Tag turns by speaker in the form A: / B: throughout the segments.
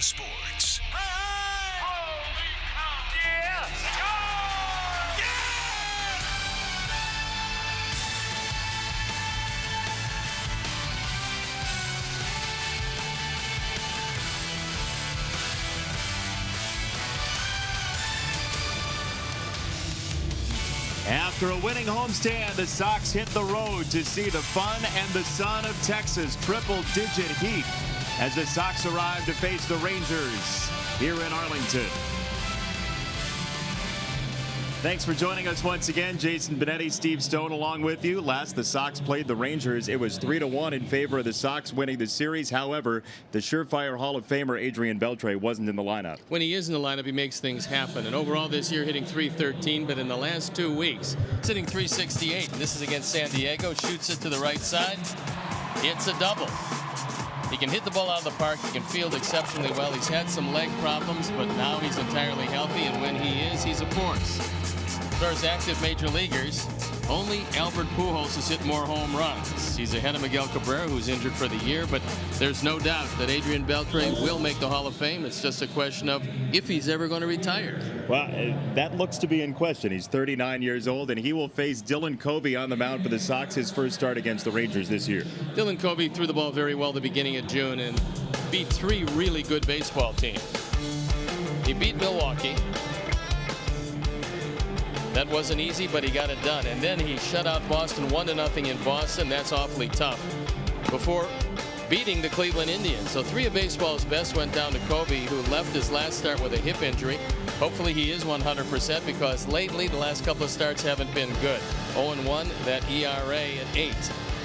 A: Sports.
B: Holy cow! Yeah! Score!
C: After a winning homestand, the Sox hit the road to see the fun and the sun of Texas triple-digit heat as the Sox arrive to face the Rangers here in Arlington. Thanks for joining us once again. Jason Benetti, Steve Stone along with you. Last the Sox played the Rangers, it was 3-1 in favor of the Sox winning the series. However, the surefire Hall of Famer Adrian Beltre wasn't in the lineup.
D: When he is in the lineup, he makes things happen. And overall this year, hitting .313, but in the last 2 weeks, sitting .368. And this is against San Diego. Shoots it to the right side. It's a double. He can hit the ball out of the park. He can field exceptionally well. He's had some leg problems, but now he's entirely healthy. And when he is, he's a force. As far as active major leaguers, only Albert Pujols has hit more home runs. He's ahead of Miguel Cabrera, who's injured for the year, but there's no doubt that Adrian Beltre will make the Hall of Fame. It's just a question of if he's ever going to retire.
C: Well, that looks to be in question. He's 39 years old, and he will face Dylan Covey on the mound for the Sox, his first start against the Rangers this year.
D: Dylan Covey threw the ball very well at the beginning of June and beat 3 really good baseball teams. He beat Milwaukee. That wasn't easy, but he got it done. And then he shut out Boston 1-0 in Boston. That's awfully tough. Before beating the Cleveland Indians. So 3 of baseball's best went down to Covey, who left his last start with a hip injury. Hopefully he is 100% because lately the last couple of starts haven't been good. 0-1, that ERA at 8.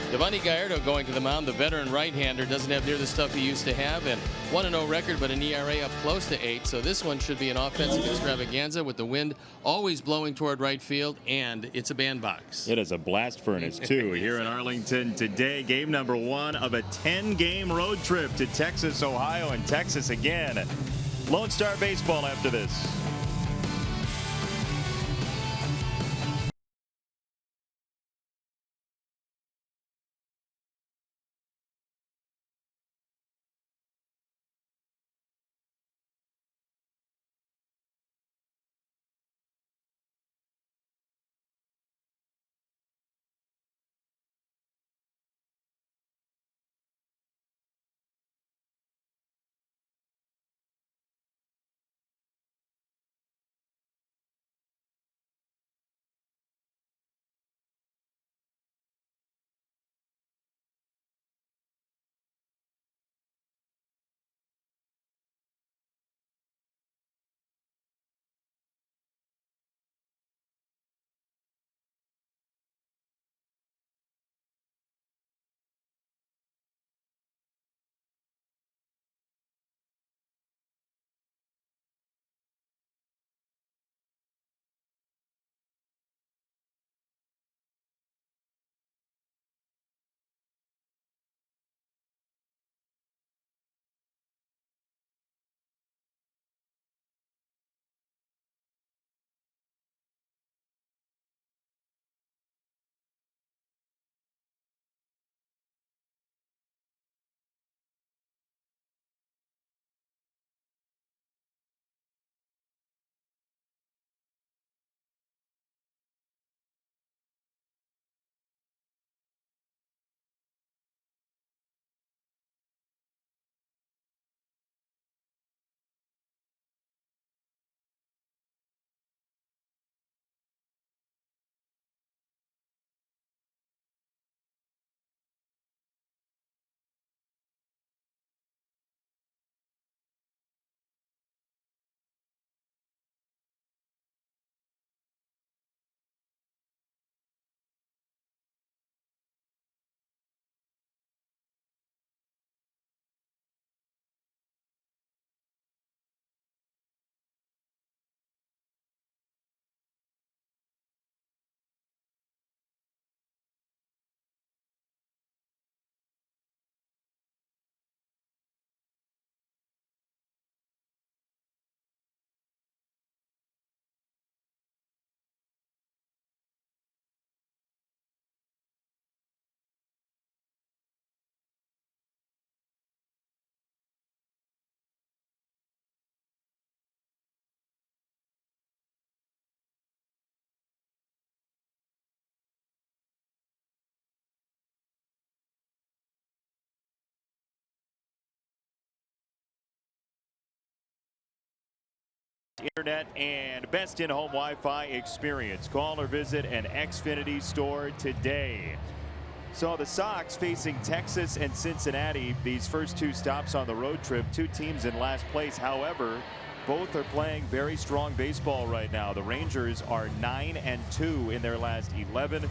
D: Giovanni Gallardo going to the mound. The veteran right-hander doesn't have near the stuff he used to have, and 1-0 record, but an ERA up close to 8. So this one should be an offensive extravaganza with the wind always blowing toward right field, and it's a bandbox.
C: It is a blast furnace, too, here in Arlington today. Game number 1 of a 10-game road trip to Texas, Ohio, and Texas again. Lone Star Baseball after this. internet and best in-home Wi-Fi experience. Call or visit an Xfinity store today. So the Sox facing Texas and Cincinnati. These first two stops on the road trip, two teams in last place. However, both are playing very strong baseball right now. The Rangers are 9-2 in their last 11.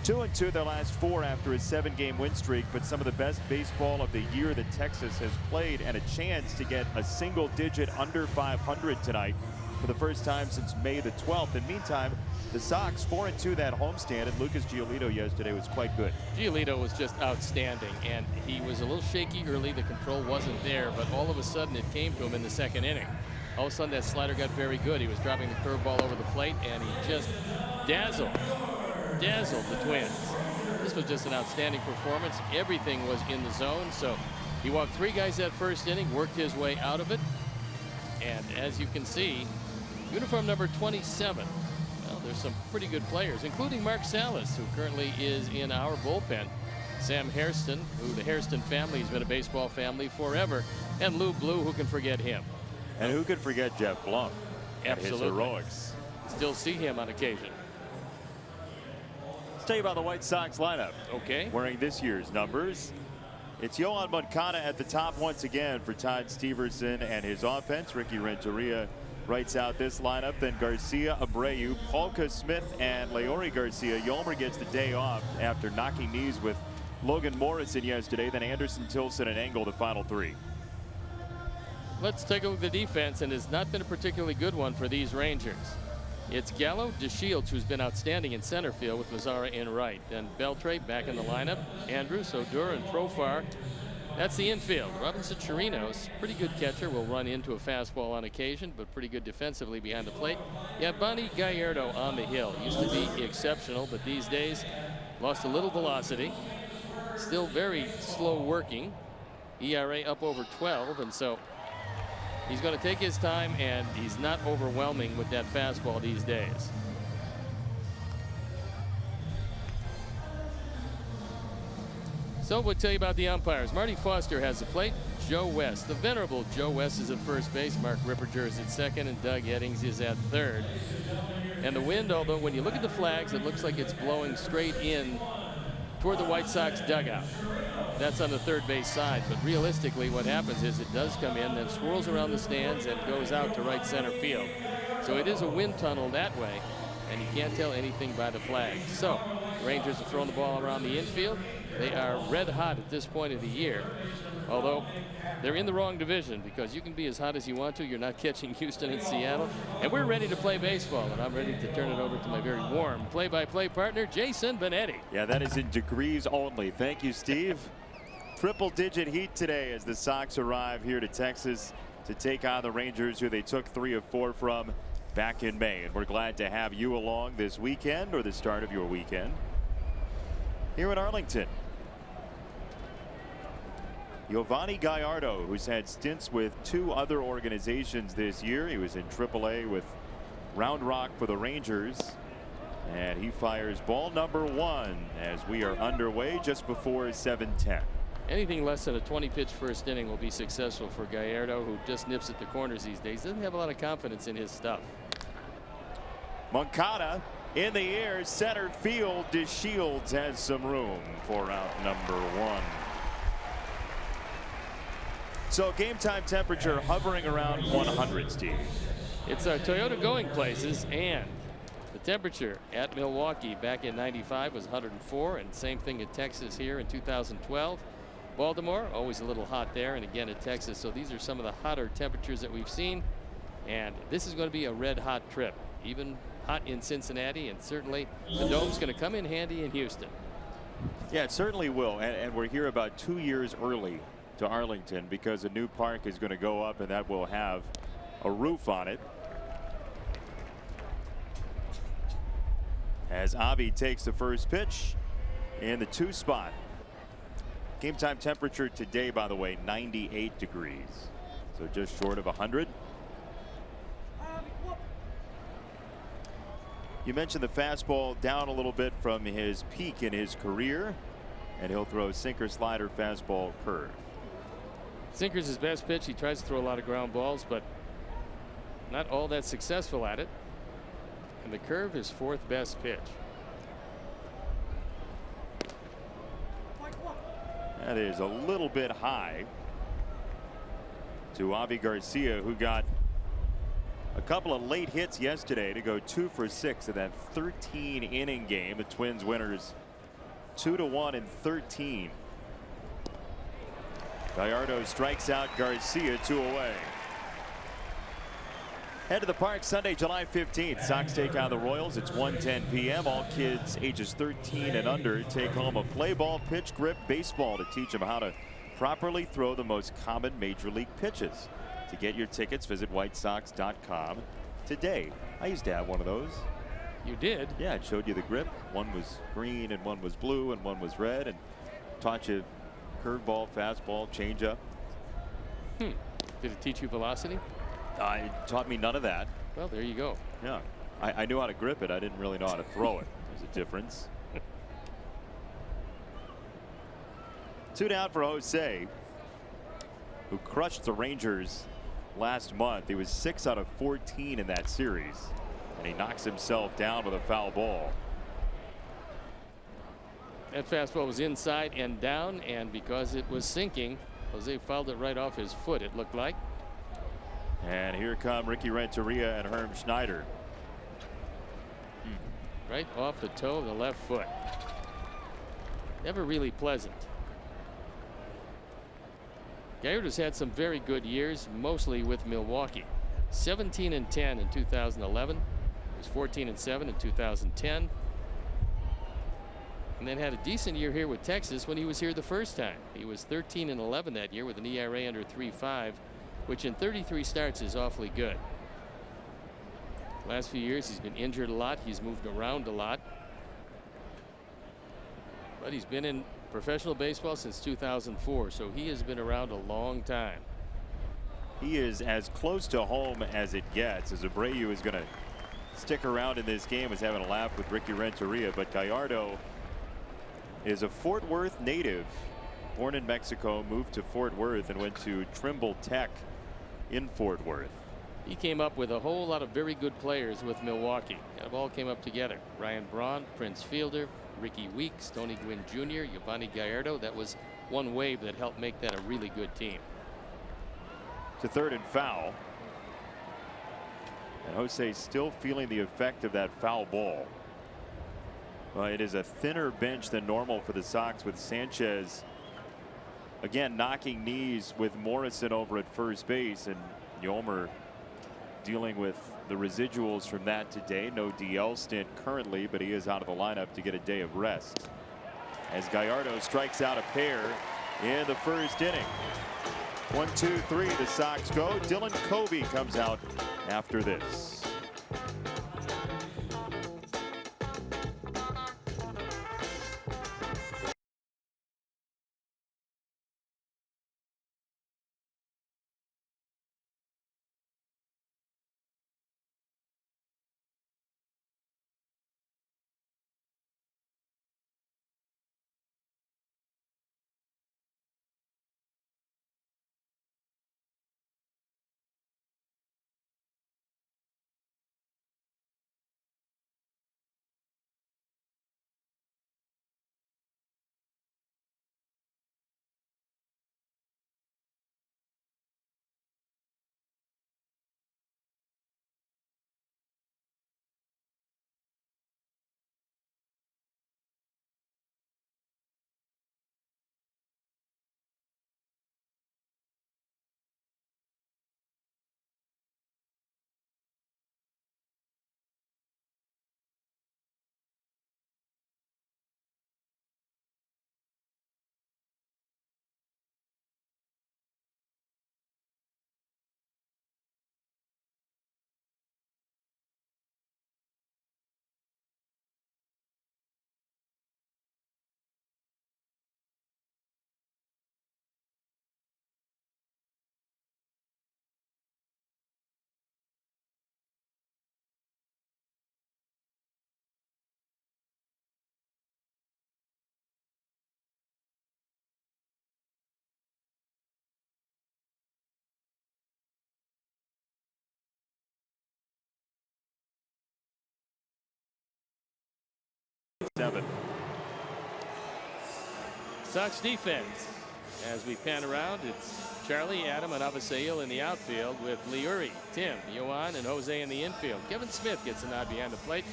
C: 2-2 their last 4 after a 7-game win streak, but some of the best baseball of the year that Texas has played, and a chance to get a single digit under 500 tonight for the first time since May the 12th. In the meantime, the Sox 4-2 that homestand, and Lucas Giolito yesterday was quite good.
D: Giolito was just outstanding, and he was a little shaky early. The control wasn't there, but all of a sudden it came to him in the second inning. All of a sudden that slider got very good. He was dropping the curveball over the plate, and he just dazzled the Twins. This was just an outstanding performance. Everything was in the zone. So he walked 3 guys that first inning, worked his way out of it, and as you can see, uniform number 27. Well, there's some pretty good players, including Mark Salas, who currently is in our bullpen. Sam Hairston, who the Hairston family has been a baseball family forever, and Lou Blue, who can forget him.
C: And who could forget Jeff Blum and his
D: Absolutely.
C: heroics.
D: Still see him on occasion.
C: Let's tell you about the White Sox lineup.
D: Okay.
C: Wearing this year's numbers. It's Yohan Moncada at the top once again for Todd Steverson and his offense. Ricky Renteria writes out this lineup. Then Garcia, Abreu, Polka Smith, and Leori Garcia. Yolmer gets the day off after knocking knees with Logan Morrison yesterday. Then Anderson, Tilson, and Engel the final 3.
D: Let's take a look at the defense, and it's not been a particularly good one for these Rangers. It's Gallo, DeShields, who's been outstanding in center field with Mazzara in right. Then Beltre back in the lineup. Andrews, Odor, and Profar. That's the infield. Robinson Chirinos, pretty good catcher, will run into a fastball on occasion, but pretty good defensively behind the plate. Yeah, Bonnie Gallardo on the hill. Used to be exceptional, but these days lost a little velocity. Still very slow working. ERA up over 12, and so he's going to take his time, and he's not overwhelming with that fastball these days. So we'll tell you about the umpires. Marty Foster has the plate. Joe West, the venerable Joe West, is at first base. Mark Ripperger is at second, and Doug Eddings is at third. And the wind, although when you look at the flags, it looks like it's blowing straight in toward the White Sox dugout. That's on the third base side, but realistically what happens is it does come in, then swirls around the stands and goes out to right center field. So it is a wind tunnel that way, and you can't tell anything by the flags. So Rangers are throwing the ball around the infield. They are red hot at this point of the year, although they're in the wrong division, because you can be as hot as you want to. You're not catching Houston and Seattle, and we're ready to play baseball, and I'm ready to turn it over to my very warm play-by-play partner, Jason Benetti.
C: Yeah, that is in degrees only. Thank you, Steve. Triple-digit heat today as the Sox arrive here to Texas to take on the Rangers, who they took 3 of 4 from back in May. And we're glad to have you along this weekend, or the start of your weekend, here in Arlington. Giovanni Gallardo, who's had stints with 2 other organizations this year. He was in AAA with Round Rock for the Rangers. And he fires ball number 1 as we are underway just before 7:10.
D: Anything less than a 20-pitch first inning will be successful for Gallardo, who just nips at the corners these days. Doesn't have a lot of confidence in his stuff.
C: Moncada in the air, center field. DeShields has some room for out number 1. So game time temperature hovering around 100, Steve.
D: It's our Toyota going places, and the temperature at Milwaukee back in '95 was 104, and same thing at Texas here in 2012. Baltimore, always a little hot there, and again at Texas. So these are some of the hotter temperatures that we've seen, and this is going to be a red hot trip. Even hot in Cincinnati, and certainly the dome's going to come in handy in Houston.
C: Yeah, it certainly will, and we're here about 2 years early to Arlington, because a new park is going to go up, and that will have a roof on it. As Avi takes the first pitch in the 2 spot. Game time temperature today, by the way, 98 degrees. So just short of 100. You mentioned the fastball down a little bit from his peak in his career, and he'll throw sinker, slider, fastball, curve.
D: Sinker's his best pitch. He tries to throw a lot of ground balls, but not all that successful at it. And the curve is fourth best pitch.
C: That is a little bit high to Avi Garcia, who got a couple of late hits yesterday to go 2 for 6 in that 13 inning game. The Twins winners 2-1 in 13. Gallardo strikes out Garcia, 2 away. Head to the park Sunday, July 15th. Sox take on the Royals. It's 1:10 p.m. All kids ages 13 and under take home a play ball, pitch grip baseball to teach them how to properly throw the most common major league pitches. To get your tickets, visit whitesox.com today. I used to have one of those.
D: You did?
C: Yeah, it showed you the grip. One was green and one was blue and one was red, and taught you curveball, fastball, changeup.
D: Did it teach you velocity?
C: It taught me none of that.
D: Well, there you go.
C: Yeah, I knew how to grip it. I didn't really know how to throw it. There's a difference. 2 down for Jose, who crushed the Rangers last month. He was 6 out of 14 in that series, and he knocks himself down with a foul ball.
D: That fastball was inside and down, and because it was sinking, Jose fouled it right off his foot, it looked like.
C: And here come Ricky Renteria and Herm Schneider.
D: Right off the toe of the left foot. Never really pleasant. Gallardo's had some very good years, mostly with Milwaukee. 17-10 in 2011. He was 14-7 in 2010. And then had a decent year here with Texas when he was here the first time. He was 13-11 that year with an ERA under 3.5, which in 33 starts is awfully good. Last few years he's been injured a lot. He's moved around a lot. But he's been in professional baseball since 2004, so he has been around a long time.
C: He is as close to home as it gets, as Abreu is going to stick around in this game, is having a laugh with Ricky Renteria. But Gallardo is a Fort Worth native, born in Mexico, moved to Fort Worth and went to Trimble Tech in Fort Worth.
D: He came up with a whole lot of very good players with Milwaukee. Kind of all came up together. Ryan Braun, Prince Fielder, Ricky Weeks, Tony Gwynn Jr., Giovanni Gallardo. That was one wave that helped make that a really good team.
C: To third and foul. And Jose still feeling the effect of that foul ball. It is a thinner bench than normal for the Sox, with Sanchez again knocking knees with Morrison over at first base, and Yomer dealing with the residuals from that today. No DL stint currently, but he is out of the lineup to get a day of rest, as Gallardo strikes out a pair in the first inning. 1, 2, 3, the Sox go. Dylan Covey comes out after this.
D: Sox defense. As we pan around, it's Charlie, Adam, and Avisail in the outfield with Liuri, Tim, Yohan, and Jose in the infield. Kevin Smith gets a nod behind the plate.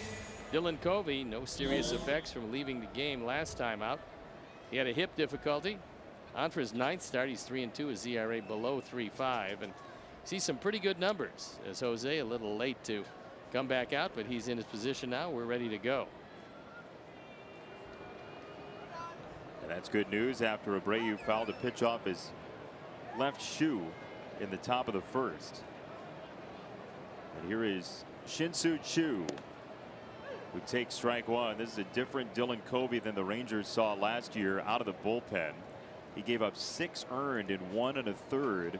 D: Dylan Covey, no serious effects from leaving the game last time out. He had a hip difficulty. On for his 9th start, he's 3-2, his ERA below 3.5, and see some pretty good numbers. As Jose a little late to come back out, but he's in his position now. We're ready to go.
C: And that's good news after Abreu fouled a pitch off his left shoe in the top of the first. And here is Shin-Soo Choo, who takes strike one. This is a different Dylan Covey than the Rangers saw last year out of the bullpen. He gave up 6 earned in 1 1/3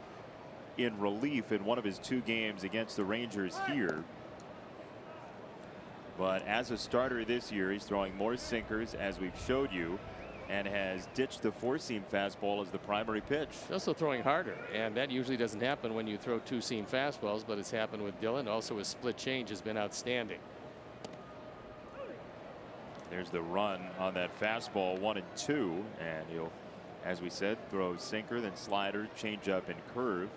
C: in relief in one of his 2 games against the Rangers here. But as a starter this year, he's throwing more sinkers, as we've showed you, and has ditched the 4-seam fastball as the primary pitch.
D: Also throwing harder, and that usually doesn't happen when you throw 2-seam fastballs, but it's happened with Dylan. Also, his split change has been outstanding.
C: There's the run on that fastball, 1-2, and he'll, as we said, throw sinker, then slider, changeup, and curve.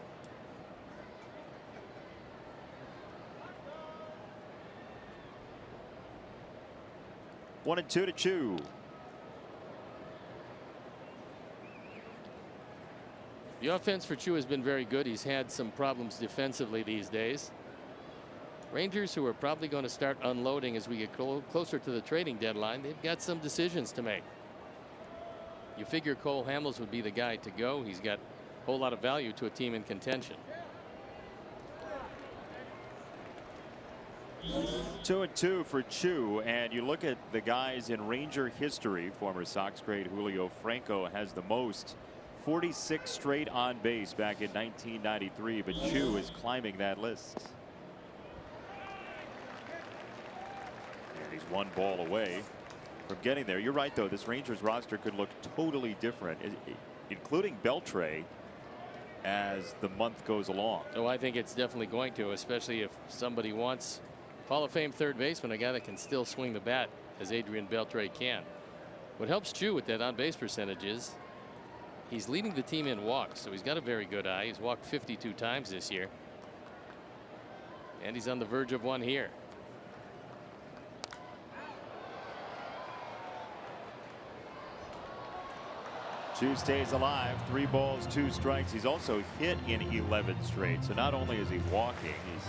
C: One and two to Choo.
D: The offense for Choo has been very good. He's had some problems defensively these days. Rangers, who are probably going to start unloading as we get closer to the trading deadline, they've got some decisions to make. You figure Cole Hamels would be the guy to go. He's got a whole lot of value to a team in contention.
C: 2-2 for Choo, and you look at the guys in Ranger history. Former Sox great Julio Franco has the most, 46 straight on base back in 1993, but Choo is climbing that list. And he's 1 ball away from getting there. You're right, though, this Rangers roster could look totally different, including Beltre, as the month goes along.
D: Oh, I think it's definitely going to, especially if somebody wants Hall of Fame third baseman, a guy that can still swing the bat as Adrian Beltre can. What helps Choo with that on base percentage is he's leading the team in walks, so he's got a very good eye. He's walked 52 times this year, and he's on the verge of one here.
C: Choo stays alive, 3 balls, 2 strikes. He's also hit in 11 straight, so not only is he walking, he's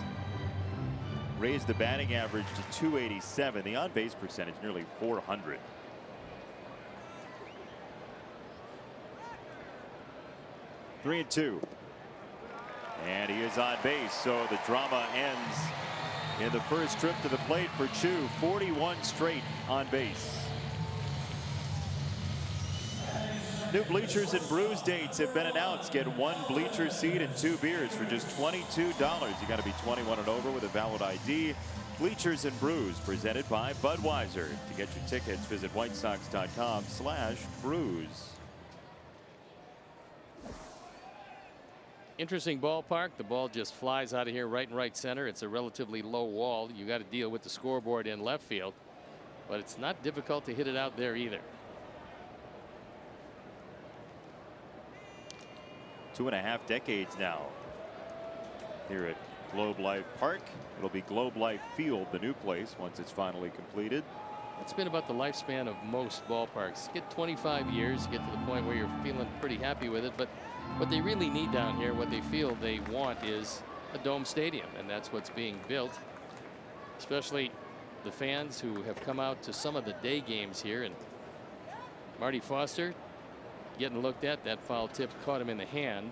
C: raised the batting average to 287, the on base percentage nearly 400. Three and two, and he is on base, so the drama ends in the first trip to the plate for Choo. 41 straight on base. New bleachers and brews dates have been announced. Get 1 bleacher seat and 2 beers for just $22. You got to be 21 and over with a valid ID. Bleachers and Brews, presented by Budweiser. To get your tickets, visit whitesox.com/brews.
D: Interesting ballpark. The ball just flies out of here right in right center. It's a relatively low wall. You got to deal with the scoreboard in left field, but it's not difficult to hit it out there either.
C: 2.5 decades now here at Globe Life Park. It'll be Globe Life Field, the new place, once it's finally completed.
D: It's been about the lifespan of most ballparks. Get 25 years, get to the point where you're feeling pretty happy with it. But what they really need down here, what they feel they want, is a dome stadium, and that's what's being built. Especially the fans who have come out to some of the day games here. And Marty Foster getting looked at. That foul tip caught him in the hand.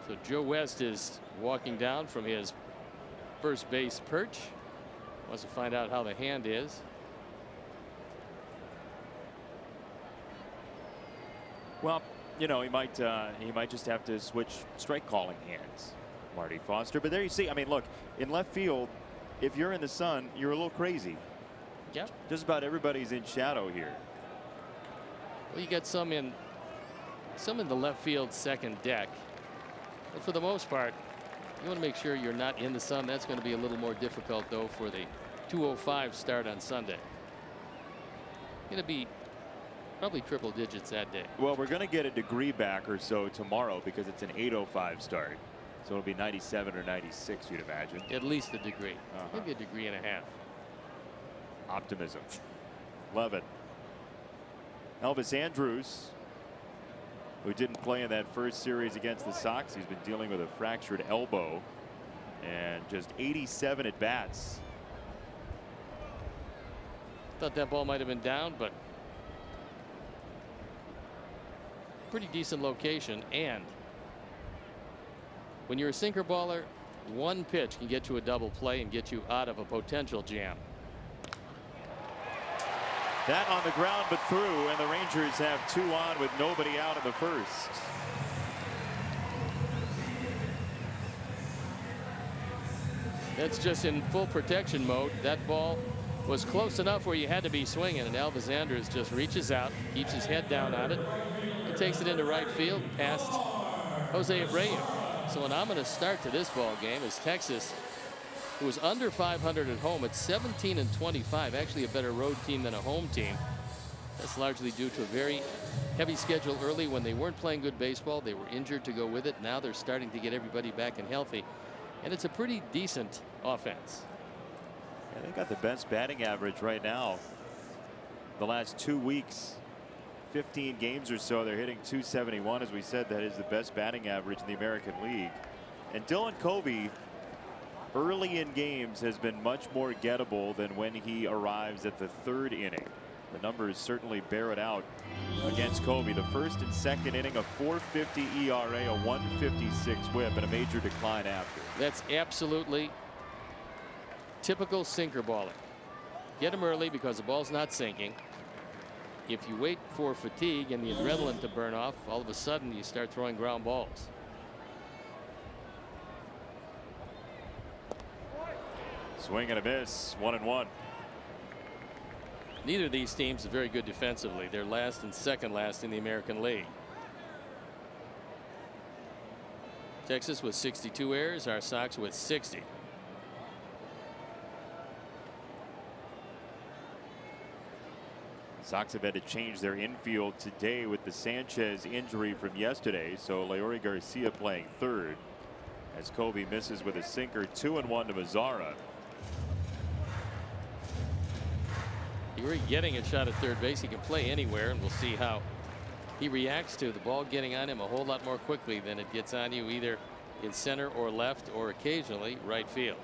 D: So Joe West is walking down from his first base perch. Wants to find out how the hand is.
C: Well, you know, he might just have to switch strike calling hands, Marty Foster. But there you see, I mean, look, in left field, if you're in the sun, you're a little crazy.
D: Yep.
C: Just about everybody's in shadow here.
D: Well, you got some in the left field second deck. But for the most part, you want to make sure you're not in the sun. That's going to be a little more difficult, though, for the 2:05 start on Sunday. Going to be probably triple digits that day.
C: Well, we're going to get a degree back or so tomorrow because it's an 8:05 start. So it'll be 97 or 96, you'd imagine.
D: At least a degree. Maybe a degree and a half.
C: Optimism. Love it. Elvis Andrus, who didn't play in that first series against the Sox. He's been dealing with a fractured elbow and just 87 at bats.
D: Thought that ball might have been down, but pretty decent location. And when you're a sinker baller, one pitch can get you a double play and get you out of a potential jam.
C: That on the ground but through, and the Rangers have 2 on with nobody out in the first.
D: That's just in full protection mode. That ball was close enough where you had to be swinging, and Elvis Andrus just reaches out, keeps his head down on it, and takes it into right field past Jose Abreu. So an ominous start to this ball game as Texas, who was under 500 at home at 17-25, actually a better road team than a home team. That's largely due to a very heavy schedule early when they weren't playing good baseball. They were injured to go with it. Now they're starting to get everybody back and healthy, and it's a pretty decent offense.
C: Yeah, they got the best batting average right now. The last 2 weeks, 15 games or so, they're hitting .271. As we said, that is the best batting average in the American League. And Dylan Covey, early in games, has been much more gettable than when he arrives at the 3rd inning. The numbers certainly bear it out against Covey. The first and second inning, a .450 ERA, a .156 whip, and a major decline after.
D: That's absolutely typical sinker baller. Get him early because the ball's not sinking. If you wait for fatigue and the adrenaline to burn off, all of a sudden you start throwing ground balls.
C: Swing and a miss, 1-1.
D: Neither of these teams is very good defensively. They're last and second last in the American League. Texas with 62 errors, our Sox with 60.
C: Sox have had to change their infield today with the Sanchez injury from yesterday, so Leori Garcia playing third as Covey misses with a sinker. 2-1 to Mazzara.
D: You're getting a shot at third base. He can play anywhere, and we'll see how he reacts to the ball getting on him a whole lot more quickly than it gets on you, either in center or left or occasionally right field.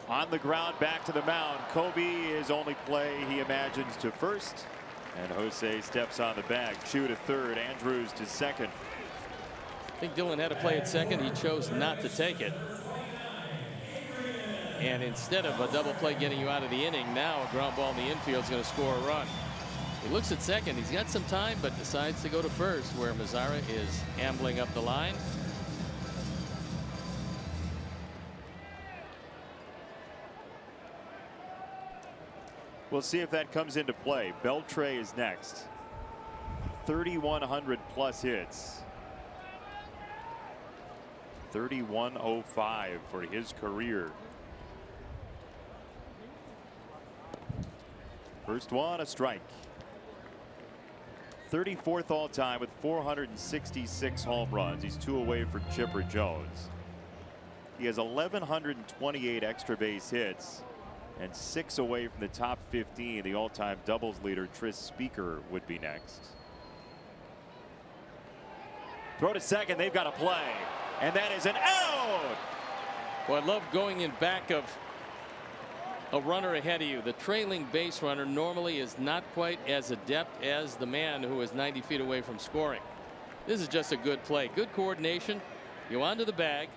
C: On the ground, back to the mound. Covey, his only play he imagines, to first, and Jose steps on the bag. Chu to third, Andrus to second.
D: I think Dylan had a play at second. He chose not to take it, and instead of a double play getting you out of the inning, now a ground ball in the infield is going to score a run. He looks at second. He's got some time, but decides to go to first, where Mazzara is ambling up the line.
C: We'll see if that comes into play. Beltre is next. 3,100 plus hits. 3,105 for his career. First one, a strike. 34th all time with 466 home runs. He's 2 away from Chipper Jones. He has 1,128 extra base hits and 6 away from the top 15. The all-time doubles leader Tris Speaker would be next. Throw to second. They've got a play, and that is an out.
D: Well, I love going in back of a runner ahead of you. The trailing base runner normally is not quite as adept as the man who is 90 feet away from scoring. This is just a good play. Good coordination. You onto the bag,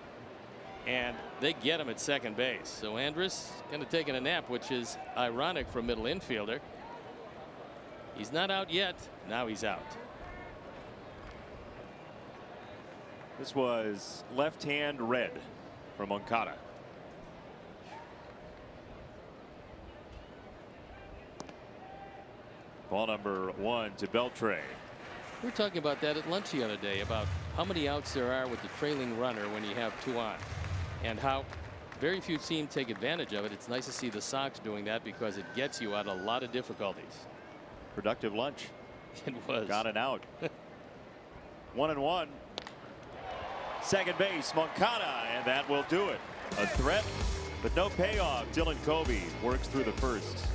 D: and they get him at second base. So Andrus kind of taking a nap, which is ironic for a middle infielder. He's not out yet. Now he's out.
C: This was left-hand red from Moncada. Ball number 1 to Beltre.
D: We were talking about that at lunch the other day, about how many outs there are with the trailing runner when you have 2 on, and how very few teams take advantage of it. It's nice to see the Sox doing that because it gets you out of a lot of difficulties.
C: Productive lunch.
D: It was.
C: Got an out. 1-1. Second base, Moncada, and that will do it. A threat, but no payoff. Dylan Covey works through the first.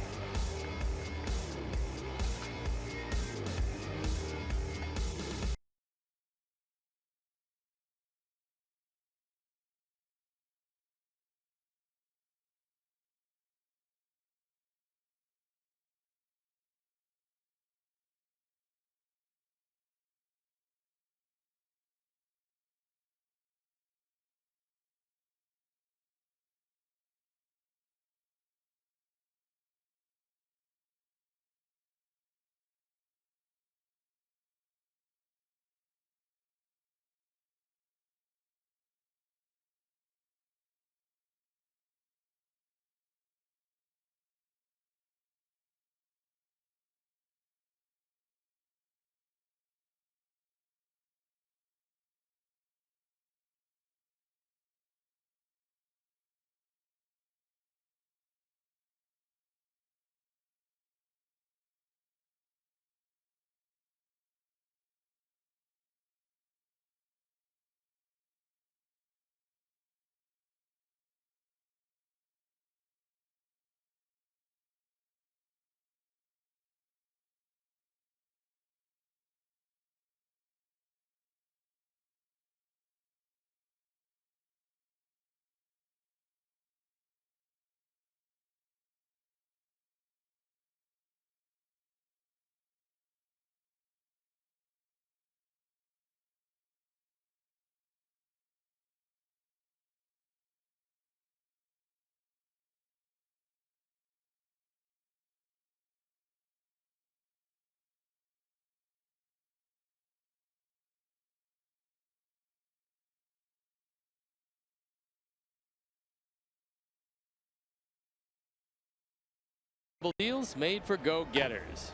D: Deals made for go-getters.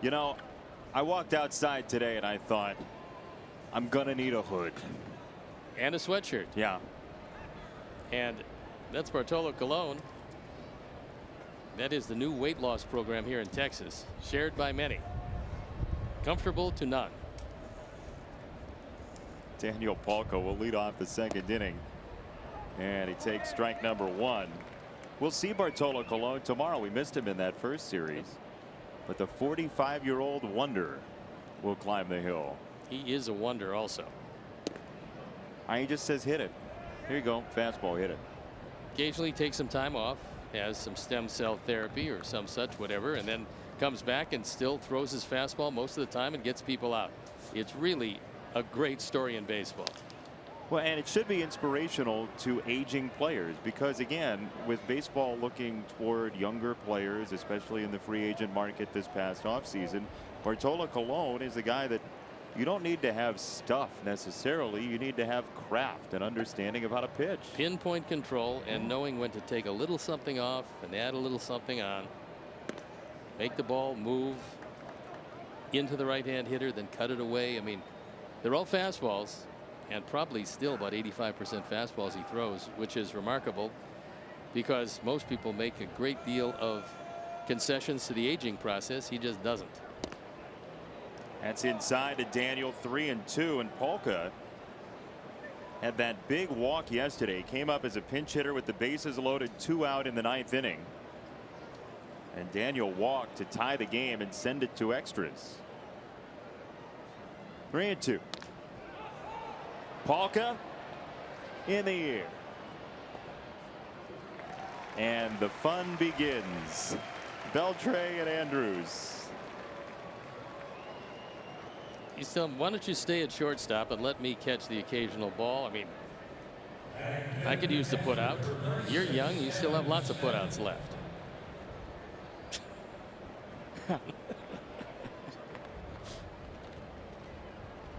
C: You know, I walked outside today and I thought, I'm gonna need a hood
D: and a sweatshirt.
C: Yeah.
D: And that's Bartolo Colon. That is the new weight loss program here in Texas, shared by many. Comfortable to none.
C: Daniel Palka will lead off the second inning, and he takes strike number 1. We'll see Bartolo Colon tomorrow. We missed him in that first series, but the 45-year-old wonder will climb the hill.
D: He is a wonder also.
C: He just says hit it. Here you go, fastball, hit it.
D: Occasionally takes some time off, has some stem cell therapy or some such whatever, and then comes back and still throws his fastball most of the time and gets people out. It's really a great story in baseball.
C: Well, and it should be inspirational to aging players, because again, with baseball looking toward younger players, especially in the free agent market this past offseason, Bartolo Colon is a guy that you don't need to have stuff necessarily. You need to have craft and understanding of how to pitch.
D: Pinpoint control and knowing when to take a little something off and add a little something on. Make the ball move into the right-hand hitter, then cut it away. I mean, they're all fastballs, and probably still about 85% fastballs he throws, which is remarkable because most people make a great deal of concessions to the aging process. He just doesn't.
C: That's inside to Daniel, 3-2, and Palka had that big walk yesterday. Came up as a pinch hitter with the bases loaded, 2 out in the 9th inning. And Daniel walked to tie the game and send it to extras. 3-2. Palka in the air. And the fun begins. Beltre and Andrews.
D: He's telling him, why don't you stay at shortstop and let me catch the occasional ball? I mean, I could use the put out. You're young. You still have lots of put outs left.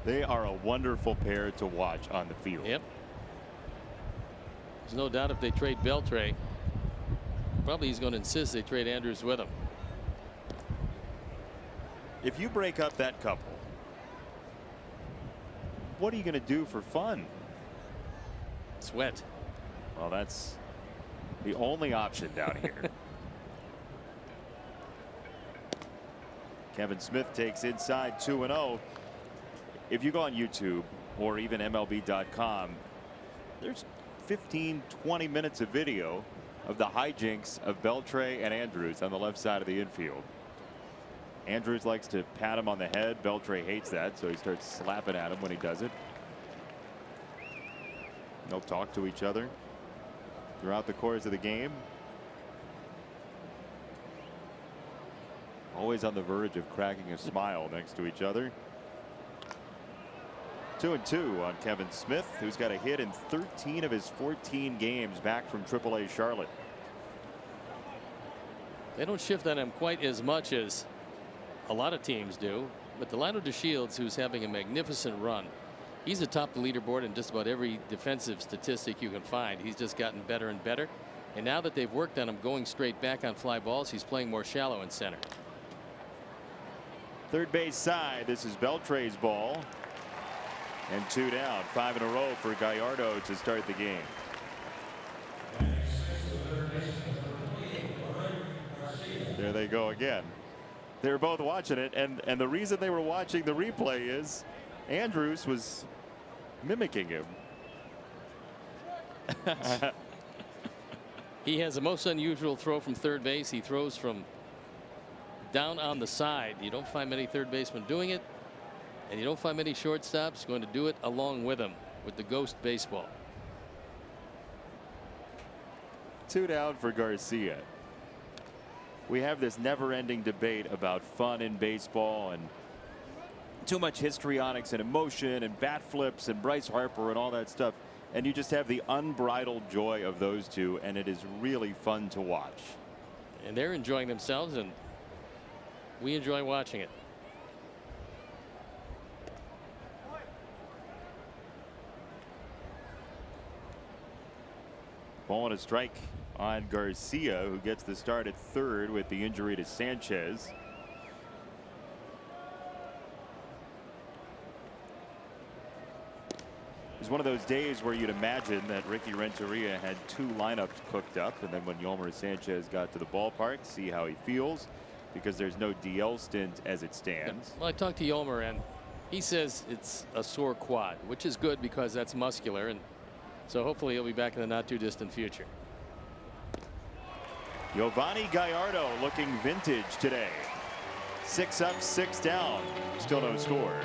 C: They are a wonderful pair to watch on the field.
D: Yep. There's no doubt if they trade Beltre, probably he's going to insist they trade Andrews with him.
C: If you break up that couple, what are you going to do for fun?
D: Sweat.
C: Well, that's the only option down here. Kevin Smith takes inside 2-0. If you go on YouTube or even MLB.com, there's 15-20 minutes of video of the hijinks of Beltre and Andrews on the left side of the infield. Andrews likes to pat him on the head. Beltre hates that, so he starts slapping at him when he does it. They'll talk to each other throughout the course of the game. Always on the verge of cracking a smile next to each other. 2-2 on Kevin Smith, who's got a hit in 13 of his 14 games back from AAA Charlotte.
D: They don't shift on him quite as much as a lot of teams do, but Delano DeShields, who's having a magnificent run, he's atop the leaderboard in just about every defensive statistic you can find. He's just gotten better and better, and now that they've worked on him going straight back on fly balls, he's playing more shallow in center.
C: Third base side, this is Beltre's ball, and 2 down. 5 in a row for Gallardo to start the game. There they go again. They were both watching it, and the reason they were watching the replay is Andrews was mimicking him.
D: He has the most unusual throw from third base. He throws from down on the side. You don't find many third basemen doing it, and you don't find many shortstops going to do it along with him with the ghost baseball.
C: 2 down for Garcia. We have this never-ending debate about fun in baseball and too much histrionics and emotion and bat flips and Bryce Harper and all that stuff, and you just have the unbridled joy of those two, and it is really fun to watch.
D: And they're enjoying themselves, and we enjoy watching it.
C: Ball and a strike on Garcia, who gets the start at third with the injury to Sanchez. It's one of those days where you'd imagine that Ricky Renteria had 2 lineups cooked up, and then when Yolmer Sanchez got to the ballpark, see how he feels, because there's no DL stint as it stands.
D: Well, I talked to Yolmer, and he says it's a sore quad, which is good because that's muscular, and so hopefully he'll be back in the not too distant future.
C: Giovanni Gallardo looking vintage today. 6 up, 6 down. Still no score.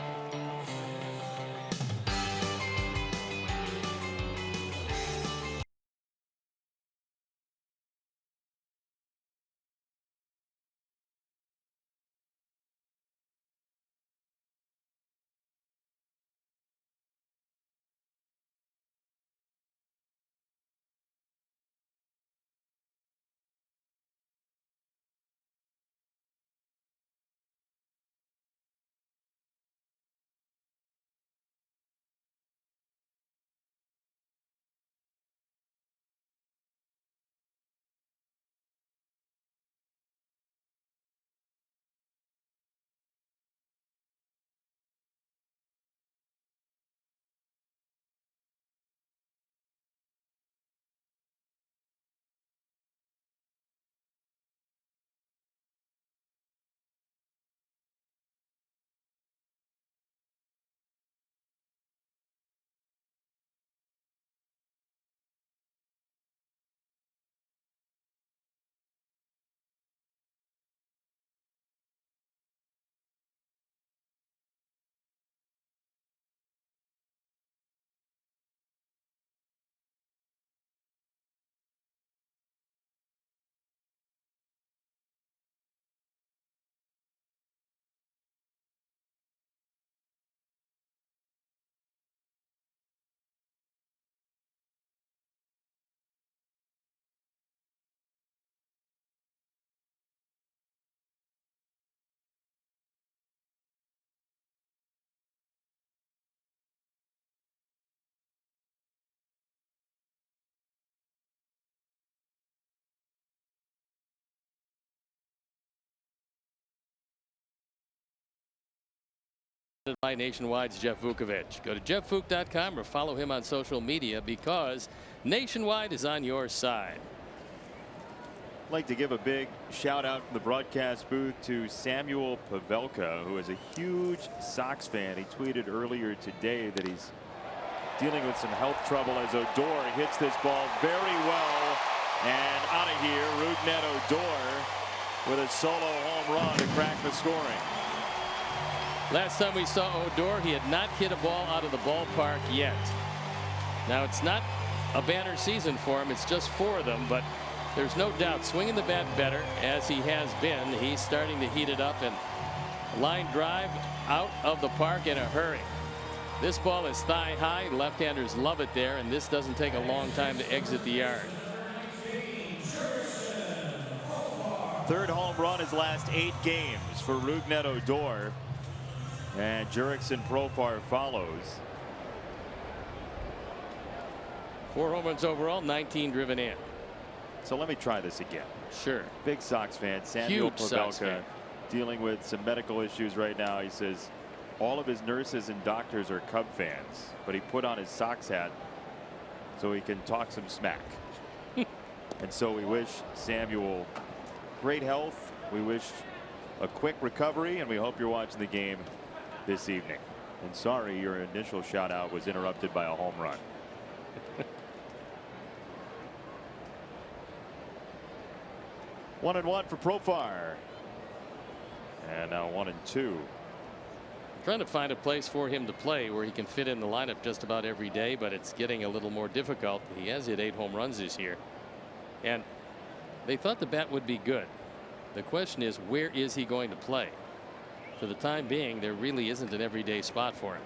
D: by Nationwide's Jeff Vukovich. Go to jeffvuk.com or follow him on social media because Nationwide is on your side.
C: I'd like to give a big shout out from the broadcast booth to Samuel Pavelka, who is a huge Sox fan. He tweeted earlier today that he's dealing with some health trouble as Odor hits this ball very well. And out of here, Rougned Odor with a solo home run to crack the scoring.
D: Last time we saw Odor, he had not hit a ball out of the ballpark yet. Now, it's not a banner season for him. It's just 4 of them, but there's no doubt swinging the bat better as he has been. He's starting to heat it up and line drive out of the park in a hurry. This ball is thigh high. Left-handers love it there, and this doesn't take a long time to exit the yard.
C: Third home run his last 8 games for Rougned Odor. And Jurickson Profar follows.
D: 4 home runs overall, 19 driven in.
C: So let me try this again.
D: Sure.
C: Big Sox fan. Samuel
D: Huge Sox
C: Pavelka
D: fan.
C: dealing with some medical issues right now. He says all of his nurses and doctors are Cub fans, but he put on his Sox hat so he can talk some smack. And so we wish Samuel great health. We wish a quick recovery, and we hope you're watching the game this evening. And sorry your initial shout out was interrupted by a home run. 1-1 for Profar. And now 1-2.
D: Trying to find a place for him to play where he can fit in the lineup just about every day, but it's getting a little more difficult. He has hit 8 home runs this year, and they thought the bat would be good. The question is, where is he going to play? For the time being, there really isn't an everyday spot for him.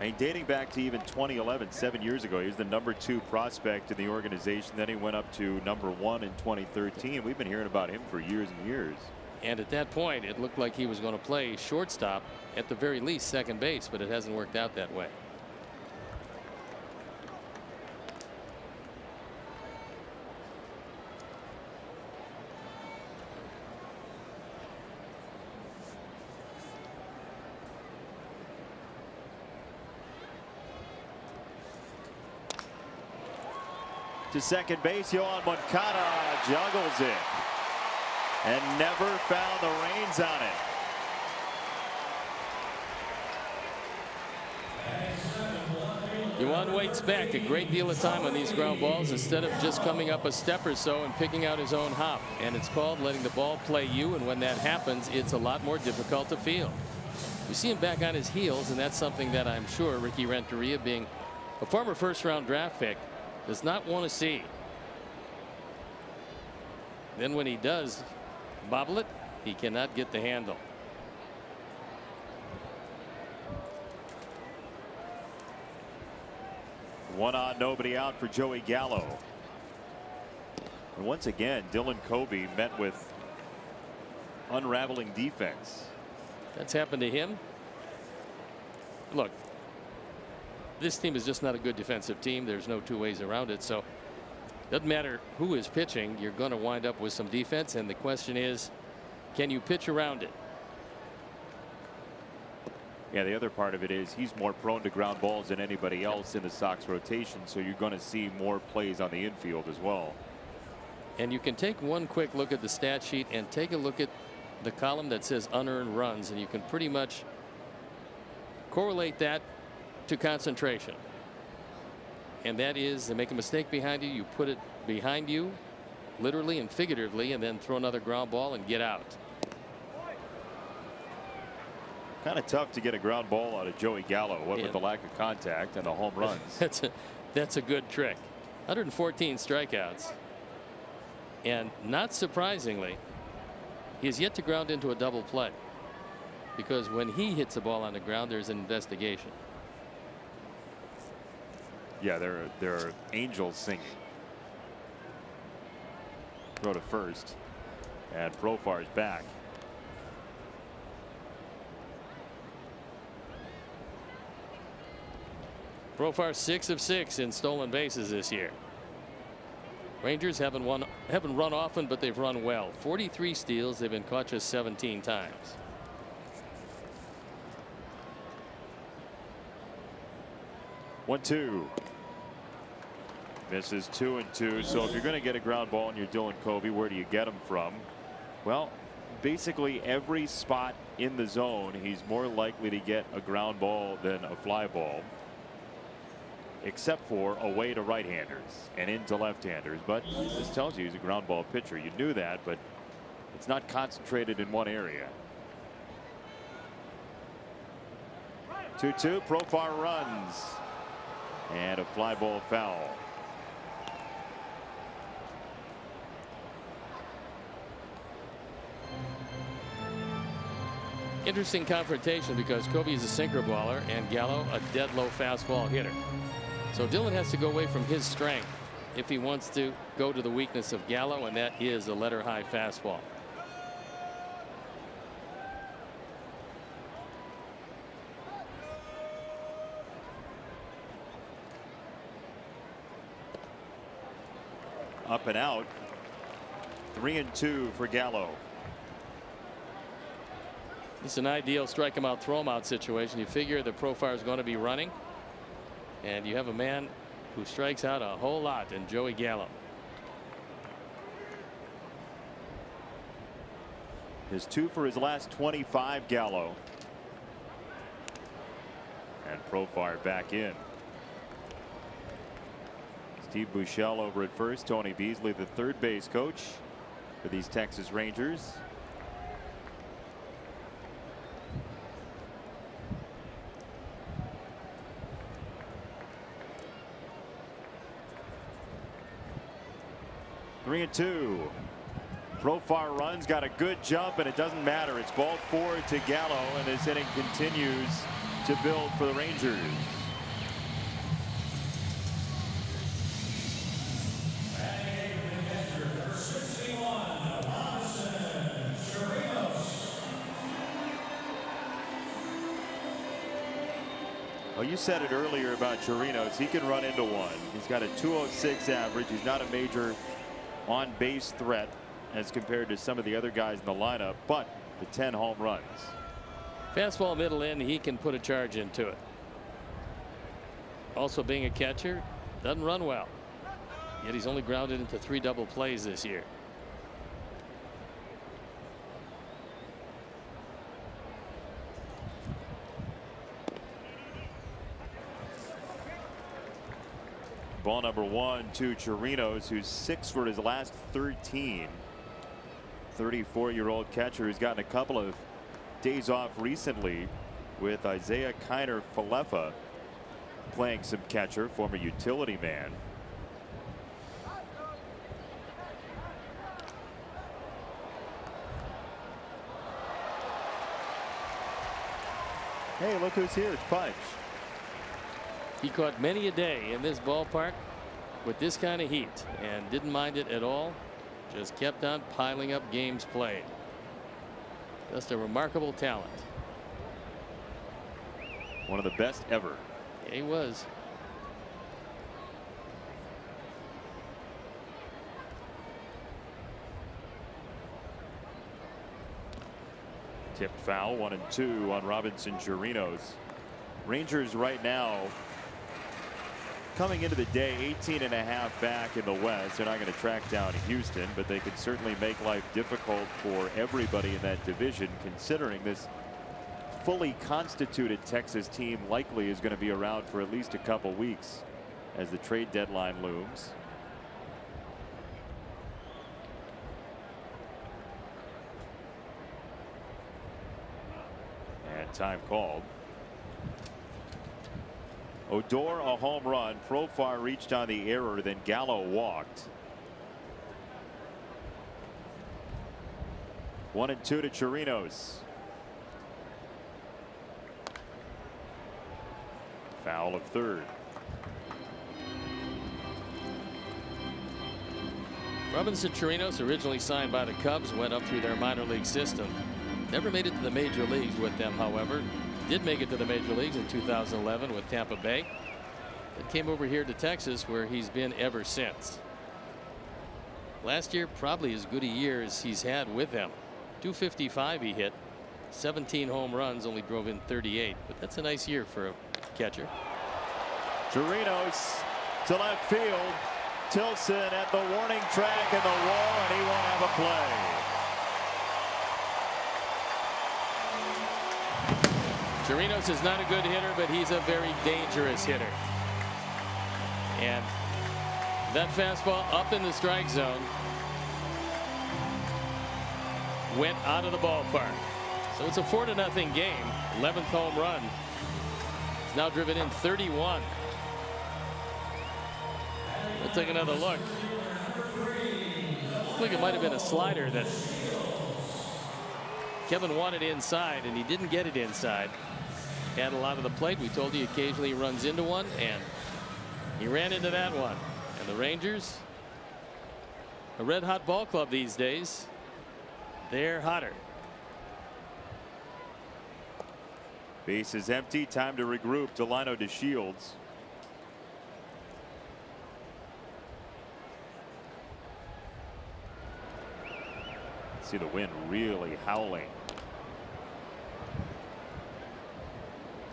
C: I mean, dating back to even 2011, 7 years ago, he was the #2 prospect in the organization. Then he went up to #1 in 2013. We've been hearing about him for years and years.
D: And at that point, it looked like he was going to play shortstop, at the very least second base, but it hasn't worked out that way.
C: To second base, Yohan Moncada juggles it and never found the reins on it.
D: Yohan waits back a great deal of time on these ground balls instead of just coming up a step or so and picking out his own hop. And it's called letting the ball play you. And when that happens, it's a lot more difficult to field. You see him back on his heels, and that's something that I'm sure Ricky Renteria, being a former first-round draft pick, does not want to see. Then when he does bobble it, he cannot get the handle.
C: One on, nobody out for Joey Gallo. And once again, Dylan Covey met with unraveling defense.
D: That's happened to him. Look, this team is just not a good defensive team. There's no 2 ways around it. So it doesn't matter who is pitching, you're going to wind up with some defense. And the question is, can you pitch around it?
C: Yeah, the other part of it is he's more prone to ground balls than anybody else in the Sox rotation. So you're going to see more plays on the infield as well.
D: And you can take one quick look at the stat sheet and take a look at the column that says unearned runs, and you can pretty much correlate that to concentration. And that is, they make a mistake behind you, you put it behind you literally and figuratively, and then throw another ground ball and get out.
C: Kind of tough to get a ground ball out of Joey Gallo, what with the lack of contact and the home runs.
D: That's a good trick. 114 strikeouts, and not surprisingly, he has yet to ground into a double play, because when he hits a ball on the ground, there's an investigation.
C: Yeah, there are angels singing. Throw to first, and Profar's back.
D: Profar 6 of 6 in stolen bases this year. Rangers haven't run often, but they've run well. 43 steals. They've been caught just 17 times.
A: 1-2. Misses 2-2. So if you're going to get a ground ball and you're Dylan Covey, where do you get them from? Well, basically every spot in the zone, he's more likely to get a ground ball than a fly ball, except for away to right-handers and into left-handers. But this tells you he's a ground ball pitcher. You knew that, but it's not concentrated in one area. 2-2. Profar runs, and a fly ball foul.
D: Interesting confrontation because Covey is a sinker baller and Gallo a dead low fastball hitter. So Dylan has to go away from his strength if he wants to go to the weakness of Gallo, and that is a letter high fastball.
A: Up and out. 3-2 for Gallo.
D: It's an ideal strike him out, throw him out situation. You figure the Profar is going to be running, and you have a man who strikes out a whole lot in Joey Gallo.
A: His 2 for his last 25, Gallo. And Profar back in. Steve Buechele over at first. Tony Beasley, the third base coach for these Texas Rangers. Three and two. Profar runs, got a good jump, and it doesn't matter. It's ball 4 to Gallo, and this inning continues to build for the Rangers. Oh, you said it earlier about Chirinos. He can run into one. He's got a .206 average. He's not a major on-base threat as compared to some of the other guys in the lineup, but the 10 home runs.
D: Fastball middle in, he can put a charge into it. Also, being a catcher, doesn't run well, yet he's only grounded into 3 double plays this year.
A: Ball number 1 to Chirinos, who's 6 for his last 13. 34-year-old catcher who's gotten a couple of days off recently with Isaiah Kiner Falefa playing some catcher, former utility man. Hey, look who's here. It's Pudge.
D: He caught many a day in this ballpark with this kind of heat and didn't mind it at all. Just kept on piling up games played. Just a remarkable talent.
A: One of the best ever.
D: Yeah, he was.
A: Tipped foul, 1-2 on Robinson Chirinos. Rangers right now coming into the day 18.5 back in the West. They're not going to track down Houston, but they can certainly make life difficult for everybody in that division, considering this fully constituted Texas team likely is going to be around for at least a couple weeks as the trade deadline looms. And time called. Odor a home run. Profar reached on the error, then Gallo walked. 1-2 to Chirinos. Foul of third.
D: Robinson Chirinos, originally signed by the Cubs, went up through their minor league system. Never made it to the major leagues with them, however. Did make it to the major leagues in 2011 with Tampa Bay. Then came over here to Texas, where he's been ever since. Last year, probably as good a year as he's had with them. .255 he hit, 17 home runs, only drove in 38, but that's a nice year for a catcher.
A: Chirinos to left field. Tilson at the warning track and the wall, and he won't have a play.
D: Chirinos is not a good hitter, but he's a very dangerous hitter. And that fastball up in the strike zone went out of the ballpark. So it's a 4-0 game. 11th home run. He's now driven in 31. We'll take another look. I think it might have been a slider that Kevin wanted inside, and he didn't get it inside. Had a lot of the plate. We told you occasionally he runs into one, and he ran into that one. And the Rangers, a red hot ball club these days. They're hotter.
A: Base is empty. Time to regroup. Delino to Shields. See the wind really howling.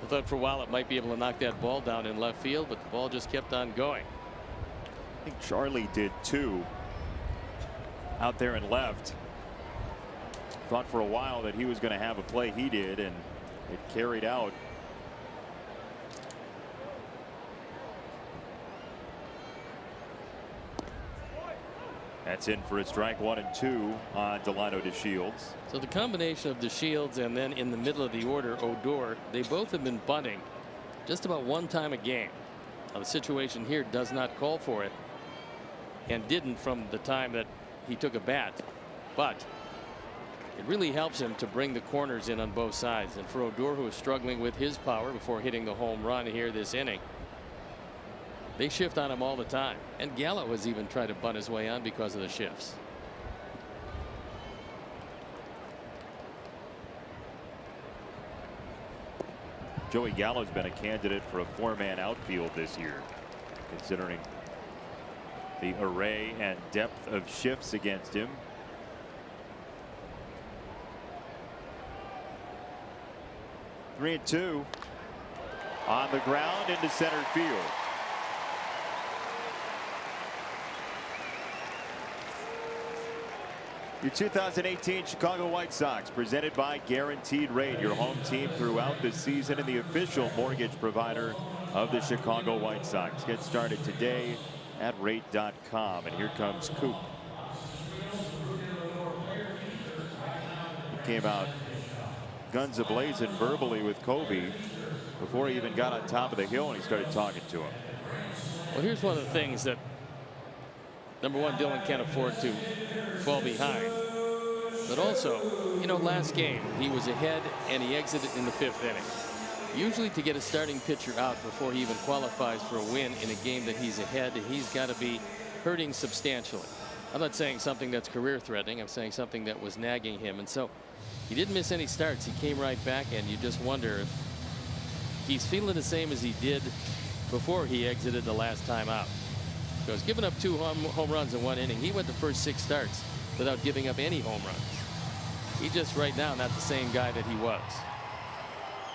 D: I thought for a while it might be able to knock that ball down in left field, but the ball just kept on going.
A: I think Charlie did too. Out there in left. Thought for a while that he was going to have a play. He did, and it carried out. That's in for a strike. 1-2 on Delino to Shields.
D: So the combination of the Shields and then in the middle of the order Odor, they both have been bunting just about one time a game. Now the situation here does not call for it, and didn't from the time that he took a bat, but it really helps him to bring the corners in on both sides. And for Odor, who is struggling with his power before hitting the home run here this inning, they shift on him all the time. And Gallo has even tried to bunt his way on because of the shifts.
A: Joey Gallo's been a candidate for a 4-man outfield this year, considering the array and depth of shifts against him. Three and two on the ground into center field. Your 2018 Chicago White Sox, presented by Guaranteed Rate, your home team throughout the season and the official mortgage provider of the Chicago White Sox. Get started today at rate.com. And here comes Coop. He came out guns a-blazing verbally with Kobe before he even got on top of the hill, and he started talking to him.
D: Well, here's one of the things that, number one, Dylan can't afford to fall behind. But also, you know, last game he was ahead and he exited in the 5th inning. Usually to get a starting pitcher out before he even qualifies for a win in a game that he's ahead, he's got to be hurting substantially. I'm not saying something that's career threatening. I'm saying something that was nagging him. And so he didn't miss any starts. He came right back, and you just wonder if he's feeling the same as he did before he exited the last time out. Because giving up 2 home runs in 1 inning, he went the first 6 starts without giving up any home runs. He just right now not the same guy that he was.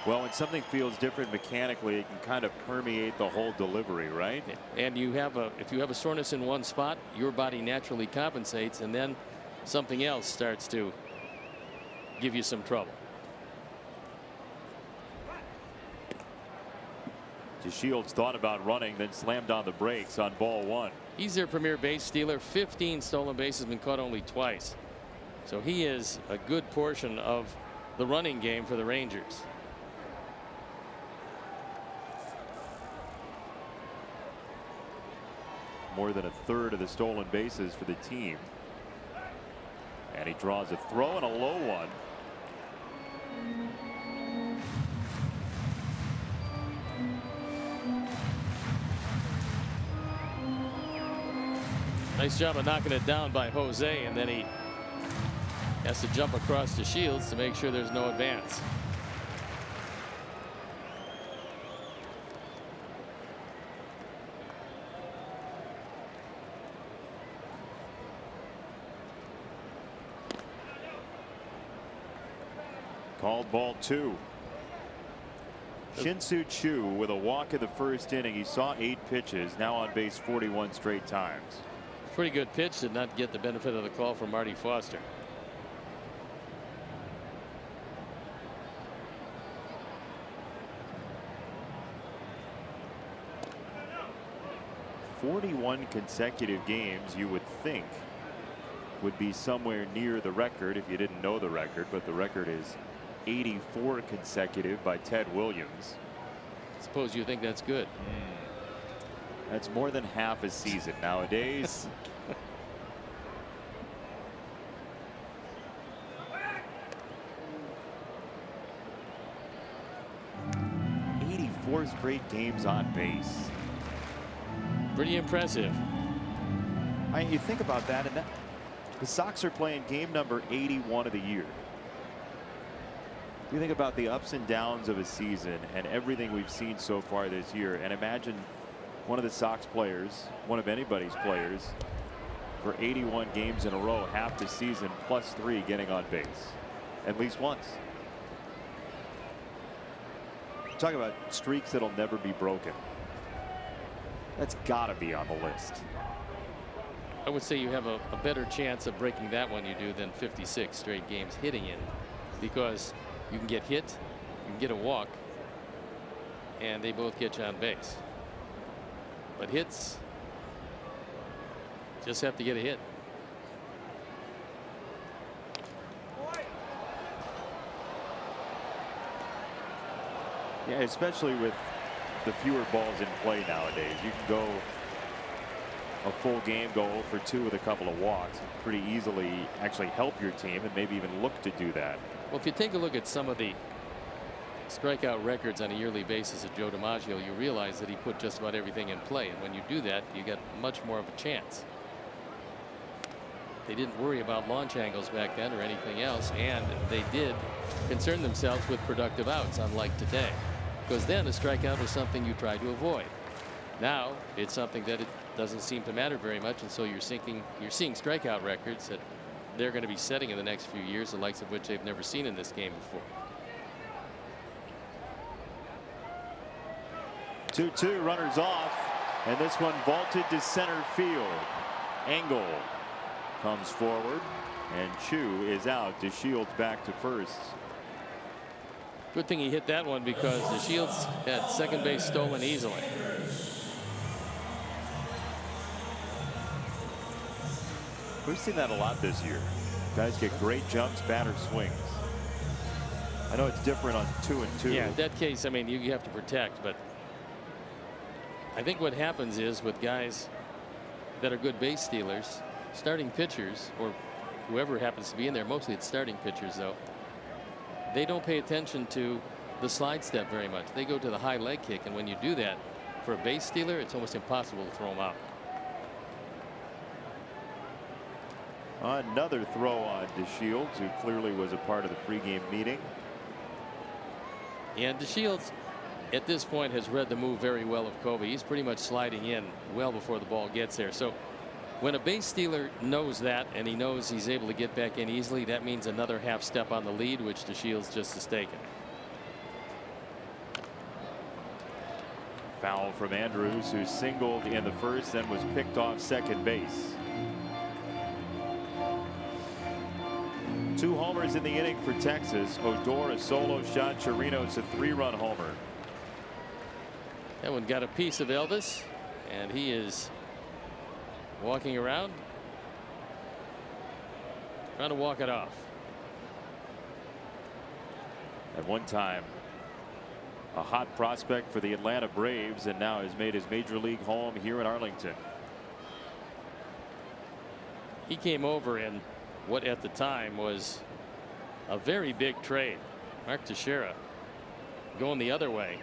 A: Well, when something feels different mechanically, it can kind of permeate the whole delivery, right?
D: And you have if you have a soreness in one spot, your body naturally compensates, and then something else starts to give you some trouble.
A: Shields thought about running, then slammed on the brakes on ball 1.
D: He's their premier base stealer. 15 stolen bases, been caught only twice. So he is a good portion of the running game for the Rangers.
A: More than a third of the stolen bases for the team. And he draws a throw and a low one.
D: Nice job of knocking it down by Jose, and then he has to jump across to Shields to make sure there's no advance.
A: Called ball 2. Shin-Soo Choo with a walk in the first inning. He saw 8 pitches, now on base 41 straight times.
D: Pretty good pitch, did not get the benefit of the call from Marty Foster.
A: "41 consecutive games you would think would be somewhere near the record if you didn't know the record, but the record is 84 consecutive by Ted Williams.
D: Suppose you think that's good.
A: That's more than half a season nowadays. 84 straight games on base.
D: Pretty impressive.
A: You think about that, and the Sox are playing game number 81 of the year. You think about the ups and downs of a season and everything we've seen so far this year, and imagine one of the Sox players, one of anybody's players, for 81 games in a row, half the season, +3 getting on base at least once. Talk about streaks that'll never be broken. That's got to be on the list.
D: I would say you have a better chance of breaking that one you do than 56 straight games hitting in, because you can get hit, you can get a walk, and they both get you on base. But hits, just have to get a hit.
A: Yeah, especially with the fewer balls in play nowadays. You can go a full game, go 0 for 2 with a couple of walks, and pretty easily actually help your team and maybe even look to do that.
D: Well, if you take a look at some of the strikeout records on a yearly basis of Joe DiMaggio, you realize that he put just about everything in play, and when you do that, you get much more of a chance. They didn't worry about launch angles back then or anything else, and they did concern themselves with productive outs, unlike today, because then a strikeout was something you tried to avoid. Now it's something that it doesn't seem to matter very much, and so you're seeing strikeout records that they're going to be setting in the next few years, the likes of which they've never seen in this game before.
A: 2-2, runners off, and this one vaulted to center field. Engel comes forward, and Chu is out. DeShields back to first.
D: Good thing he hit that one, because DeShields had second base stolen easily.
A: We've seen that a lot this year. Guys get great jumps, batter swings. I know it's different on 2 and 2.
D: Yeah, in that case, I mean, you have to protect, but I think what happens is with guys that are good base stealers, starting pitchers, or whoever happens to be in there, mostly it's starting pitchers though, they don't pay attention to the slide step very much. They go to the high leg kick, and when you do that for a base stealer, it's almost impossible to throw them out.
A: Another throw on DeShields, who clearly was a part of the pregame meeting.
D: And DeShields at this point has read the move very well of Kobe. He's pretty much sliding in well before the ball gets there. So when a base stealer knows that, and he knows he's able to get back in easily, that means another half step on the lead, which DeShields just has taken.
A: Foul from Andrews, who singled in the first, then was picked off second base. 2 homers in the inning for Texas. Odor a solo shot. Chirinos a 3-run homer.
D: That one got a piece of Elvis, and he is walking around trying to walk it off.
A: At one time a hot prospect for the Atlanta Braves, and now has made his major league home here in Arlington.
D: He came over in what at the time was a very big trade. Mark Teixeira going the other way.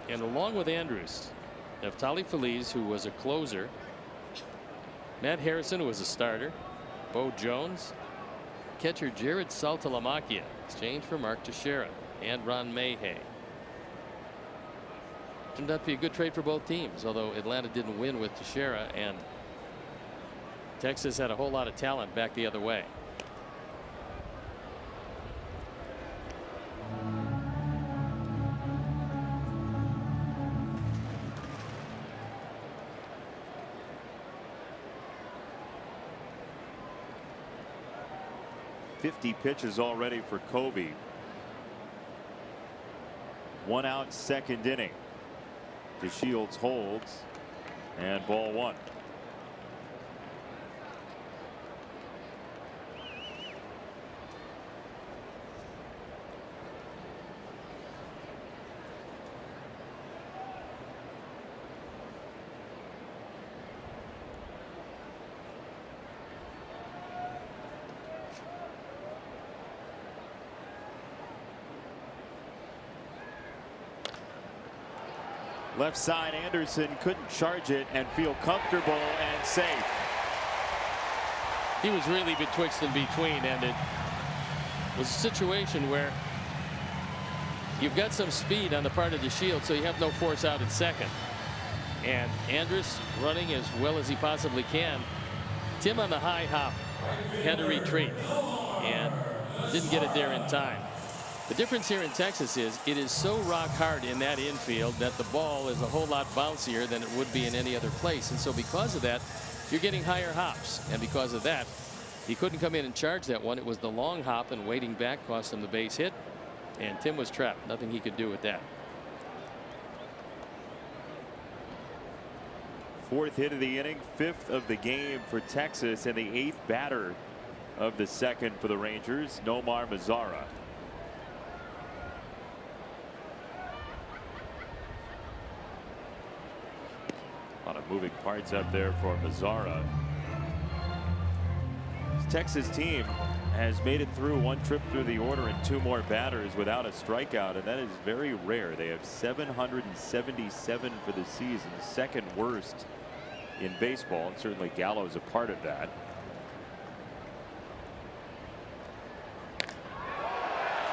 D: And along with Andrews, Neftali Feliz, who was a closer, Matt Harrison, who was a starter, Bo Jones, catcher Jared Saltalamacchia, exchanged for Mark Teixeira, and Ron Mayhay. Turned out to be a good trade for both teams, although Atlanta didn't win with Teixeira, and Texas had a whole lot of talent back the other way.
A: 50 pitches already for Kobe. 1 out, second inning. DeShields holds, and ball 1. Left side, Anderson couldn't charge it and feel comfortable and safe.
D: He was really betwixt and between, and it was a situation where you've got some speed on the part of DeShields, so you have no force out at second. And Andrus running as well as he possibly can. Tim on the high hop had to retreat and didn't get it there in time. The difference here in Texas is it is so rock hard in that infield that the ball is a whole lot bouncier than it would be in any other place. And so because of that, you're getting higher hops. And because of that, he couldn't come in and charge that one. It was the long hop and waiting back cost him the base hit. And Tim was trapped. Nothing he could do with that.
A: 4th hit of the inning, 5th of the game for Texas, and the 8th batter of the 2nd for the Rangers, Nomar Mazara. A lot of moving parts up there for Mazara. This Texas team has made it through 1 trip through the order and 2 more batters without a strikeout, and that is very rare. They have 777 for the season, 2nd worst in baseball, and certainly Gallo is a part of that.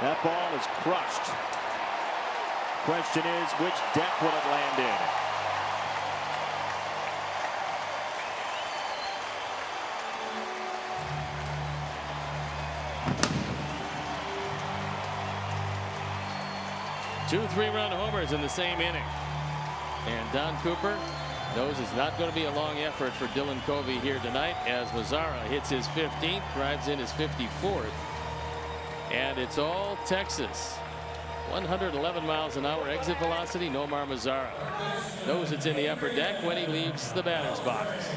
A: That ball is crushed. Question is, which deck will it land in?
D: Two 3-run homers in the same inning. And Don Cooper knows it's not going to be a long effort for Dylan Covey here tonight as Mazara hits his 15th, drives in his 54th. And it's all Texas. 111 miles an hour exit velocity. Nomar Mazara knows it's in the upper deck when he leaves the batter's box.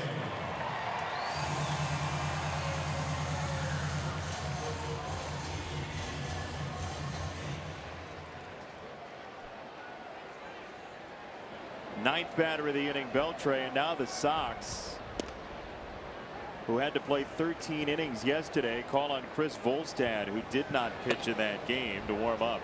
A: Ninth batter of the inning, Beltre, and now the Sox, who had to play 13 innings yesterday, call on Chris Volstad, who did not pitch in that game, to warm up.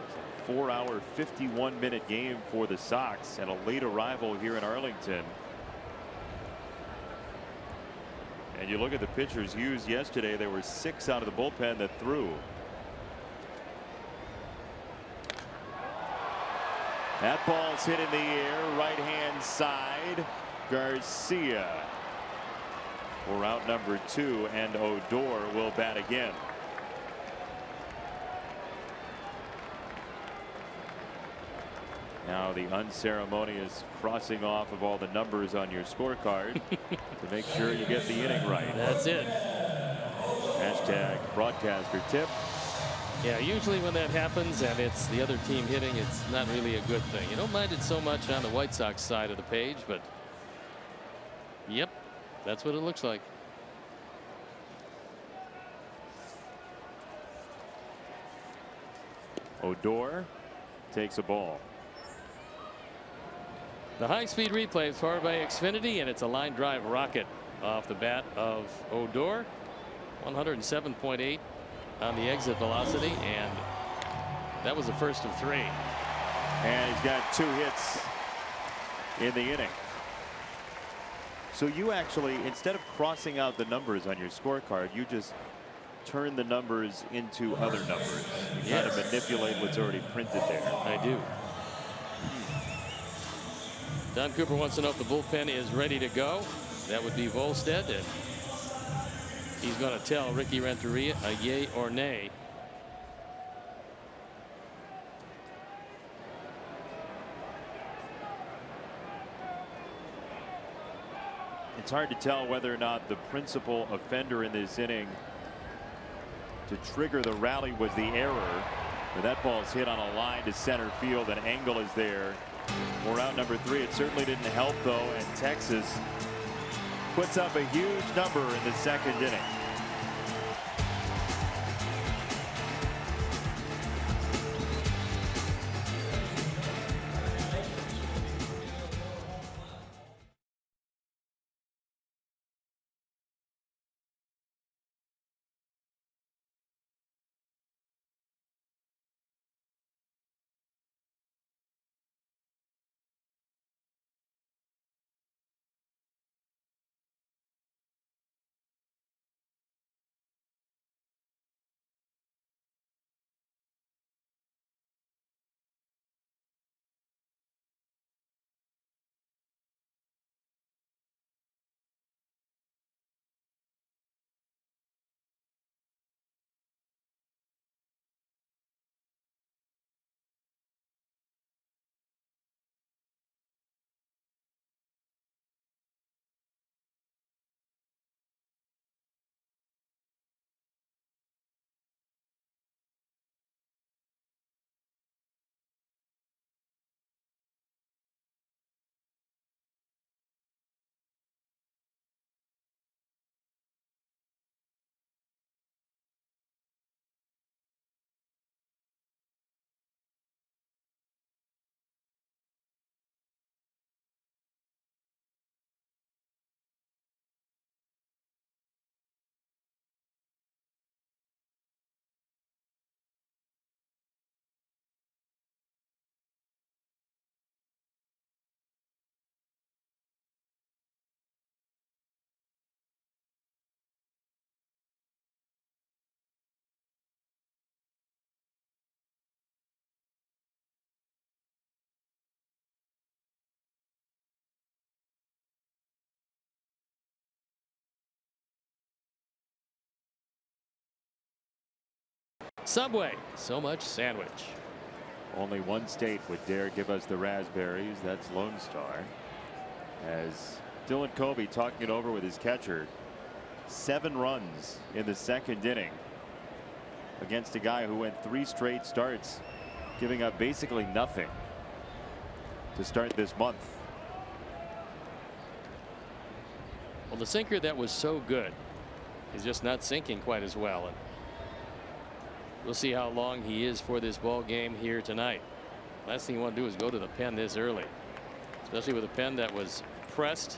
A: It's a 4-hour, 51-minute game for the Sox, and a late arrival here in Arlington. And you look at the pitchers used yesterday, there were 6 out of the bullpen that threw. That ball's hit in the air, right hand side. Garcia for out number 2, and Odor will bat again. Now the unceremonious crossing off of all the numbers on your scorecard to make sure you get the inning right.
D: That's it.
A: Hashtag broadcaster tip.
D: Yeah, usually when that happens and it's the other team hitting, it's not really a good thing. You don't mind it so much on the White Sox side of the page, but yep, that's what it looks like.
A: Odor takes a ball.
D: The high-speed replay is powered by Xfinity, and it's a line drive rocket off the bat of Odor. 107.8 on the exit velocity, and that was the first of 3.
A: And he's got 2 hits in the inning. So you actually, instead of crossing out the numbers on your scorecard, you just turn the numbers into other numbers. You kind of manipulate what's already printed there.
D: I do. Don Cooper wants to know if the bullpen is ready to go. That would be Volstad, and he's going to tell Ricky Renteria a yay or nay.
A: It's hard to tell whether or not the principal offender in this inning to trigger the rally was the error. But that ball's hit on a line to center field, and Engel is there for out number 3. It certainly didn't help though, and Texas puts up a huge number in the second inning.
D: Subway, so much sandwich.
A: Only one state would dare give us the raspberries. That's Lone Star. As Dylan Covey talking it over with his catcher. 7 runs in the second inning against a guy who went 3 straight starts, giving up basically nothing to start this month.
D: Well, the sinker that was so good is just not sinking quite as well. And we'll see how long he is for this ball game here tonight. Last thing you want to do is go to the pen this early, especially with a pen that was pressed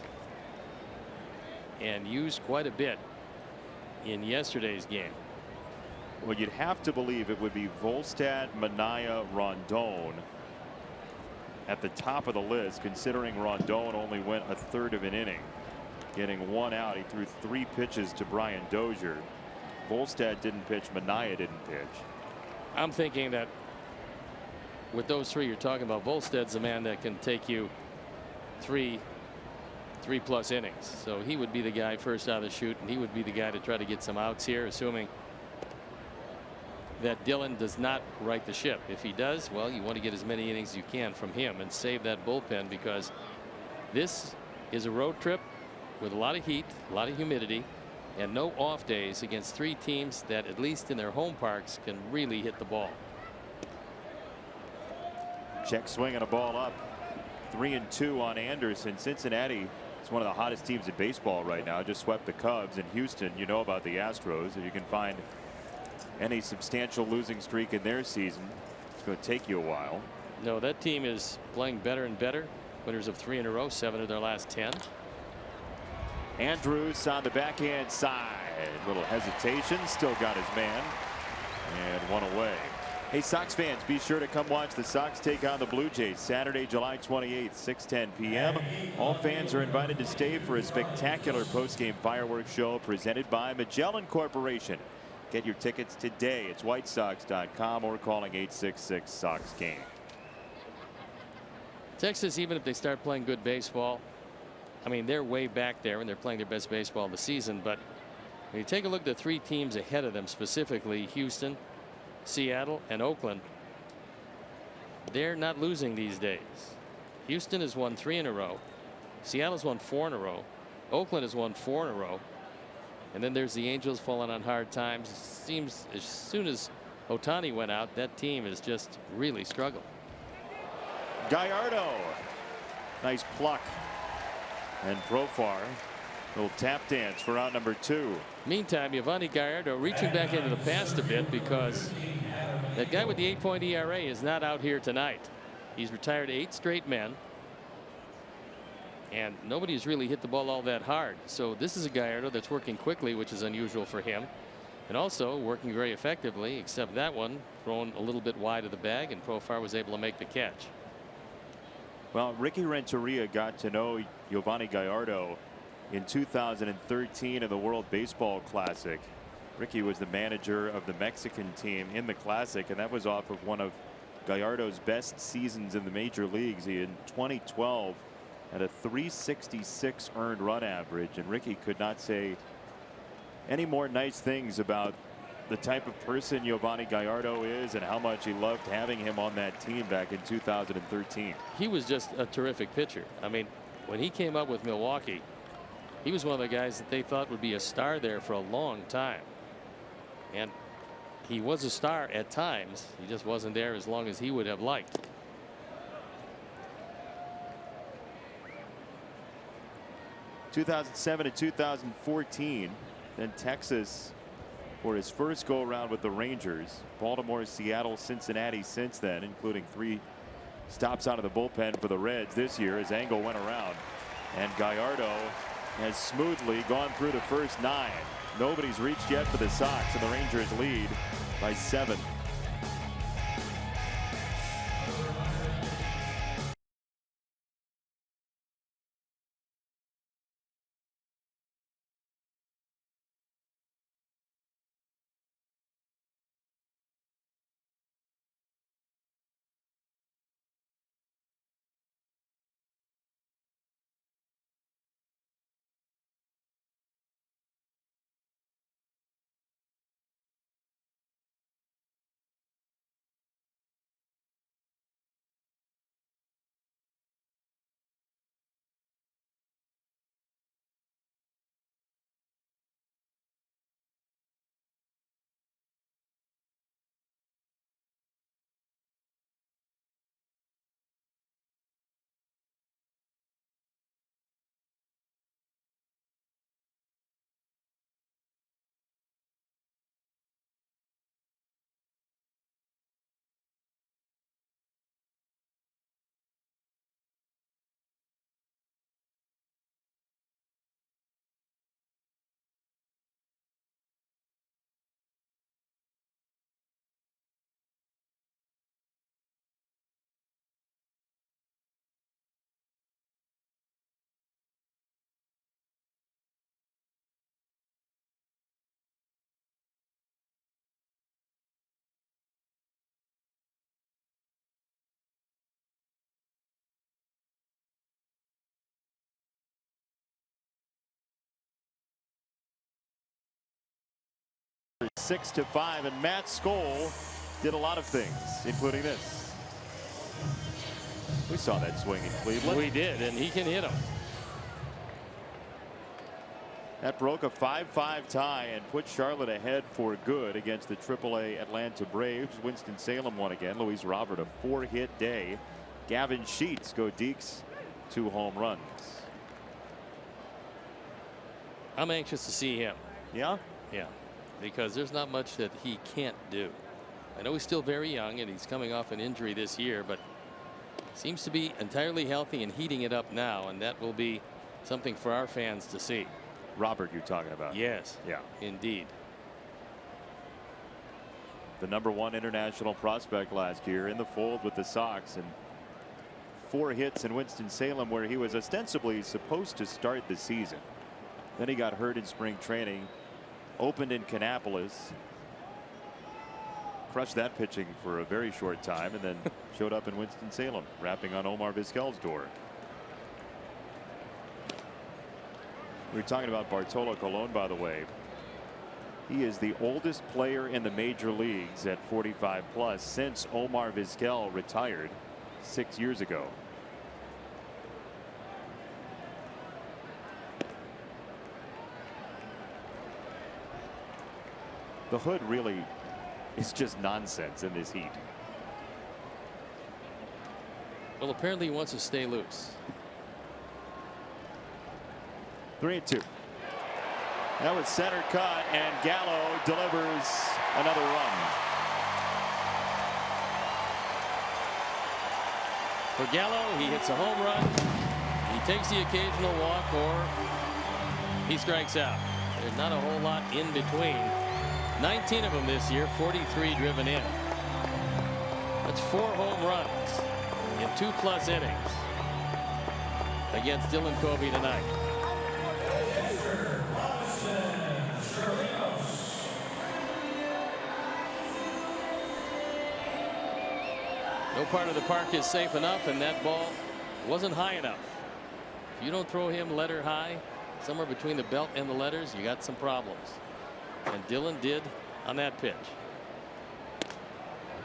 D: and used quite a bit in yesterday's game.
A: Well, you'd have to believe it would be Volstad, Manaea, Rondon at the top of the list, considering Rondon only went a third of an inning, getting 1 out. He threw 3 pitches to Brian Dozier. Volstad didn't pitch. Manaea didn't pitch.
D: I'm thinking that with those 3 you're talking about, Volstad's a man that can take you 3+ innings. So he would be the guy first out of the chute, and he would be the guy to try to get some outs here, assuming that Dylan does not right the ship. If he does, well, you want to get as many innings as you can from him and save that bullpen, because this is a road trip with a lot of heat, a lot of humidity, and no off days against 3 teams that, at least in their home parks, can really hit the ball.
A: Check swing and a ball up. 3-2 on Anderson. Cincinnati is one of the hottest teams in baseball right now. Just swept the Cubs. And Houston, you know about the Astros. If you can find any substantial losing streak in their season, it's going to take you a while.
D: No, that team is playing better and better. Winners of 3 in a row, 7 of their last 10.
A: Andrews on the backhand side. Little hesitation. Still got his man. And 1 away. Hey, Sox fans, be sure to come watch the Sox take on the Blue Jays Saturday, July 28th, 6:10 p.m. All fans are invited to stay for a spectacular postgame fireworks show presented by Magellan Corporation. Get your tickets today. It's whitesox.com or calling 866-SOX-GAME.
D: Texas, even if they start playing good baseball, I mean, they're way back there and they're playing their best baseball of the season. But when you take a look at the 3 teams ahead of them, specifically Houston, Seattle, and Oakland, they're not losing these days. Houston has won 3 in a row. Seattle's won 4 in a row. Oakland has won 4 in a row. And then there's the Angels falling on hard times. It seems as soon as Ohtani went out, that team has just really struggled.
A: Gallardo. Nice pluck. And Profar. Little tap dance for out number 2.
D: Meantime, Yovani Gallardo reaching back into the past a bit because that guy with the 8-point ERA is not out here tonight. He's retired 8 straight men. And nobody's really hit the ball all that hard. So this is a Gallardo that's working quickly, which is unusual for him. And also working very effectively, except that one thrown a little bit wide of the bag, and Profar was able to make the catch.
A: Well, Ricky Renteria got to know Yovani Gallardo in 2013 in the World Baseball Classic. Ricky was the manager of the Mexican team in the Classic, and that was off of one of Gallardo's best seasons in the major leagues. He in 2012 had a 366 earned run average, and Ricky could not say any more nice things about the type of person Yovani Gallardo is and how much he loved having him on that team back in 2013.
D: He was just a terrific pitcher. I mean, when he came up with Milwaukee, he was one of the guys that they thought would be a star there for a long time. And he was a star at times. He just wasn't there as long as he would have liked.
A: (2007 to 2014). Then Texas for his first go around with the Rangers. Baltimore, Seattle, Cincinnati since then, including 3 stops out of the bullpen for the Reds this year as Angle went around. And Gallardo has smoothly gone through the first 9. Nobody's reached yet for the Sox, and the Rangers lead by 7. For 6-5, and Matt Skoll did a lot of things, including this. We saw that swing in Cleveland.
D: We did, and he can hit them.
A: That broke a 5-5 tie and put Charlotte ahead for good against the AAA Atlanta Braves. Winston-Salem won again. Luis Robert a 4-hit day. Gavin Sheets go Deeks 2 home runs.
D: I'm anxious to see him.
A: Yeah?
D: Yeah, because there's not much that he can't do. I know he's still very young and he's coming off an injury this year, but seems to be entirely healthy and heating it up now, and that will be something for our fans to see.
A: Robert, you're talking about?
D: Yes.
A: Yeah.
D: Indeed.
A: The #1 international prospect last year in the fold with the Sox, and 4 hits in Winston-Salem, where he was ostensibly supposed to start the season. Then he got hurt in spring training, opened in Kannapolis, crushed that pitching for a very short time, and then showed up in Winston-Salem, rapping on Omar Vizquel's door. We were talking about Bartolo Colon, by the way. He is the oldest player in the major leagues at 45 plus since Omar Vizquel retired 6 years ago. The hood really is just nonsense in this heat.
D: Well, apparently he wants to stay loose.
A: 3-2. That was center cut, and Gallo delivers another run.
D: For Gallo, he hits a home run. He takes the occasional walk, or he strikes out. There's not a whole lot in between. 19 of them this year, 43 driven in. That's 4 home runs in 2+ innings against Dylan Covey tonight. No part of the park is safe enough, and that ball wasn't high enough. If you don't throw him letter high, somewhere between the belt and the letters, you got some problems. And Dylan did on that pitch.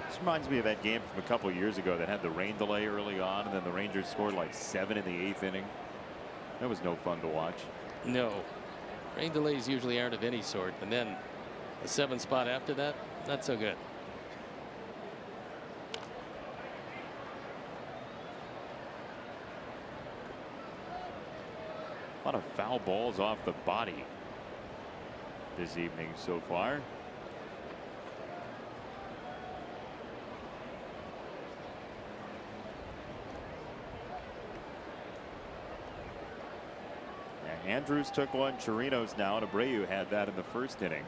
A: This reminds me of that game from a couple of years ago that had the rain delay early on, and then the Rangers scored like 7 in the 8th inning. That was no fun to watch.
D: No. Rain delays usually aren't of any sort, and then a 7 spot after that, not so good.
A: A lot of foul balls off the body this evening so far. Yeah, Andrews took one. Chirinos now, and Abreu had that in the first inning.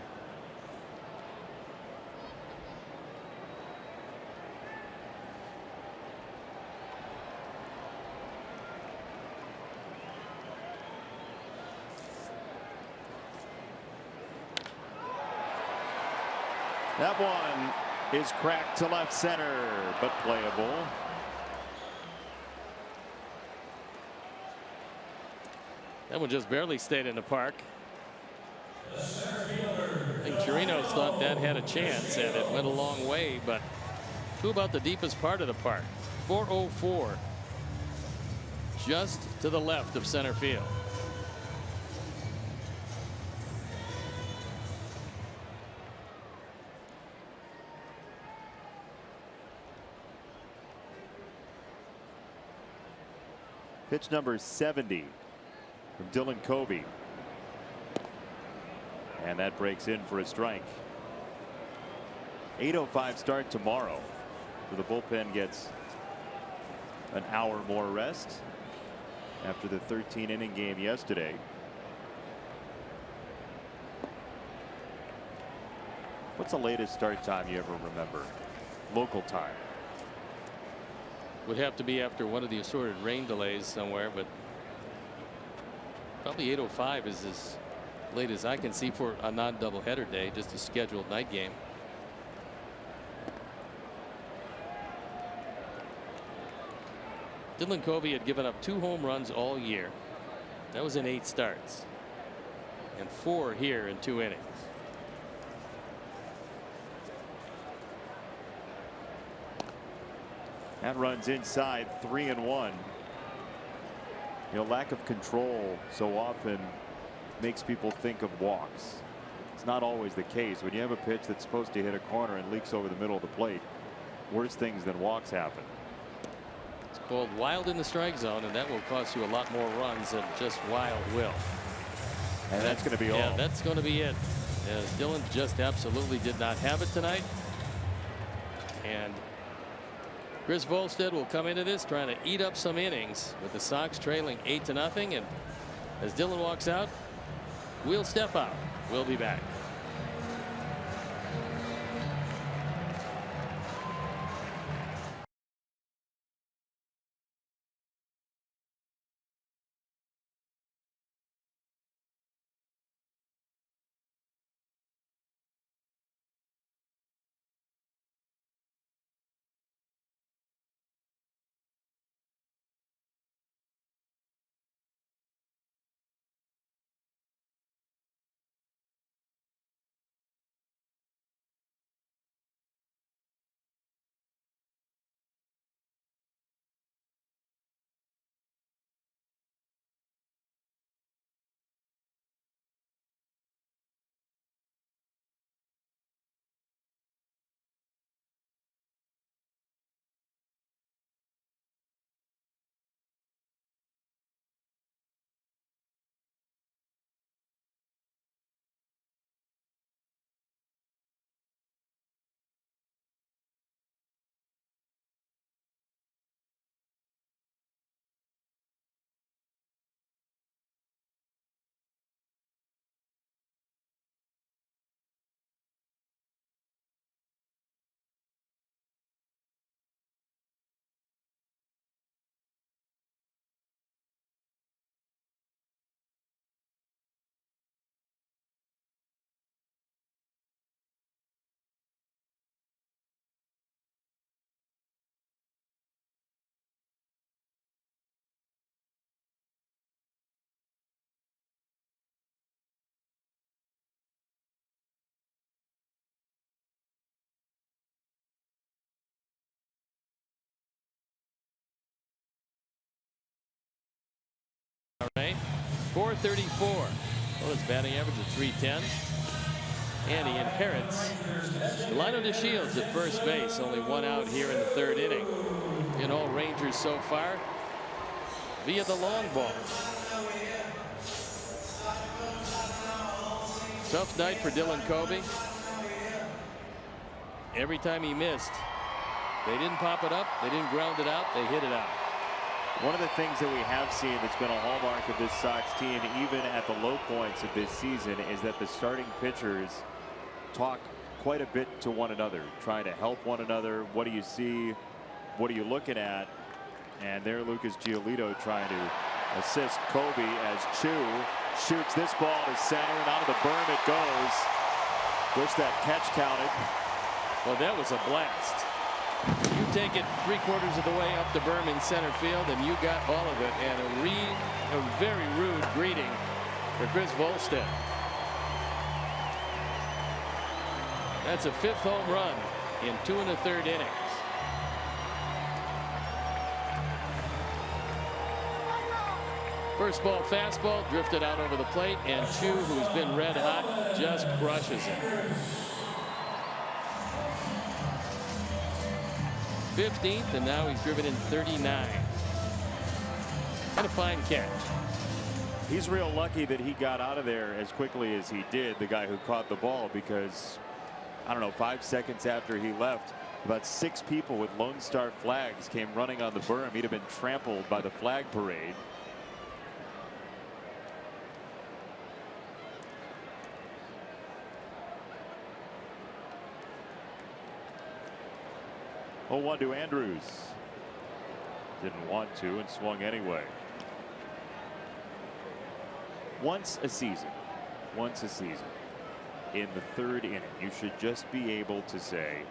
A: That one is cracked to left center, but playable.
D: That one just barely stayed in the park. I think Chirinos thought that had a chance, and it went a long way, but who about the deepest part of the park? 404. Just to the left of center field.
A: Pitch number 70 from Dylan Covey. And that breaks in for a strike. 8:05 start tomorrow. So the bullpen gets an hour more rest after the 13-inning game yesterday. What's the latest start time you ever remember? Local time.
D: Would have to be after one of the assorted rain delays somewhere, but probably 8:05 is as late as I can see for a non-doubleheader day, just a scheduled night game. Dylan Covey had given up 2 home runs all year. That was in 8 starts, and 4 here in 2 innings.
A: That runs inside, 3-1. You know, lack of control so often makes people think of walks. It's not always the case. When you have a pitch that's supposed to hit a corner and leaks over the middle of the plate, worse things than walks happen.
D: It's called wild in the strike zone, and that will cost you a lot more runs than just wild will.
A: And that's going to be all.
D: Yeah, that's going to be it. As Dylan just absolutely did not have it tonight. And Chris Volstead will come into this trying to eat up some innings with the Sox trailing 8-0. And as Dylan walks out, we'll step out. We'll be back. 434. Well, his batting average of 310. And he inherits Delino DeShields at first base. Only one out here in the third inning. In all Rangers so far via the long ball. Tough night for Dylan Covey. Every time he missed, they didn't pop it up, they didn't ground it out, they hit it out.
A: One of the things that we have seen that's been a hallmark of this Sox team, even at the low points of this season, is that the starting pitchers talk quite a bit to one another, trying to help one another. What do you see? What are you looking at? And there Lucas Giolito trying to assist Covey as Chu shoots this ball to center, and out of the berm it goes. Wish that catch counted.
D: Well, that was a blast. You take it 3/4 of the way up the berm in center field, and you got all of it. And a very rude greeting for Chris Volstead. That's a 5th home run in 2 1/3 innings. First ball fastball drifted out over the plate, and Chu, who's been red hot, just crushes it. 15th, and now he's driven in 39. And a fine catch.
A: He's real lucky that he got out of there as quickly as he did, the guy who caught the ball, because I don't know, 5 seconds after he left, about 6 people with Lone Star flags came running on the berm. He'd have been trampled by the flag parade. Oh, 1 to Andrews. Didn't want to and swung anyway. Once a season. In the 3rd inning, you should just be able to say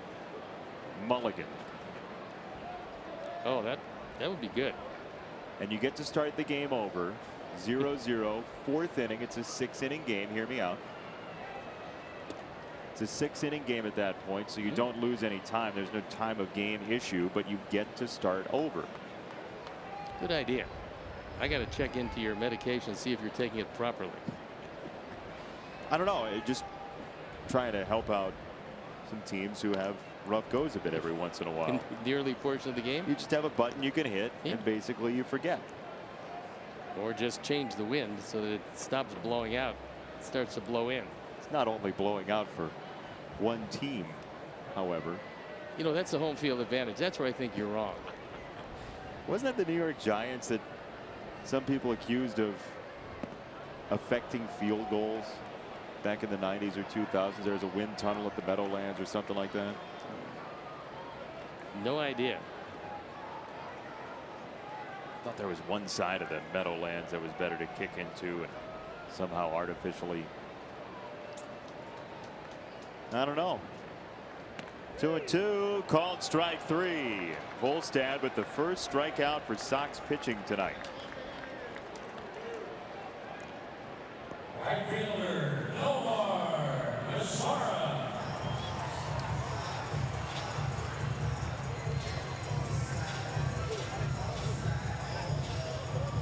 A: mulligan.
D: Oh, that would be good.
A: And you get to start the game over 0-0, 4th inning. It's a 6-inning game. Hear me out. It's a 6-inning game at that point, so you don't lose any time. There's no time of game issue, but you get to start over.
D: Good idea. I got to check into your medication, see if you're taking it properly.
A: I don't know. Just trying to help out some teams who have rough goes of it every once in a while.
D: In the early portion of the game?
A: You just have a button you can hit, and basically you forget.
D: Or just change the wind so that it stops blowing out. It starts to blow in.
A: It's not only blowing out for one team, however.
D: You know, that's the home field advantage. That's where I think you're wrong.
A: Wasn't that the New York Giants that some people accused of affecting field goals back in the 90s or 2000s? There was a wind tunnel at the Meadowlands or something like that.
D: No idea.
A: I thought there was one side of the Meadowlands that was better to kick into and somehow artificially. I don't know. 2-2, called strike 3. Volstad with the first strikeout for Sox pitching tonight.
B: Right fielder, Nomar Mazara.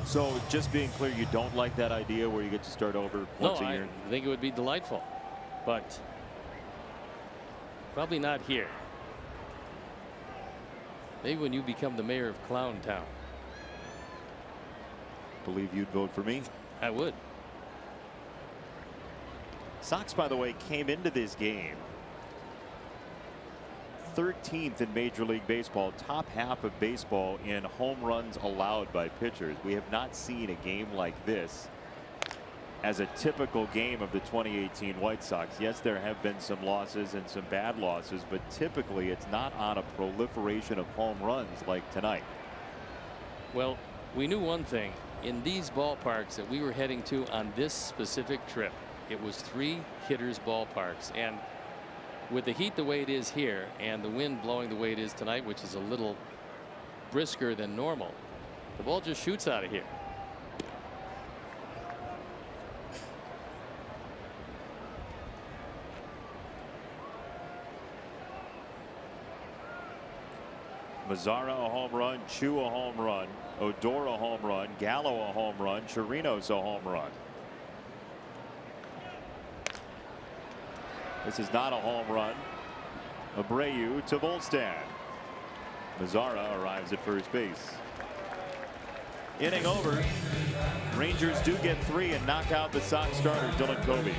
A: So just being clear, you don't like that idea where you get to start over once a year?
D: I think it would be delightful, but probably not here. Maybe when you become the mayor of Clown Town.
A: Believe you'd vote for me?
D: I would.
A: Sox, by the way, came into this game 13th in Major League Baseball, top half of baseball in home runs allowed by pitchers. We have not seen a game like this as a typical game of the 2018 White Sox. Yes, there have been some losses and some bad losses, but typically it's not on a proliferation of home runs like tonight.
D: Well, we knew one thing in these ballparks that we were heading to on this specific trip. It was 3 hitters ballparks, and with the heat the way it is here and the wind blowing the way it is tonight, which is a little brisker than normal, the ball just shoots out of here.
A: Mazzara a home run, Chu a home run, Odor a home run, Gallo a home run, Chirinos a home run. This is not a home run. Abreu to Volstad. Mazzara arrives at first base. Inning over. Rangers do get 3 and knock out the Sox starter Dylan Covey.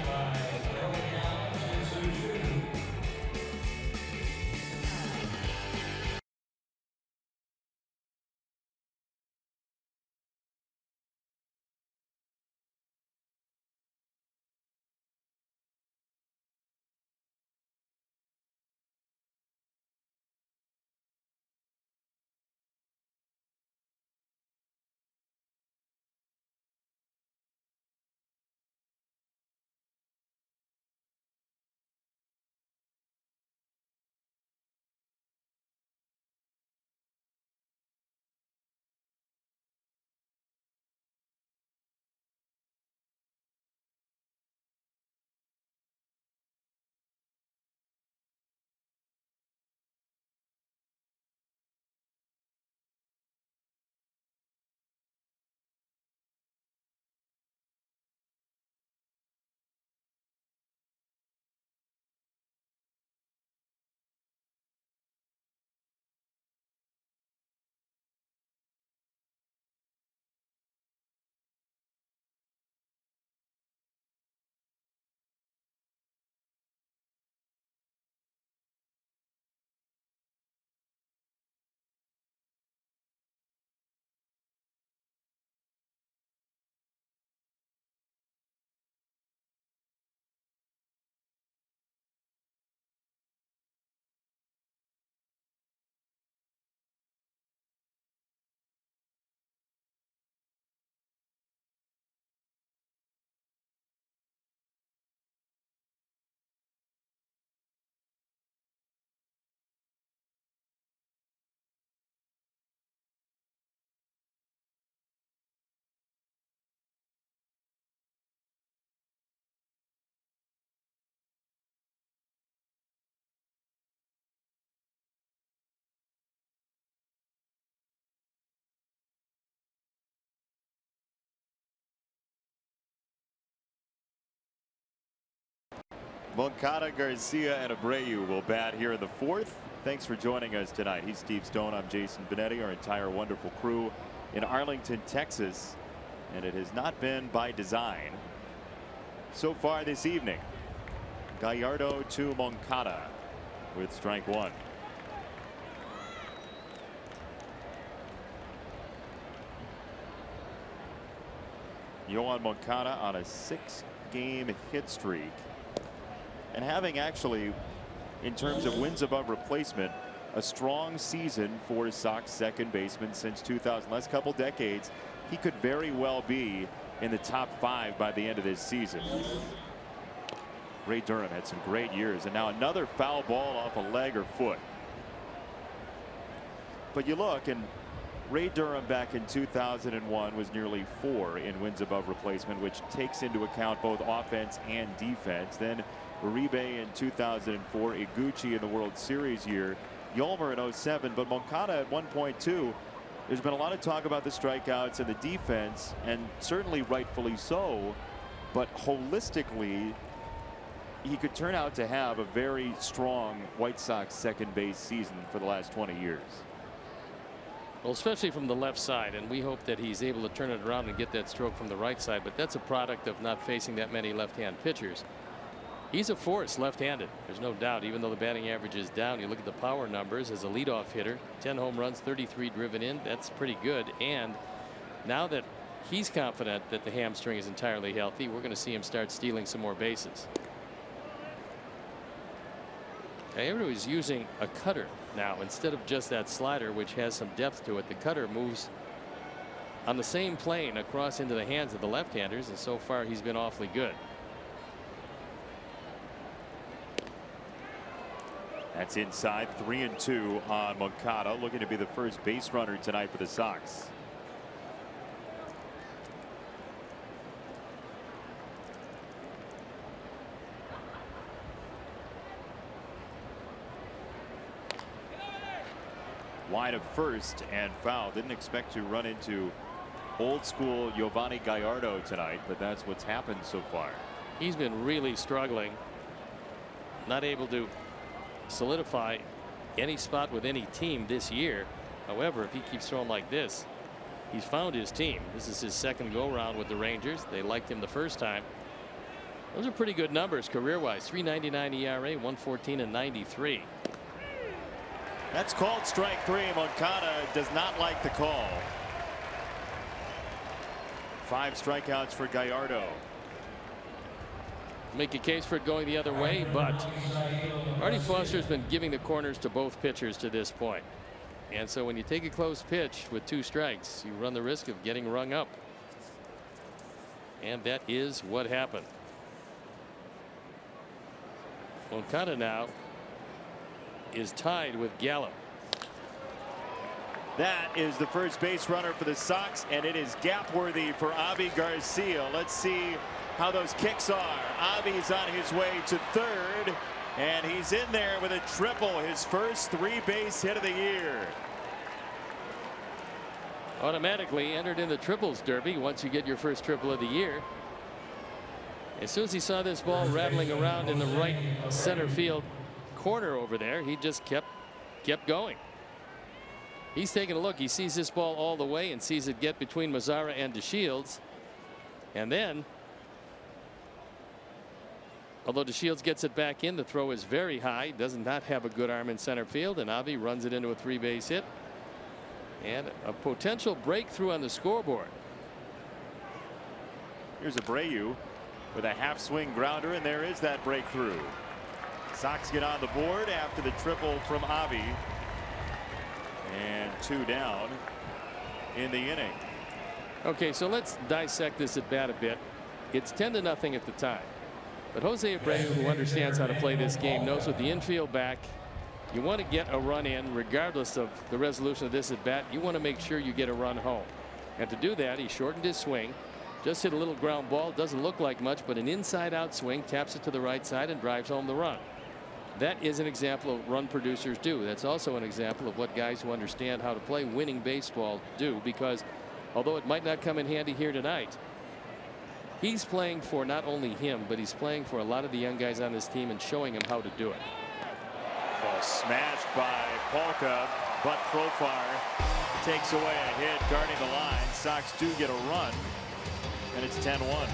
A: Moncada, Garcia, and Abreu will bat here in the 4th. Thanks for joining us tonight. He's Steve Stone. I'm Jason Benetti. Our entire wonderful crew in Arlington, Texas. And it has not been by design so far this evening. Gallardo to Moncada with strike 1. Yohan Moncada on a 6-game hit streak. And having actually, in terms of wins above replacement, a strong season for Sox second baseman since 2000. Last couple decades, he could very well be in the top 5 by the end of this season. Ray Durham had some great years, and now another foul ball off a leg or foot. But you look, and Ray Durham back in 2001 was nearly 4 in wins above replacement, which takes into account both offense and defense. Then Uribe in 2004, Iguchi in the World Series year, Yolmer in 07, but Moncada at 1.2. There's been a lot of talk about the strikeouts and the defense, and certainly rightfully so, but holistically, he could turn out to have a very strong White Sox second base season for the last 20 years.
D: Well, especially from the left side, and we hope that he's able to turn it around and get that stroke from the right side, but that's a product of not facing that many left-hand pitchers. He's a force left-handed. There's no doubt. Even though the batting average is down, you look at the power numbers as a leadoff hitter, 10 home runs, 33 driven in. That's pretty good. And now that he's confident that the hamstring is entirely healthy, we're going to see him start stealing some more bases. Everybody's using a cutter now instead of just that slider, which has some depth to it. The cutter moves on the same plane across into the hands of the left-handers, and so far he's been awfully good.
A: That's inside. 3-2 on Moncada, looking to be the first base runner tonight for the Sox. wide of first and foul. Didn't expect to run into old school Giovanni Gallardo tonight, but that's what's happened so far.
D: He's been really struggling, not able to solidify any spot with any team this year. However, if he keeps throwing like this, he's found his team. This is his second go round with the Rangers. They liked him the first time. Those are pretty good numbers career-wise. 3.99 ERA, 114 and 93.
A: That's called strike three. Moncada does not like the call. 5 strikeouts for Gallardo.
D: Make a case for it going the other way, but Artie Foster's been giving the corners to both pitchers to this point. And so when you take a close pitch with 2 strikes, you run the risk of getting rung up. And that is what happened. Moncada now is tied with Gallup.
A: That is the first base runner for the Sox, and it is gap worthy for Avi Garcia. Let's see how those kicks are. Avi's on his way to third, and he's in there with a triple, his first 3-base hit of the year.
D: Automatically entered in the triples derby once you get your first triple of the year. As soon as he saw this ball rattling around in the right center field corner over there, he just kept going. He's taking a look. He sees this ball all the way and sees it get between Mazara and DeShields. And then, although DeShields gets it back in, the throw is very high. Does not have a good arm in center field, and Avi runs it into a 3-base hit. And a potential breakthrough on the scoreboard.
A: Here's Abreu with a half swing grounder, and there is that breakthrough. Sox get on the board after the triple from Avi. And 2 down in the inning.
D: Okay, so let's dissect this at bat a bit. It's 10-0 at the time. But Jose Abreu, who understands how to play this game, knows with the infield back, you want to get a run in regardless of the resolution of this at bat. You want to make sure you get a run home. And to do that, he shortened his swing. Just hit a little ground ball. Doesn't look like much, but an inside out swing, taps it to the right side and drives home the run. That is an example of run producers do. That's also an example of what guys who understand how to play winning baseball do, because although it might not come in handy here tonight, he's playing for not only him, but he's playing for a lot of the young guys on this team and showing them how to do it.
A: Ball smashed by Polka, but Profar takes away a hit guarding the line. Sox do get a run, and it's 10-1.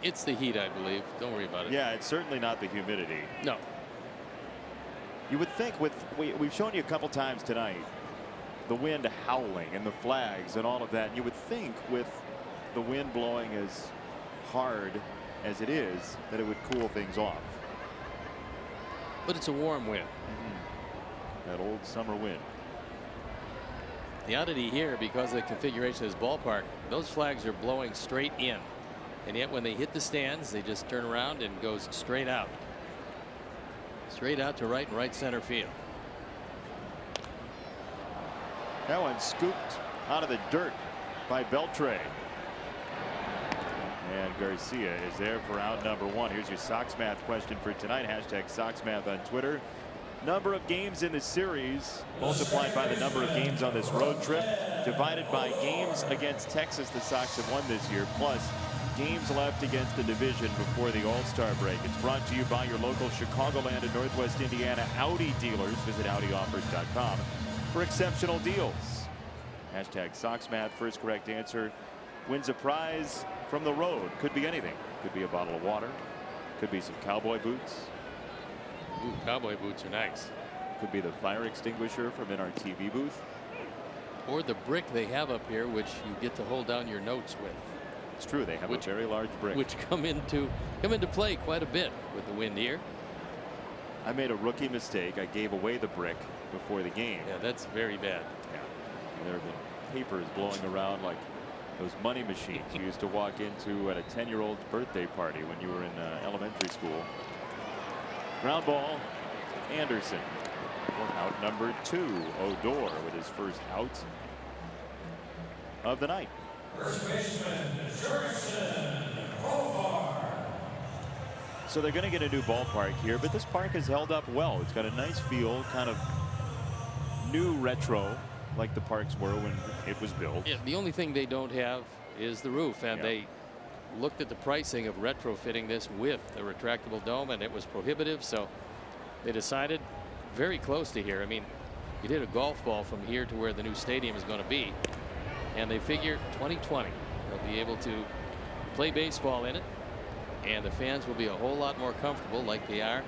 D: It's the heat, I believe. Don't worry about it.
A: Yeah, it's certainly not the humidity.
D: No.
A: You would think we've shown you a couple times tonight the wind howling and the flags and all of that. You would think with the wind blowing as hard as it is that it would cool things off.
D: But it's a warm wind.
A: That old summer wind.
D: The oddity here, because of the configuration of this ballpark, those flags are blowing straight in. And yet when they hit the stands, they just turn around and goes straight out. Straight out to right and right center field.
A: That one scooped out of the dirt by Beltre. And Garcia is there for out number one. Here's your Sox Math question for tonight. Hashtag Sox Math on Twitter. Number of games in the series multiplied by the number of games on this road trip divided by games against Texas the Sox have won this year, plus games left against the division before the All-Star break. It's brought to you by your local Chicagoland and Northwest Indiana Audi dealers. Visit AudiOffers.com for exceptional deals. Hashtag Sox Math. First correct answer wins a prize from the road. Could be anything. Could be a bottle of water. Could be some cowboy boots.
D: Ooh, cowboy boots are nice.
A: Could be the fire extinguisher from in our TV booth.
D: Or the brick they have up here, which you get to hold down your notes with.
A: It's true, they have a very large brick.
D: Which come into play quite a bit with the wind here.
A: I made a rookie mistake. I gave away the brick before the game.
D: Yeah, that's very bad.
A: Yeah. There have been papers blowing around like those money machines you used to walk into at a 10-year-old's birthday party when you were in elementary school. Ground ball, Anderson. For out number 2, Odor with his first out of the night.
B: First baseman, Jurickson, Profar.
A: So they're going to get a new ballpark here, but this park has held up well. It's got a nice feel, kind of new retro, like the parks were when it was built.
D: Yeah, the only thing they don't have is the roof, and they looked at the pricing of retrofitting this with a retractable dome, and it was prohibitive, so they decided very close to here. I mean, you hit a golf ball from here to where the new stadium is going to be, and they figure 2020 they'll be able to play baseball in it, and the fans will be a whole lot more comfortable like they are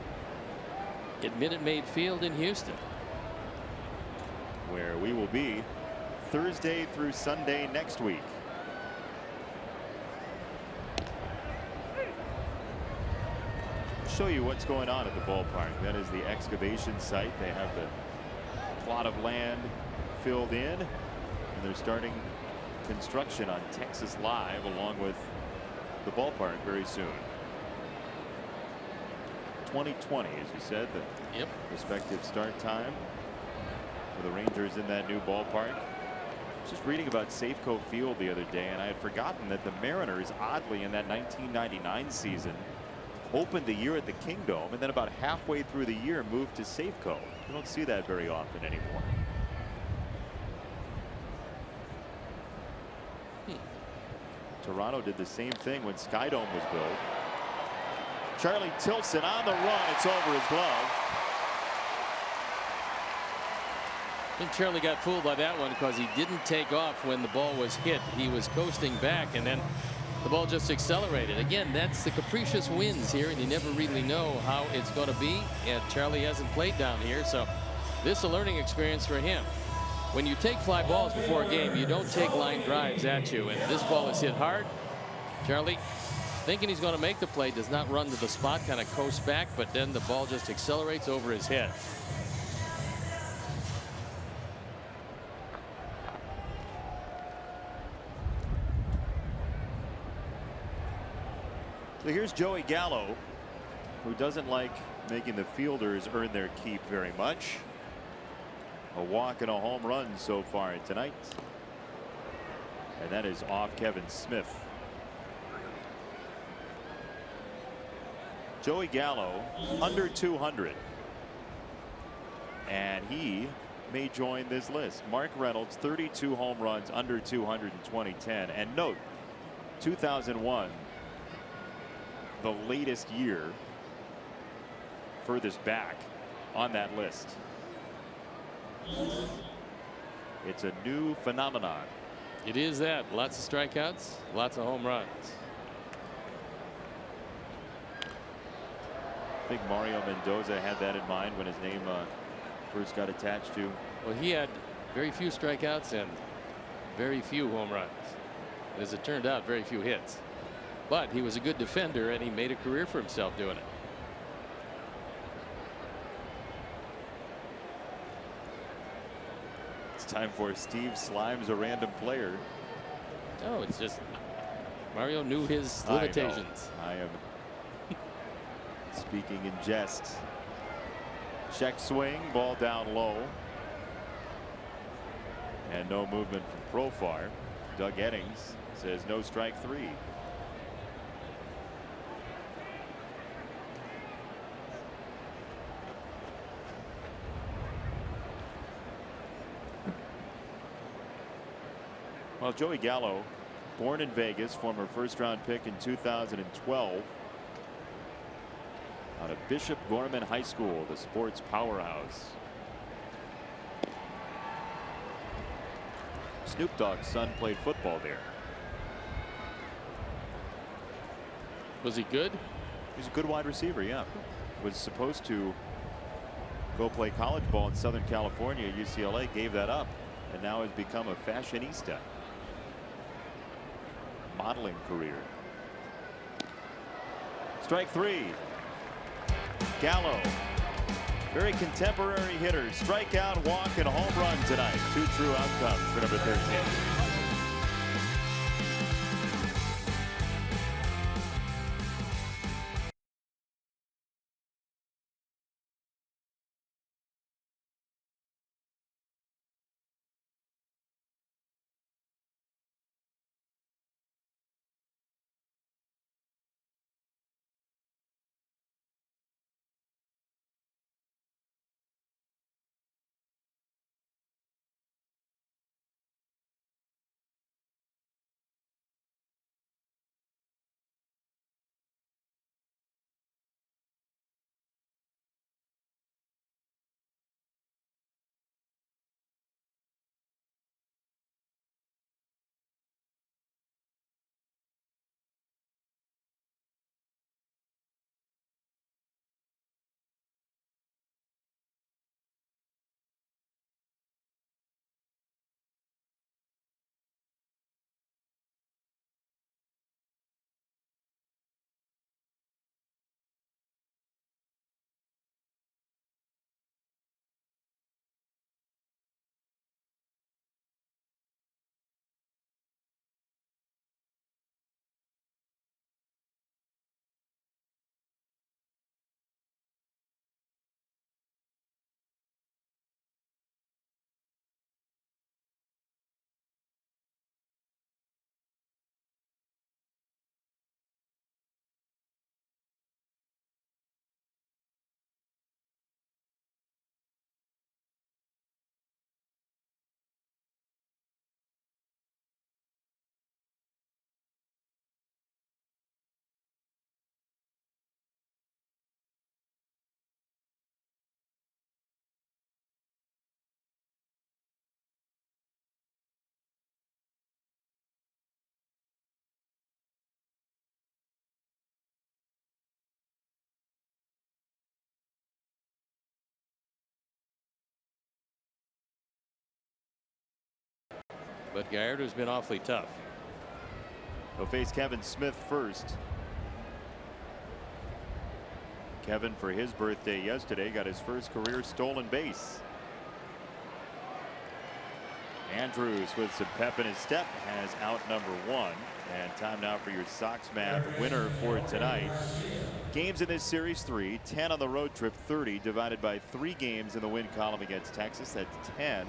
D: at Minute Maid Field in Houston,
A: where we will be Thursday through Sunday next week. Show you what's going on at the ballpark. That is the excavation site. They have the plot of land filled in, and they're starting construction on Texas Live along with the ballpark very soon. 2020, as you said, the respective start time for the Rangers in that new ballpark. Just reading about Safeco Field the other day, and I had forgotten that the Mariners, oddly, in that 1999 season, opened the year at the Kingdome, and then about halfway through the year moved to Safeco. You don't see that very often anymore. Toronto did the same thing when Skydome was built. Charlie Tilson on the run. It's over his glove.
D: I think Charlie got fooled by that one because he didn't take off when the ball was hit. He was coasting back, and then the ball just accelerated. Again, that's the capricious winds here, and you never really know how it's going to be. And Charlie hasn't played down here, so this is a learning experience for him. When you take fly balls before a game, you don't take line drives at you, and this ball is hit hard. Charlie, thinking he's going to make the play, does not run to the spot, kind of coasts back, but then the ball just accelerates over his head.
A: So here's Joey Gallo, who doesn't like making the fielders earn their keep very much. A walk and a home run so far tonight. And that is off Kevin Smith. Joey Gallo under 200. And he may join this list. Mark Reynolds, 32 home runs under 200 in 2010. And note, 2001, the latest year furthest back on that list. It's a new phenomenon.
D: It is that. Lots of strikeouts, lots of home runs.
A: I think Mario Mendoza had that in mind when his name first got attached to.
D: Well, he had very few strikeouts and very few home runs. As it turned out, very few hits. But he was a good defender, and he made a career for himself doing it.
A: It's time for Steve Slime's a random player.
D: No, it's just Mario knew his limitations.
A: I am speaking in jest. Check swing, ball down low. And no movement from Profar. Doug Eddings says no, strike three. Well, Joey Gallo, born in Vegas, former first-round pick in 2012 out of Bishop Gorman High School, the sports powerhouse. Snoop Dogg's son played football there.
D: Was he good?
A: He's a good wide receiver, yeah. Was supposed to go play college ball in Southern California. UCLA gave that up and now has become a fashionista. Modeling career. Strike three. Gallo, very contemporary hitter. Strikeout, walk, and a home run tonight. Two true outcomes for number 13.
D: But Gallardo's been awfully tough.
A: He'll face Kevin Smith first. Kevin, for his birthday yesterday, got his first career stolen base. Andrews with some pep in his step has out number one. And time now for your Sox math winner for tonight. Games in this series 3, 10 on the road trip, 30 divided by 3 games in the win column against Texas. That's 10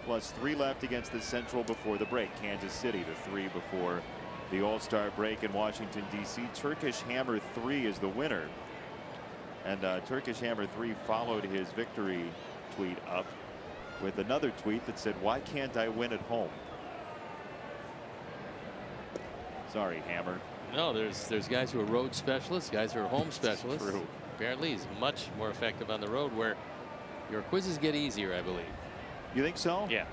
A: plus 3 left against the Central before the break. Kansas City, the 3 before the All-Star break in Washington, D.C. Turkish Hammer 3 is the winner. And Turkish Hammer 3 followed his victory tweet up with another tweet that said, "Why can't I win at home?" Sorry, Hammer.
D: No, there's guys who are road specialists, guys who are home specialists.
A: True.
D: Apparently he's much more effective on the road, where your quizzes get easier, I believe.
A: You think so?
D: Yeah.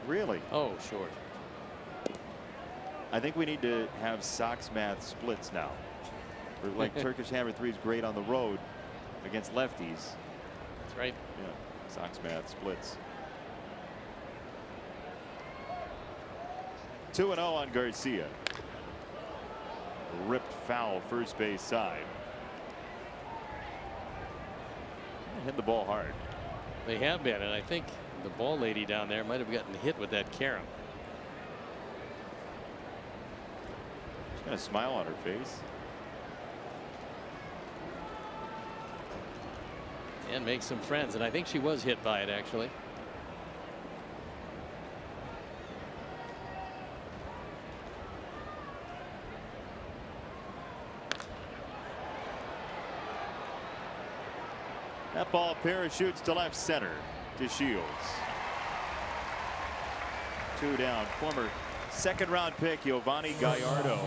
A: Really?
D: Oh, sure.
A: I think we need to have Sox math splits now. Like Turkish Hammer 3 is great on the road. against lefties.
D: That's right.
A: Yeah, Sox math splits. 2-0 on Garcia. Ripped foul first base side. Hit the ball hard.
D: They have been, and I think the ball lady down there might have gotten hit with that carom.
A: She's got a smile on her face.
D: And make some friends, and I think she was hit by it actually.
A: That ball parachutes to left center to Shields. 2 down. Former second-round pick Giovanni Gallardo,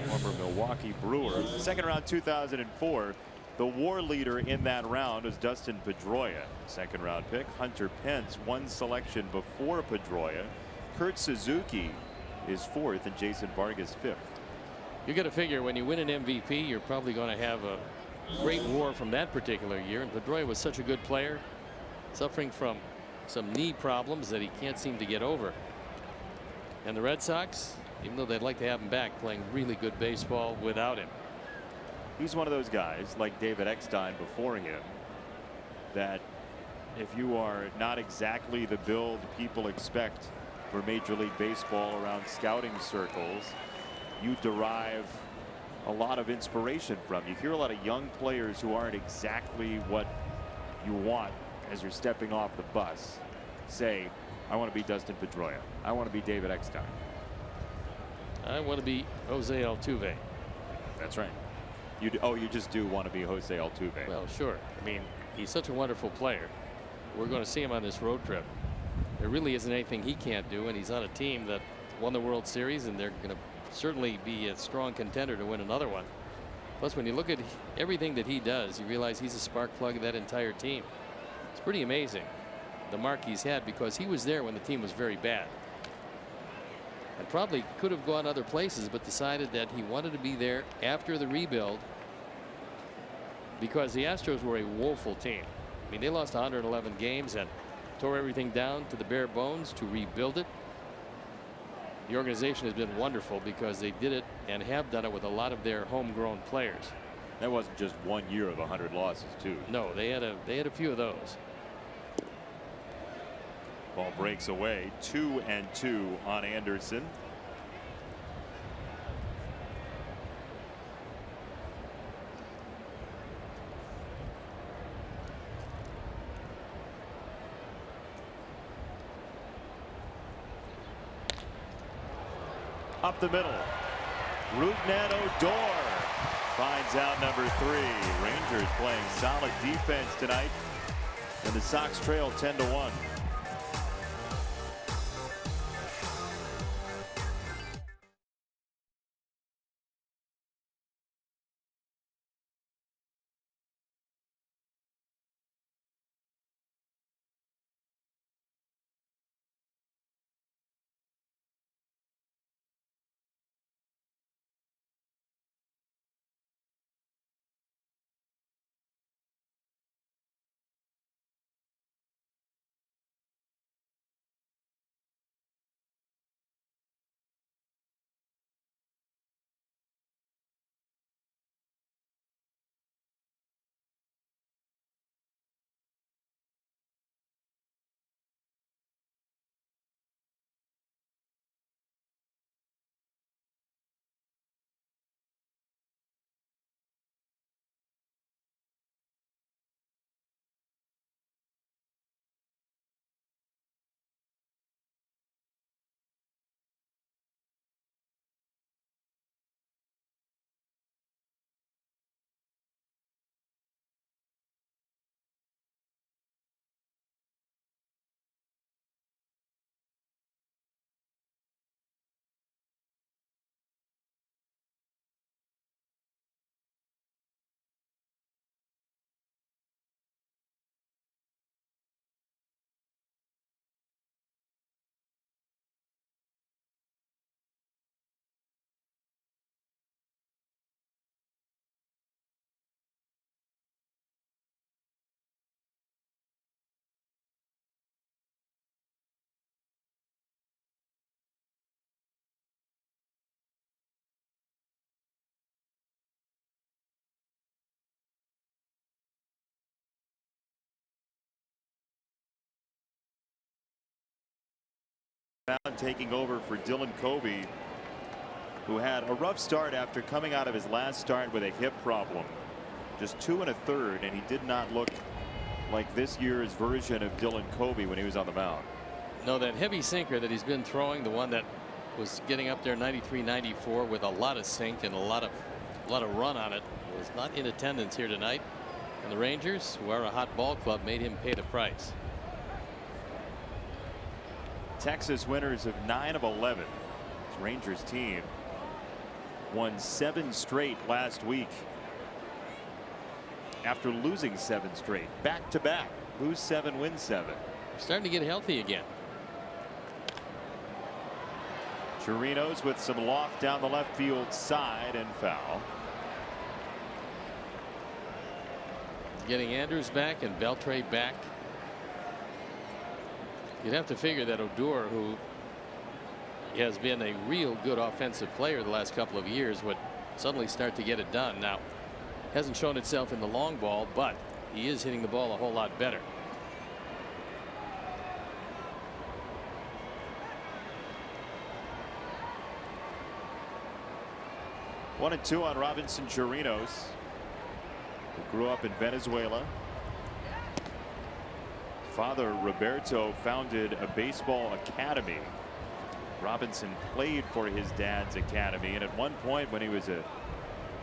A: former Milwaukee Brewer. Second-round 2004. The WAR leader in that round was Dustin Pedroia. Second-round pick Hunter Pence, 1 selection before Pedroia. Kurt Suzuki is 4th, and Jason Vargas 5th.
D: You got to figure when you win an MVP, you're probably going to have a great WAR from that particular year. And Pedroia was such a good player, suffering from some knee problems that he can't seem to get over. And the Red Sox, even though they'd like to have him back, playing really good baseball without him.
A: He's one of those guys like David Eckstein before him that if you are not exactly the build people expect for Major League Baseball around scouting circles, you derive a lot of inspiration from. You hear a lot of young players who aren't exactly what you want as you're stepping off the bus say, I want to be Dustin Pedroia. I want to be David Eckstein.
D: I want to be Jose Altuve.
A: That's right. You just do want to be Jose Altuve.
D: Well, sure. I mean, he's such a wonderful player. We're going to see him on this road trip. There really isn't anything he can't do, and he's on a team that won the World Series, and they're going to certainly be a strong contender to win another one. Plus, when you look at everything that he does, you realize he's a spark plug of that entire team. It's pretty amazing the mark he's had, because he was there when the team was very bad and probably could have gone other places, but decided that he wanted to be there after the rebuild because the Astros were a woeful team. I mean, they lost 111 games and tore everything down to the bare bones to rebuild it. The organization has been wonderful because they did it and have done it with a lot of their homegrown players.
A: That wasn't just 1 year of 100 losses too.
D: No, they had a few of those.
A: Ball breaks away. 2-2 on Anderson. Up the middle. Rougned Odor finds out number 3. Rangers playing solid defense tonight, and the Sox trail 10-1. mound, taking over for Dylan Covey, who had a rough start after coming out of his last start with a hip problem. Just 2 1/3, and he did not look like this year's version of Dylan Covey when he was on the mound.
D: No, that heavy sinker that he's been throwing, the one that was getting up there 93, 94 with a lot of sink and a lot of run on it, was not in attendance here tonight. And the Rangers, who are a hot ball club, made him pay the price.
A: Texas winners of 9 of 11. This Rangers team won 7 straight last week after losing 7 straight back to back. Lose 7, win 7.
D: Starting to get healthy again.
A: Chirinos with some loft down the left field side and foul.
D: Getting Andrews back and Beltre back. You'd have to figure that Odor, who has been a real good offensive player the last couple of years, would suddenly start to get it done. Now, hasn't shown itself in the long ball, but he is hitting the ball a whole lot better.
A: One and 2 on Robinson Chirinos, who grew up in Venezuela. Father Roberto founded a baseball academy. Robinson played for his dad's academy, and at one point when he was a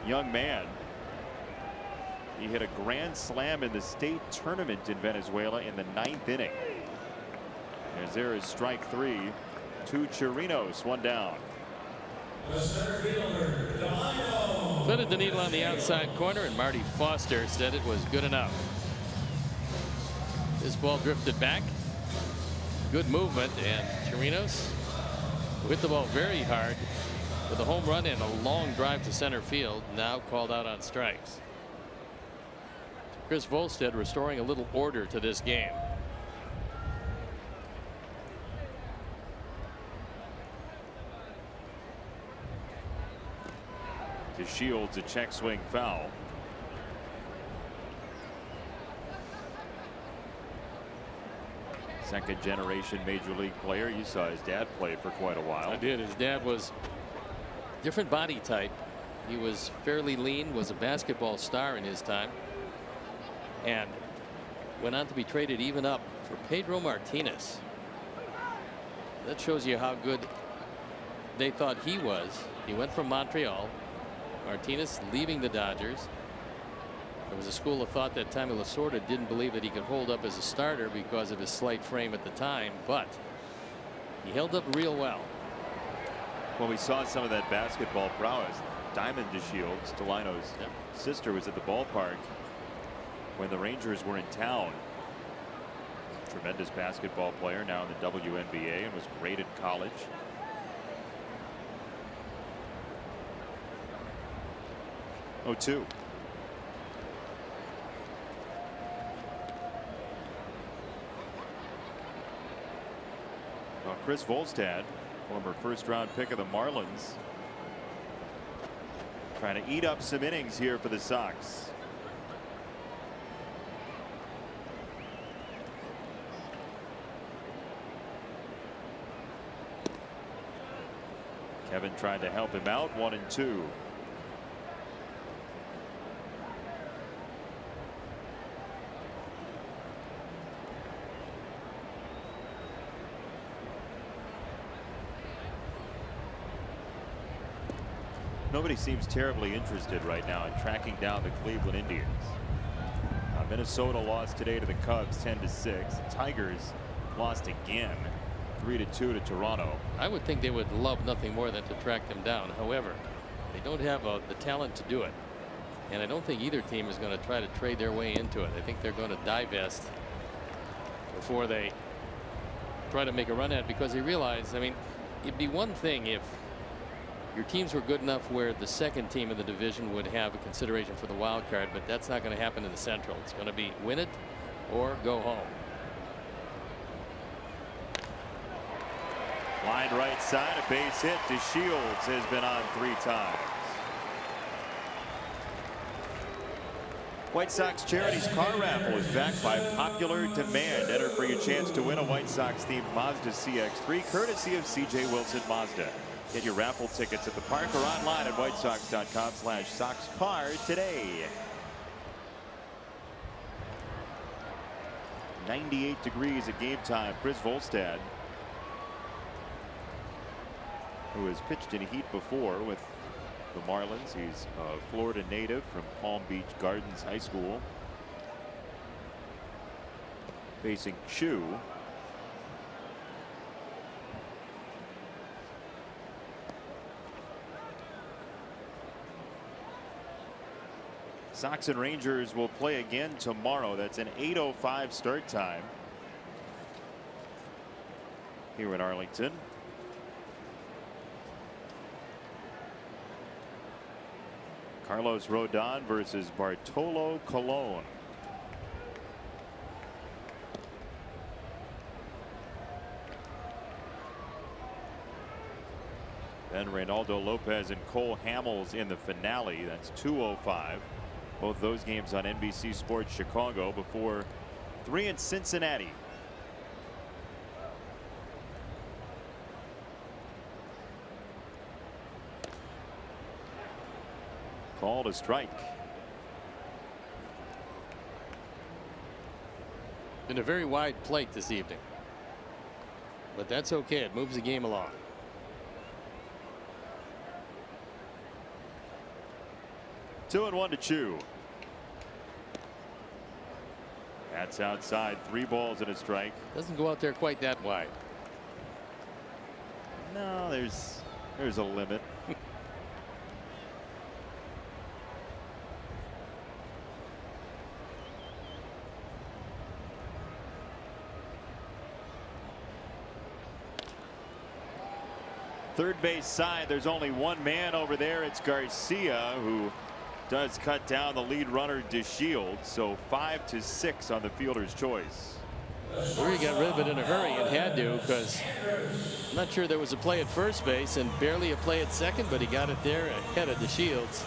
A: young man, he hit a grand slam in the state tournament in Venezuela in the 9th inning. As there is strike 3 to Chirinos, 1 down.
B: The center fielder, Delino.
D: Fitted the needle on the outside corner, and Marty Foster said it was good enough. This ball drifted back. Good movement, and Chirinos, who hit the ball very hard with a home run and a long drive to center field, now called out on strikes. Chris Volstead restoring a little order to this game.
A: To Shields, a check swing foul. Second generation major league player. You saw his dad play for quite a while.
D: I did. His dad was different body type. He was fairly lean, was a basketball star in his time, and went on to be traded even up for Pedro Martinez. That shows you how good they thought he was. He went from Montreal. Martinez leaving the Dodgers. There was a school of thought that Tommy Lasorda didn't believe that he could hold up as a starter because of his slight frame at the time, but he held up real well.
A: Well, we saw some of that basketball prowess. Diamond DeShields, Delino's sister, was at the ballpark when the Rangers were in town. Tremendous basketball player, now in the WNBA, and was great at college. Oh, 2. Well, Chris Volstad, former first-round pick of the Marlins, trying to eat up some innings here for the Sox. Kevin tried to help him out. 1 and 2. Nobody seems terribly interested right now in tracking down the Cleveland Indians. Minnesota lost today to the Cubs 10-6. The Tigers lost again 3-2 to Toronto.
D: I would think they would love nothing more than to track them down. However, they don't have the talent to do it, and I don't think either team is going to try to trade their way into it. I think they're going to divest before they try to make a run at it, because they realize, I mean, it'd be one thing if your teams were good enough where the second team in the division would have a consideration for the wild card, but that's not going to happen in the Central. It's going to be win it or go home.
A: Line right side, a base hit to Shields, has been on 3 times. White Sox Charities car raffle is backed by popular demand. Enter for your chance to win a White Sox themed Mazda CX-3 courtesy of CJ Wilson Mazda. Get your raffle tickets at the park or online at whitesox.com/SoxCard today. 98 degrees at game time. Chris Volstad, who has pitched in heat before with the Marlins. He's a Florida native from Palm Beach Gardens High School. Facing Chu. Sox and Rangers will play again tomorrow. That's an 8:05 start time here in Arlington. Carlos Rodon versus Bartolo Colon. Then Reynaldo Lopez and Cole Hamels in the finale. That's 2:05. Both those games on NBC Sports Chicago before 3 in Cincinnati. Called a strike.
D: Been a very wide plate this evening, but that's okay. It moves the game along.
A: Two and 1 to Chu. That's outside. 3 balls and a strike.
D: Doesn't go out there quite that wide.
A: No, there's a limit. Third base side, there's only one man over there. It's Garcia, who does cut down the lead runner DeShields. So 5-6 on the fielder's choice.
D: Lurie got rid of it in a hurry and had to, because I'm not sure there was a play at first base and barely a play at second, but he got it there ahead of DeShields.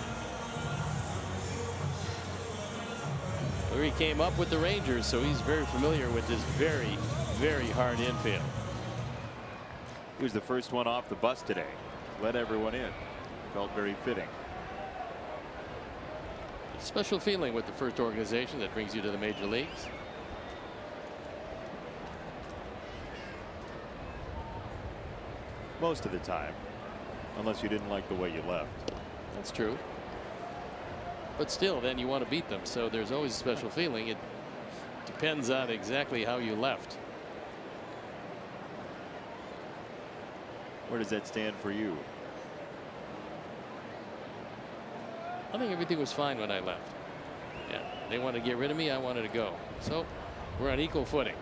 D: Lurie came up with the Rangers, so he's very familiar with this very, very hard infield.
A: He was the first one off the bus today. Let everyone in. Felt very fitting.
D: Special feeling with the first organization that brings you to the major leagues.
A: Most of the time, unless you didn't like the way you left.
D: That's true. But still, then you want to beat them. So there's always a special feeling. It depends on exactly how you left.
A: Where does that stand for you?
D: I think everything was fine when I left. Yeah, they wanted to get rid of me. I wanted to go. So we're on equal footing.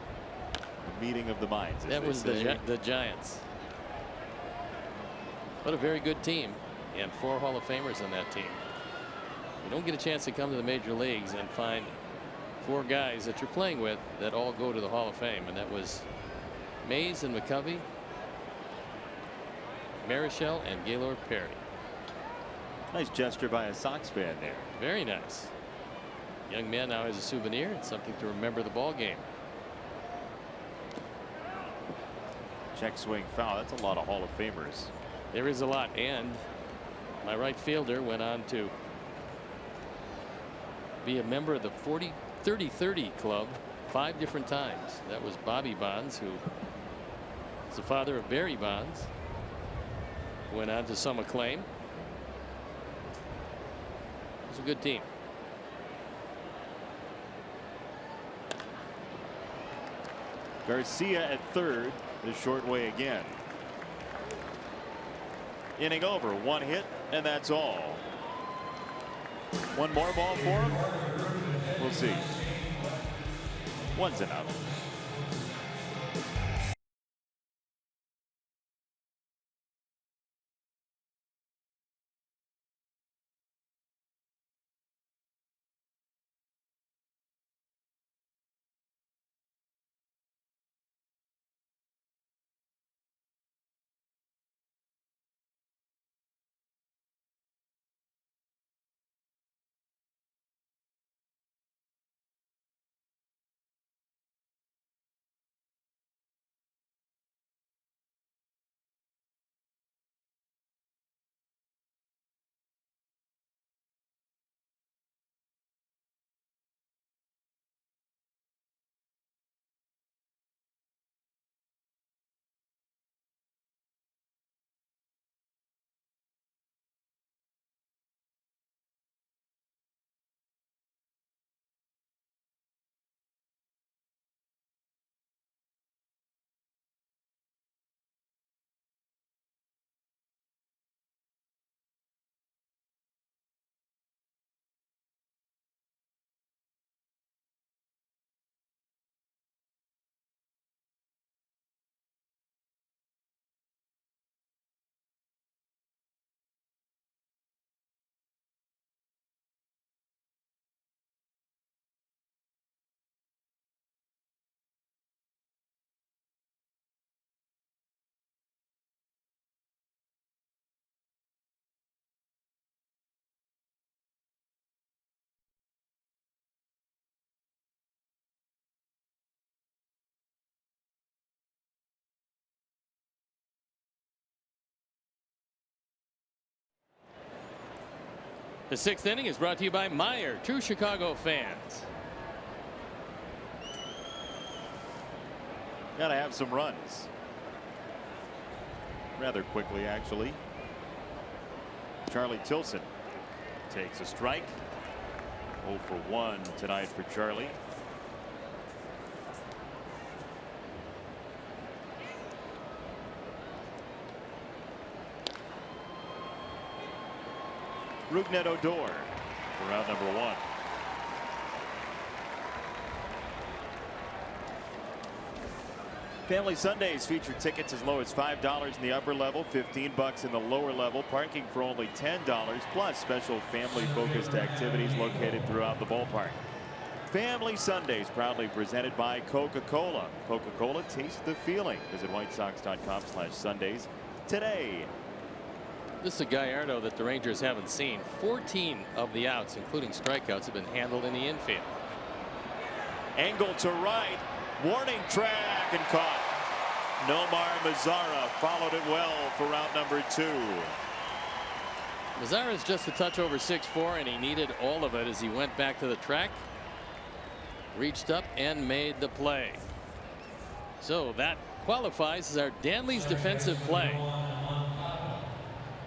A: The meeting of the minds.
D: That was the Giants. What a very good team, and 4 Hall of Famers on that team. You don't get a chance to come to the major leagues and find 4 guys that you're playing with that all go to the Hall of Fame, and that was Mays and McCovey, Marichal, and Gaylord Perry.
A: Nice gesture by a Sox fan there.
D: Very nice. Young man now has a souvenir. It's something to remember the ball game.
A: Check swing foul. That's a lot of Hall of Famers.
D: There is a lot, and my right fielder went on to be a member of the 30-30 club 5 different times. That was Bobby Bonds, who is the father of Barry Bonds. Went on to some acclaim. It was a good team.
A: Garcia at third, the short way again. Inning over, 1 hit, and that's all. One more ball for him. We'll see. 1's enough.
D: The 6th inning is brought to you by Meyer, true Chicago fans.
A: Got to have some runs. Rather quickly, actually. Charlie Tilson takes a strike. 0 for 1 tonight for Charlie. Rougned Odor for round number 1. Family Sundays feature tickets as low as $5 in the upper level, $15 in the lower level, parking for only $10, plus special family-focused activities located throughout the ballpark. Family Sundays proudly presented by Coca-Cola. Coca-Cola, taste the feeling. Visit whitesox.com/Sundays today.
D: This is a Gallardo that the Rangers haven't seen. 14 of the outs, including strikeouts, have been handled in the infield.
A: Angle to right. Warning track and caught. Nomar Mazara followed it well for route number 2.
D: Mazara is just a touch over 6'4", and he needed all of it as he went back to the track, reached up and made the play. So that qualifies as our Danley's defensive play.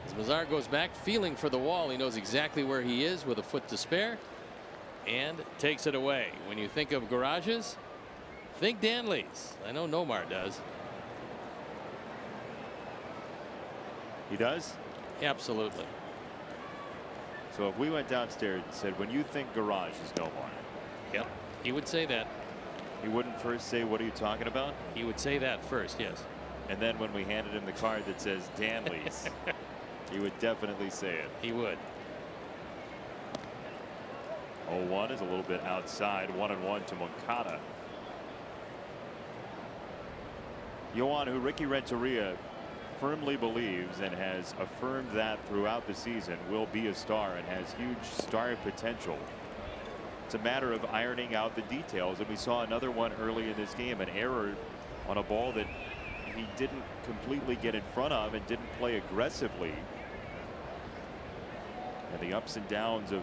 D: As Mazara goes back feeling for the wall, he knows exactly where he is with a foot to spare and takes it away. When you think of garages, think Danley's. I know Nomar does.
A: He does?
D: Absolutely.
A: So if we went downstairs and said, when you think garage is Nomar.
D: Yep. He would say that.
A: He wouldn't first say, what are you talking about?
D: He would say that first, yes.
A: And then when we handed him the card that says Danley's, he would definitely say it.
D: He would.
A: 0-1 is a little bit outside. 1-1 to Moncada. Yohan, who Ricky Renteria firmly believes and has affirmed that throughout the season, will be a star and has huge star potential. It's a matter of ironing out the details, and we saw another one early in this game, an error on a ball that he didn't completely get in front of and didn't play aggressively. And the ups and downs of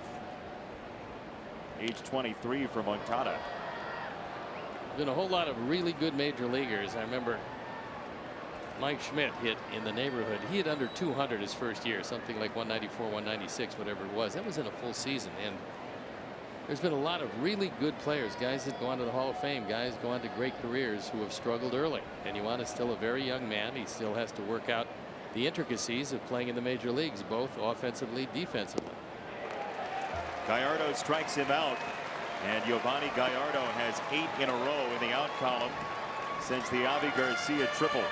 A: age 23 for Moncada.
D: Been a whole lot of really good major leaguers. I remember Mike Schmidt hit in the neighborhood. He hit under 200 his first year, something like 194, 196, whatever it was. That was in a full season. And there's been a lot of really good players, guys that go on to the Hall of Fame, guys go on to great careers who have struggled early. And Yohan is still a very young man. He still has to work out the intricacies of playing in the major leagues, both offensively, defensively.
A: Gallardo strikes him out, and Giovanni Gallardo has 8 in a row in the out column since the Avi Garcia triple.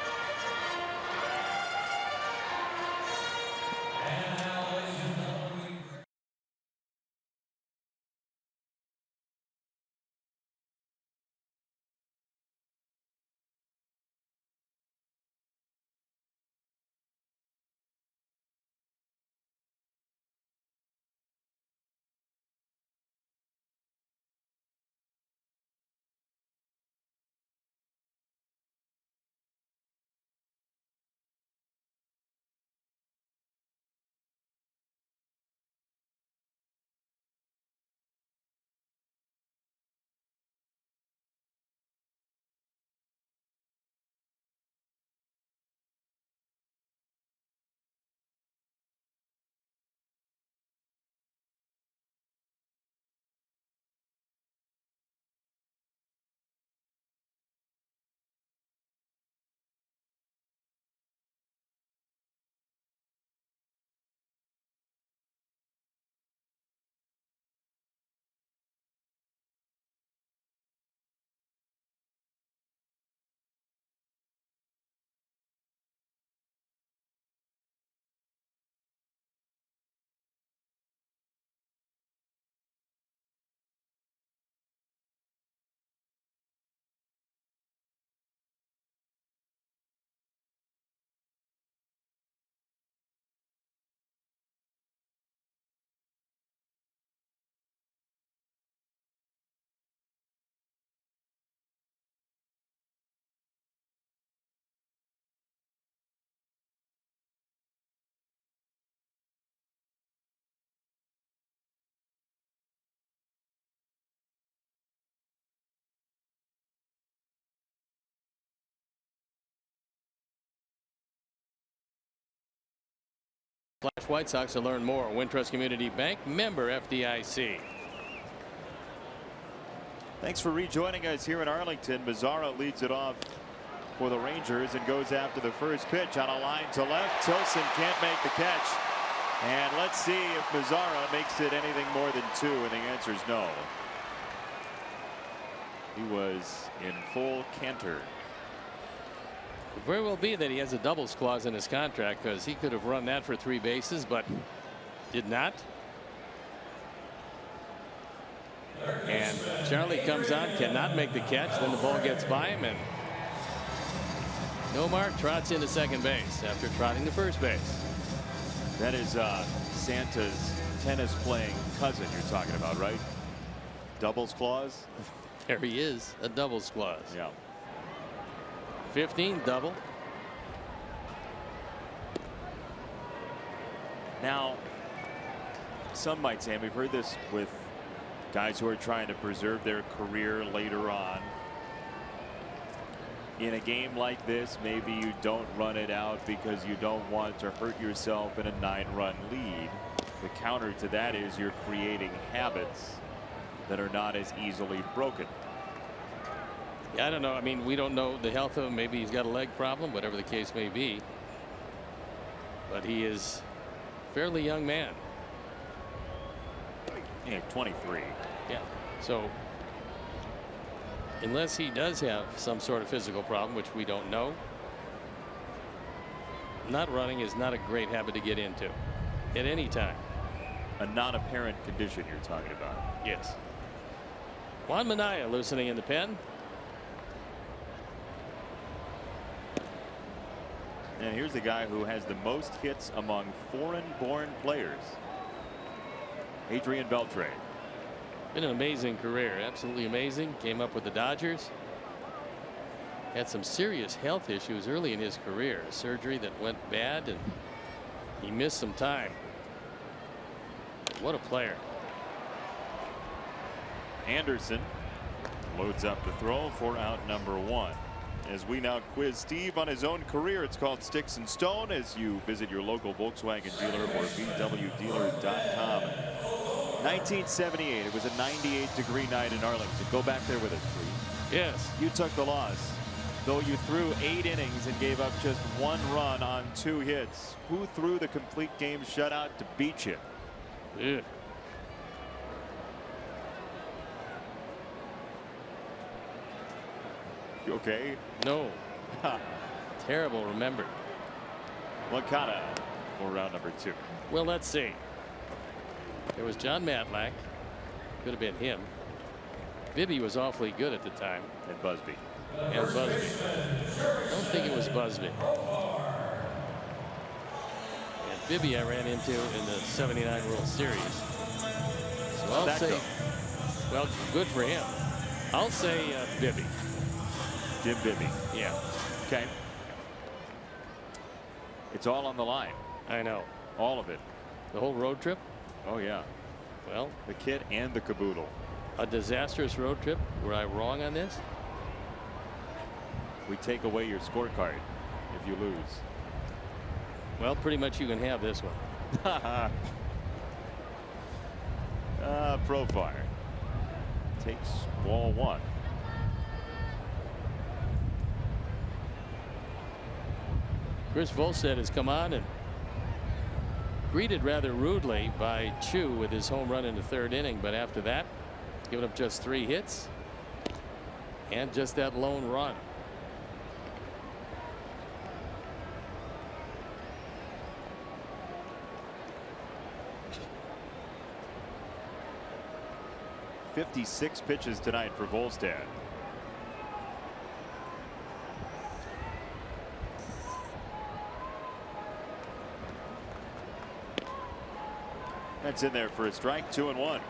D: Flash White Sox to learn more. Wintrust Community Bank, member FDIC.
A: Thanks for rejoining us here in Arlington. Mazzara leads it off for the Rangers and goes after the first pitch on a line to left. Tilson can't make the catch. And let's see if Mazzara makes it anything more than 2, and the answer is no. He was in full canter.
D: Could very well be that he has a doubles clause in his contract, because he could have run that for 3 bases, but did not. And Charlie comes on, cannot make the catch. Then the ball gets by him, and Nomar trots into second base after trotting to first base.
A: That is Santa's tennis playing cousin you're talking about, right? Doubles clause.
D: There he is, a doubles clause.
A: Yeah.
D: 15 double.
A: Now, some might say, and we've heard this with guys who are trying to preserve their career later on. In a game like this, maybe you don't run it out because you don't want to hurt yourself in a 9-run lead. The counter to that is you're creating habits that are not as easily broken.
D: Yeah, I don't know. I mean, we don't know the health of him. Maybe he's got a leg problem, whatever the case may be. But he is a fairly young man.
A: Yeah, 23.
D: Yeah. So unless he does have some sort of physical problem, which we don't know, not running is not a great habit to get into at any time.
A: A non-apparent condition you're talking about.
D: Yes. Juan Minaya loosening in the pen.
A: And here's the guy who has the most hits among foreign-born players. Adrian Beltre.
D: Been an amazing career, absolutely amazing. Came up with the Dodgers. Had some serious health issues early in his career. Surgery that went bad, and he missed some time. What a player.
A: Anderson loads up the throw for out number 1. As we now quiz Steve on his own career, it's called Sticks and Stone, as you visit your local Volkswagen dealer or VWdealer.com. 1978, it was a 98-degree night in Arlington. Go back there with us, please.
D: Yes.
A: You took the loss, though you threw 8 innings and gave up just 1 run on 2 hits. Who threw the complete game shutout to beat you?
D: Yeah.
A: You okay?
D: No. Terrible remembered.
A: Wakata for round number 2.
D: Well, let's see. There was John Matlack. Could have been him. Bibby was awfully good at the time.
A: And Busby.
D: And Busby. I don't think it was Busby. And Bibby I ran into in the '79 World Series. So I'll say, well, good for him. I'll say Bibby.
A: Jim Bibby.
D: Yeah.
A: Okay. It's all on the line.
D: I know.
A: All of it.
D: The whole road trip?
A: Oh, yeah.
D: Well,
A: the kit and the caboodle.
D: A disastrous road trip. Were I wrong on this?
A: We take away your scorecard if you lose.
D: Well, pretty much you can have this one.
A: Profire takes ball 1.
D: Chris Volstead has come on and greeted rather rudely by Chu with his home run in the 3rd inning, but after that, given up just 3 hits and just that lone run.
A: .56 pitches tonight for Volstead. That's in there for a strike. 2-1.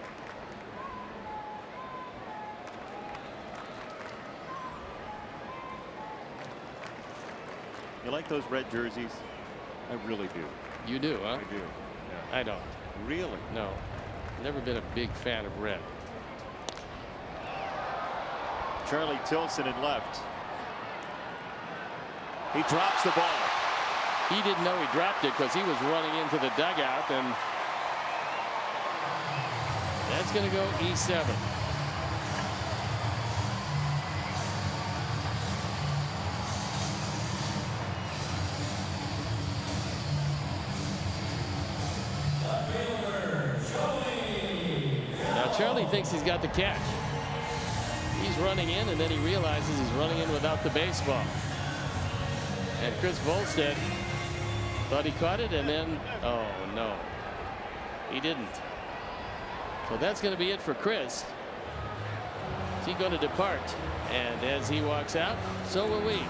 A: You like those red jerseys? I really do.
D: You do, huh?
A: I do. Yeah.
D: I don't.
A: Really?
D: No. Never been a big fan of red.
A: Charlie Tilson in left. He drops the ball.
D: He didn't know he dropped it because he was running into the dugout, and that's going to go E7. Now Charlie thinks he's got the catch. He's running in, and then he realizes he's running in without the baseball. And Chris Volstead thought he caught it, and then, oh no, he didn't. So that's going to be it for Chris. Is he going to depart? And as he walks out, so will we.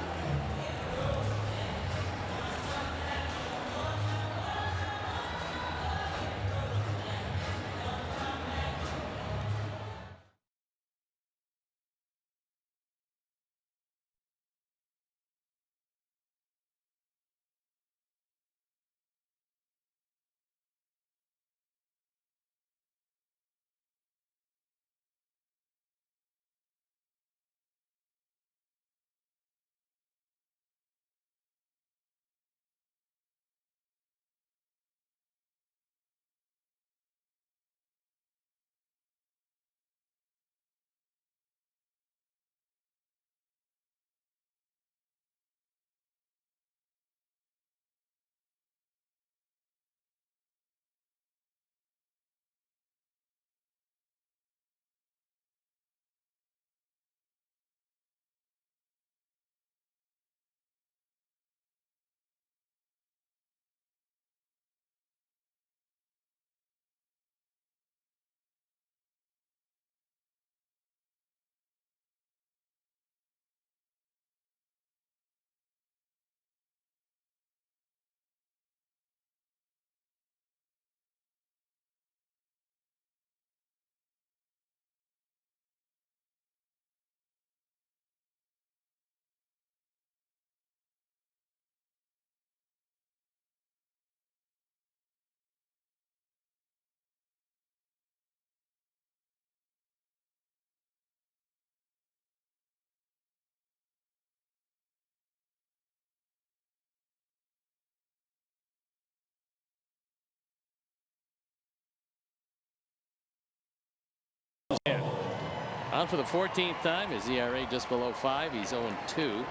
D: On for the 14th time. His ERA just below 5. He's 0-2.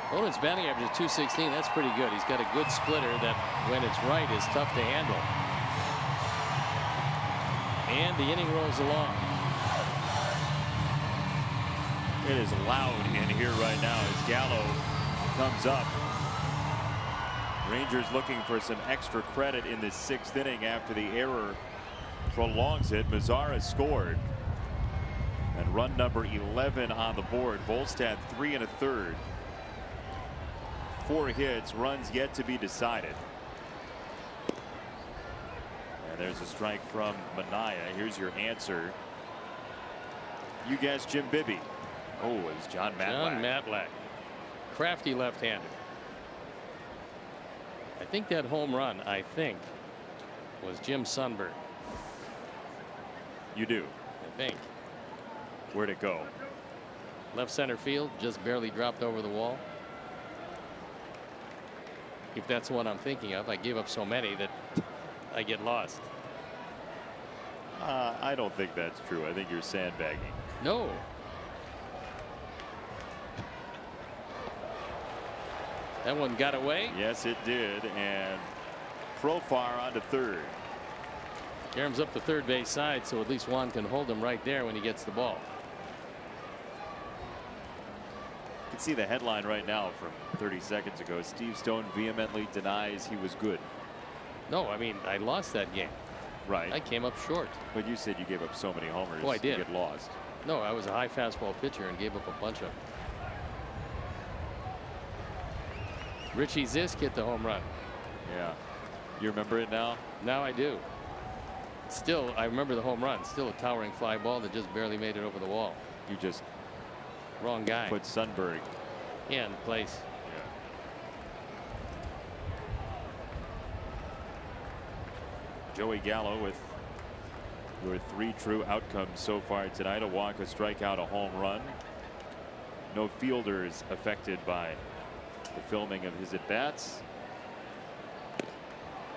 D: Opponent's batting average is .216. That's pretty good. He's got a good splitter that, when it's right, is tough to handle. And the inning rolls along.
A: It is loud in here right now as Gallo comes up. Rangers looking for some extra credit in the 6th inning after the error prolongs it. Mazzara scored. And run number 11 on the board. Volstad 3 1/3. 4 hits, runs yet to be decided. And there's a strike from Minaya. Here's your answer. You guessed Jim Bibby. Oh, it was John Matlack.
D: John Matlack. Crafty left-hander. I think that home run, was Jim Sundberg.
A: You do?
D: I think.
A: Where'd it go?
D: Left center field, just barely dropped over the wall. If that's the one I'm thinking of. I gave up so many that I get lost.
A: I don't think that's true. I think you're sandbagging.
D: No. That one got away.
A: Yes, it did. And Profar onto third.
D: Karam's up the third base side, so at least Juan can hold him right there when he gets the ball.
A: You can see the headline right now from 30 seconds ago. Steve Stone vehemently denies he was good.
D: No, I mean, I lost that game.
A: Right.
D: I came up short.
A: But you said you gave up so many homers.
D: Oh, I did.
A: You get lost.
D: No, I was a high fastball pitcher and gave up a bunch of them. Richie Zisk hit the home run.
A: Yeah. You remember it now?
D: Now I do. Still, I remember the home run. Still a towering fly ball that just barely made it over the wall.
A: You just
D: wrong guy.
A: put Sundberg.
D: Yeah, in place.
A: Yeah. Joey Gallo with your 3 true outcomes so far tonight: a walk, a strikeout, a home run. No fielders affected by the filming of his at-bats.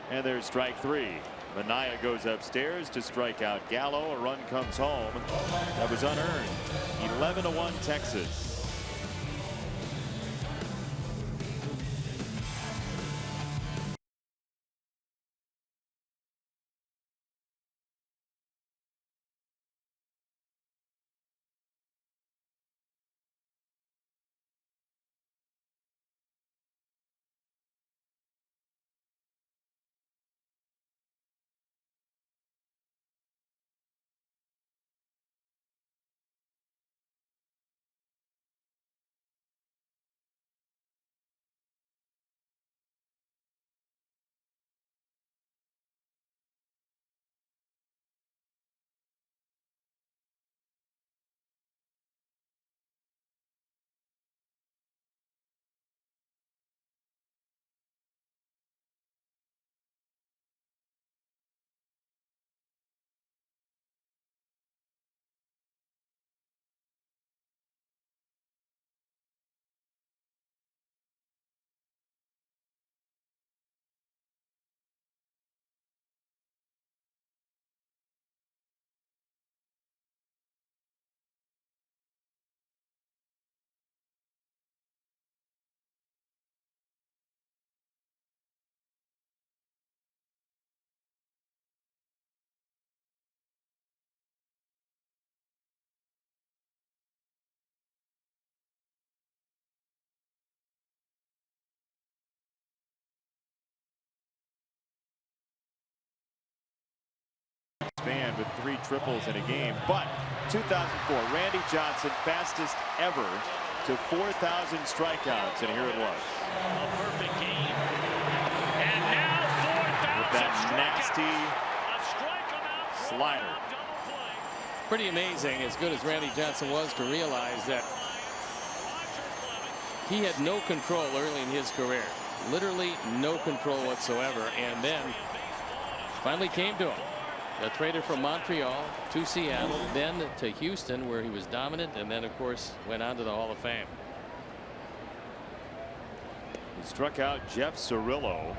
A: And there's strike three. Mania goes upstairs to strike out Gallo. A run comes home. That was unearned. 11-1 Texas. Band with 3 triples in a game, but 2004 Randy Johnson, fastest ever to 4,000 strikeouts, and here it was.
E: A perfect game. And now 4,000
A: with that nasty slider.
D: Pretty amazing, as good as Randy Johnson was, to realize that he had no control early in his career. Literally no control whatsoever, and then finally came to him. Traded from Montreal to Seattle, then to Houston, where he was dominant, and then, of course, went on to the Hall of Fame.
A: He struck out Jeff Cirillo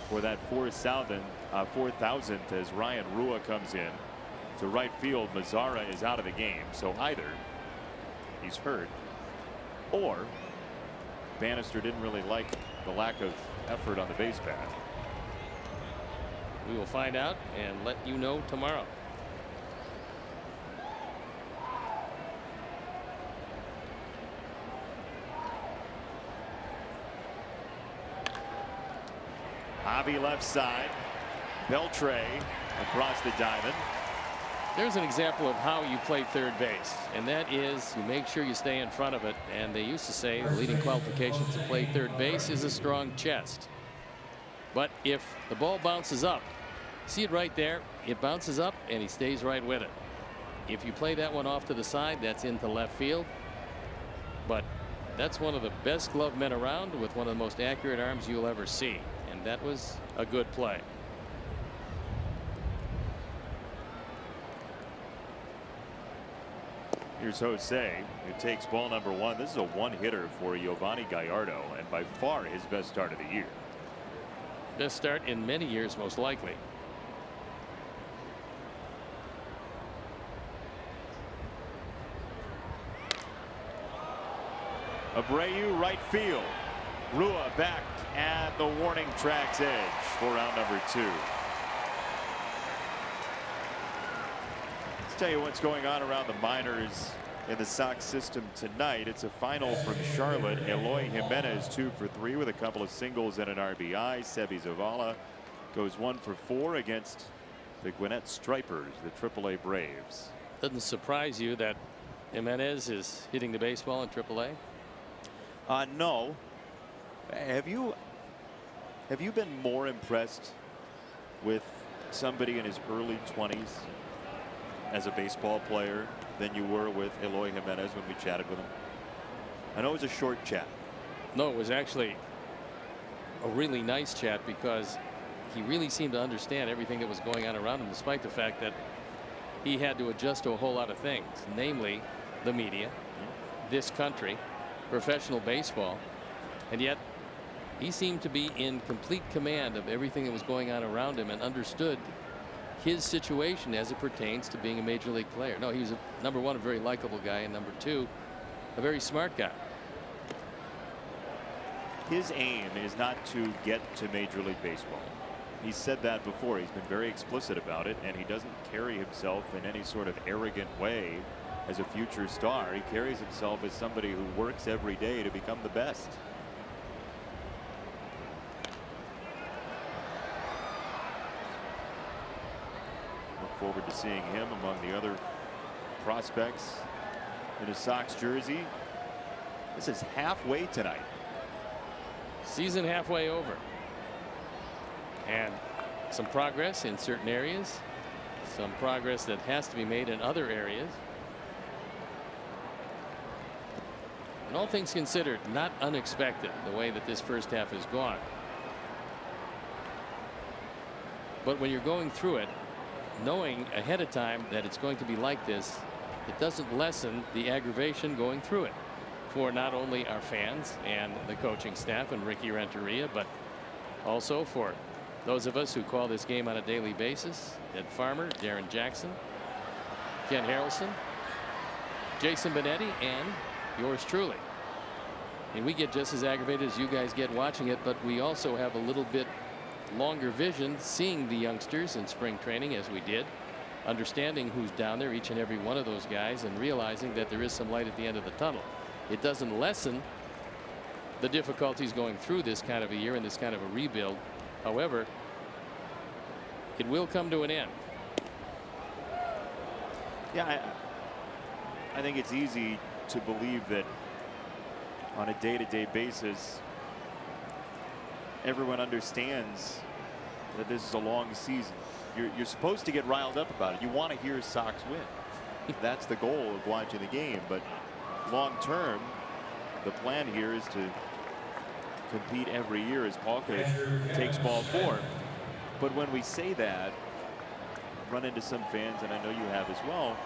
A: for that 4,000th as Ryan Rua comes in to right field. Mazzara is out of the game, so either he's hurt or Bannister didn't really like the lack of effort on the base path.
D: We will find out and let you know tomorrow.
A: Javi left side. Beltre across the diamond.
D: There's an example of how you play third base, and that is you make sure you stay in front of it. And they used to say the leading qualification to play third base is a strong chest. But if the ball bounces up, see it right there, it bounces up and he stays right with it. If you play that one off to the side, that's into left field. But that's one of the best glove men around with one of the most accurate arms you'll ever see. And that was a good play.
A: Here's Jose, who takes ball number 1. This is a one-hitter for Giovanni Gallardo, and by far his best start of the year.
D: Best start in many years, most likely.
A: Abreu right field. Rua back at the warning track's edge for round number 2. Let's tell you what's going on around the minors in the Sox system tonight. It's a final from Charlotte. Eloy Jimenez 2 for 3 with a couple of singles and an RBI. Sebi Zavala goes 1 for 4 against the Gwinnett Stripers, the AAA Braves.
D: Doesn't surprise you that Jimenez is hitting the baseball in AAA?
A: No. Have you been more impressed with somebody in his early 20s as a baseball player than you were with Eloy Jimenez when we chatted with him? I know it was a short chat.
D: No, it was actually a really nice chat because he really seemed to understand everything that was going on around him, despite the fact that he had to adjust to a whole lot of things, namely the media, this country, professional baseball, And yet he seemed to be in complete command of everything that was going on around him and understood his situation as it pertains to being a major league player. No, he was number one, a very likable guy, and number two, a very smart guy.
A: His aim is not to get to Major League Baseball. He's said that before. He's been very explicit about it, and he doesn't carry himself in any sort of arrogant way as a future star. He carries himself as somebody who works every day to become the best. Look forward to seeing him among the other prospects in a Sox jersey. This is halfway tonight.
D: Season halfway over. And some progress in certain areas. Some progress that has to be made in other areas. And all things considered, not unexpected the way that this first half has gone. But when you're going through it, knowing ahead of time that it's going to be like this, it doesn't lessen the aggravation going through it for not only our fans and the coaching staff and Ricky Renteria, but also for those of us who call this game on a daily basis. Ed Farmer, Darren Jackson, Ken Harrelson, Jason Benetti, and yours truly. And we get just as aggravated as you guys get watching it, but we also have a little bit longer vision seeing the youngsters in spring training as we did, understanding who's down there, each and every one of those guys, and realizing that there is some light at the end of the tunnel. It doesn't lessen the difficulties going through this kind of a year and this kind of a rebuild. However, it will come to an end.
A: Yeah, I think it's easy to believe that on a day-to-day basis, everyone understands that this is a long season. You're supposed to get riled up about it. You want to hear Sox win. That's the goal of watching the game. But long term, the plan here is to compete every year as Palka takes ball 4. But when we say that, run into some fans, and I know you have as well,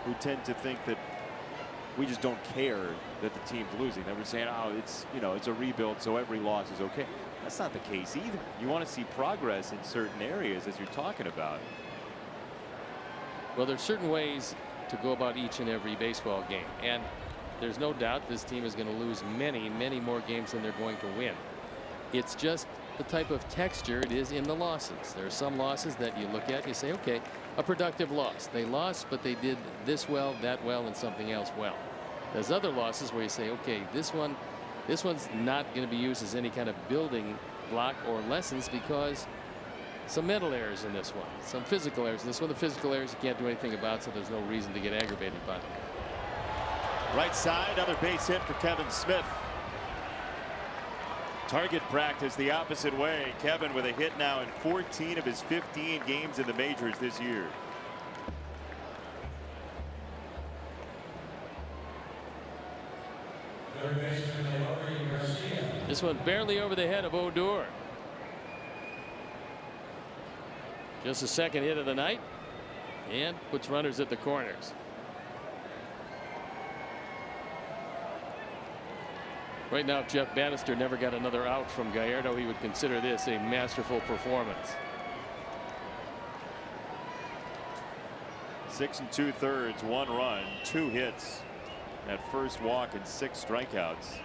A: who tend to think that we just don't care that the team's losing. That we're saying, oh, it's, you know, it's a rebuild, so every loss is okay. That's not the case either. You want to see progress in certain areas, as you're talking about.
D: Well, there's certain ways to go about each and every baseball game, and there's no doubt this team is going to lose many, many more games than they're going to win. It's just the type of texture it is in the losses. There are some losses that you look at, you say, okay, a productive loss. They lost, but they did this well, that well, and something else well. There's other losses where you say, okay, this one's not going to be used as any kind of building block or lessons because some mental errors in this one, some physical errors. This one, the physical errors you can't do anything about, so there's no reason to get aggravated by it.
A: Right side, another base hit for Kevin Smith. Target practice the opposite way. Kevin with a hit now in 14 of his 15 games in the majors this year.
D: This one barely over the head of Odor. Just a second hit of the night and puts runners at the corners. Right now, if Jeff Bannister never got another out from Gallardo, he would consider this a masterful performance.
A: 6 2/3, 1 run, 2 hits, that first walk and 6 strikeouts.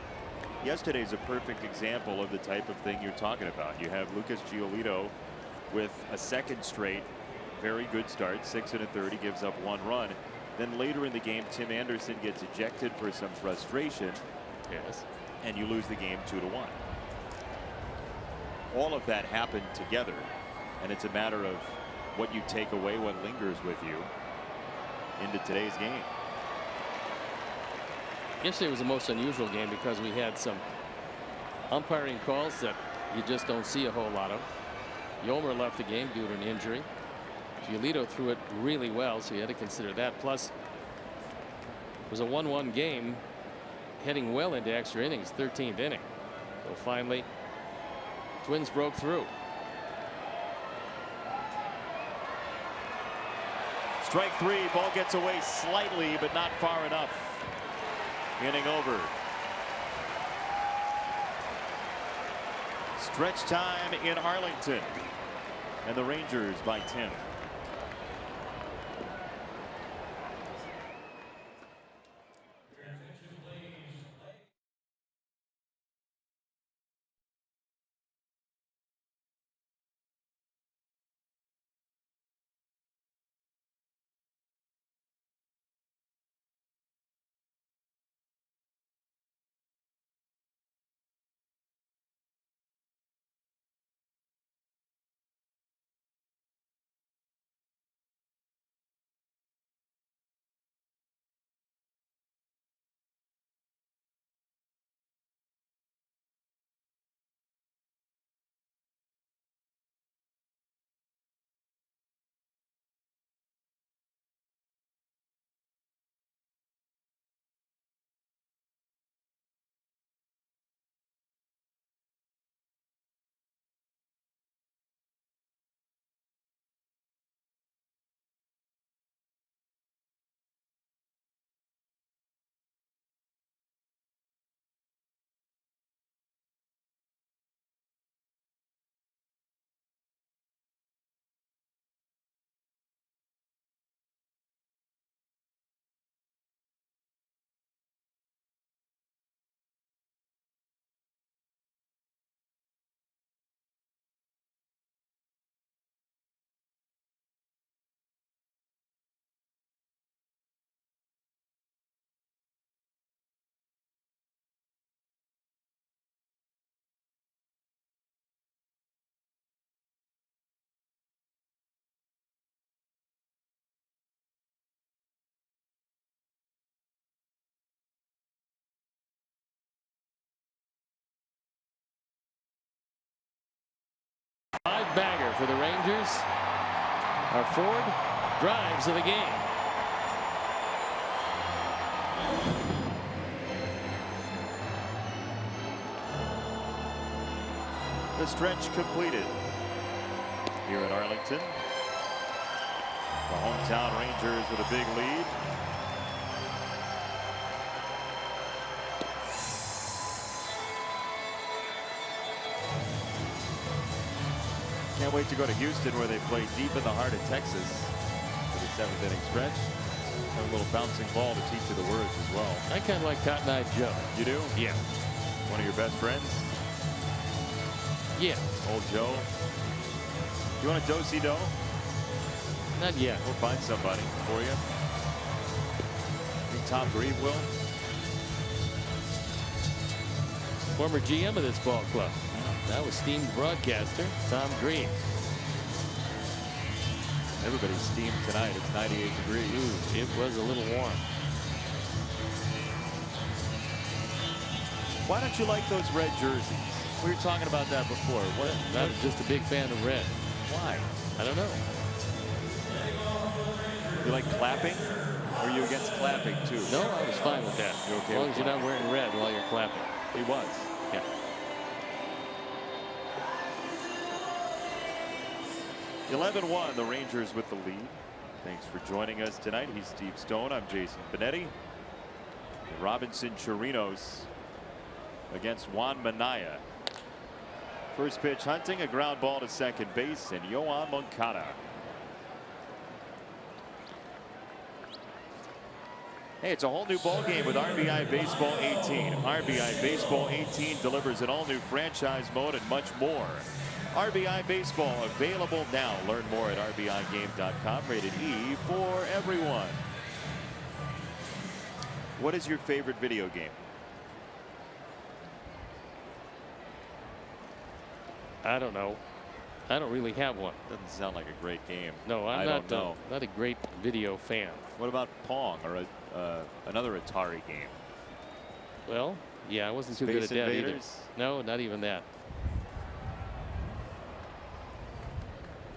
A: Yesterday's a perfect example of the type of thing you're talking about. You have Lucas Giolito with a second straight very good start, 6 1/3. He gives up 1 run. Then later in the game, Tim Anderson gets ejected for some frustration.
D: Yes.
A: And you lose the game 2-1. All of that happened together, and it's a matter of what you take away, what lingers with you into today's game.
D: Yesterday was the most unusual game because we had some umpiring calls that you just don't see a whole lot of. Yomer left the game due to an injury. Giolito threw it really well, so you had to consider that. Plus, it was a 1-1 game heading well into extra innings, 13th inning. So finally, Twins broke through.
A: Strike 3, ball gets away slightly, but not far enough. Inning over. Stretch time in Arlington, and the Rangers by 10.
D: Bagger for the Rangers. Our Ford drives of the game.
A: The stretch completed here at Arlington. The hometown Rangers with a big lead. Can't wait to go to Houston, where they play deep in the heart of Texas for the 7th inning stretch. Have a little bouncing ball to teach you the words as well.
D: I kind of like Cotton Eye Joe.
A: You do?
D: Yeah.
A: One of your best friends?
D: Yeah.
A: Old Joe. You want a do-si-do?
D: Not yet.
A: We'll find somebody for you. Think Tom Grieve will?
D: Former GM of this ball club. That was steamed broadcaster Tom Green.
A: Everybody's steamed tonight. It's 98 degrees.
D: Ooh, it was a little warm.
A: Why don't you like those red jerseys? We were talking about that before. What?
D: Not just a big fan of red.
A: Why?
D: I don't know.
A: You like clapping? Or are you against clapping too?
D: No, I was fine with that.
A: You're okay
D: as long
A: with
D: as you're not wearing red while you're clapping.
A: He was.
D: Yeah.
A: The 11-1, the Rangers with the lead. Thanks for joining us tonight. He's Steve Stone. I'm Jason Benetti. And Robinson Chirinos against Juan Minaya. First pitch hunting, a ground ball to second base, and Yoan Moncada. Hey, it's a whole new ball game with RBI Baseball 18. RBI Baseball 18 delivers an all-new franchise mode and much more. RBI Baseball available now. Learn more at rbigame.com. Rated E for everyone. What is your favorite video game?
D: I don't know. I don't really have one.
A: Doesn't sound like a great game.
D: No, I'm not a great video fan.
A: What about Pong or another Atari game?
D: Well, yeah, I wasn't too good at that either. No, not even that.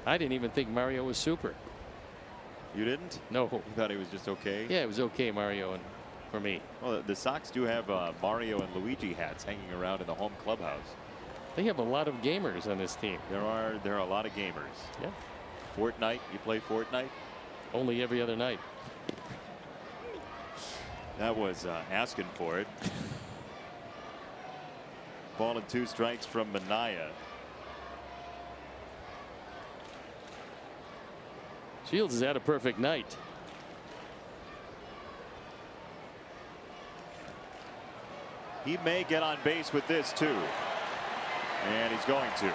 D: I didn't even think Mario was super.
A: You didn't?
D: No.
A: You thought he was just okay?
D: Yeah, it was okay, Mario, and for me.
A: Well, the Sox do have Mario and Luigi hats hanging around in the home clubhouse.
D: They have a lot of gamers on this team.
A: There are a lot of gamers.
D: Yeah.
A: Fortnite. You play Fortnite?
D: Only every other night.
A: That was asking for it. Ball and 2 strikes from Minaya.
D: Shields has had a perfect night.
A: He may get on base with this too. And he's going to.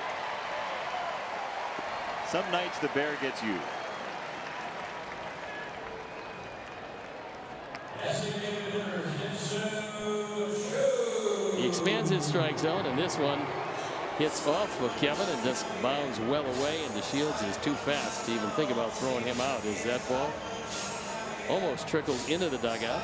A: Some nights the bear gets you.
D: He expands his strike zone, and this one hits off of Kevin and just bounds well away, and the Shields is too fast to even think about throwing him out. As that ball almost trickles into the dugout.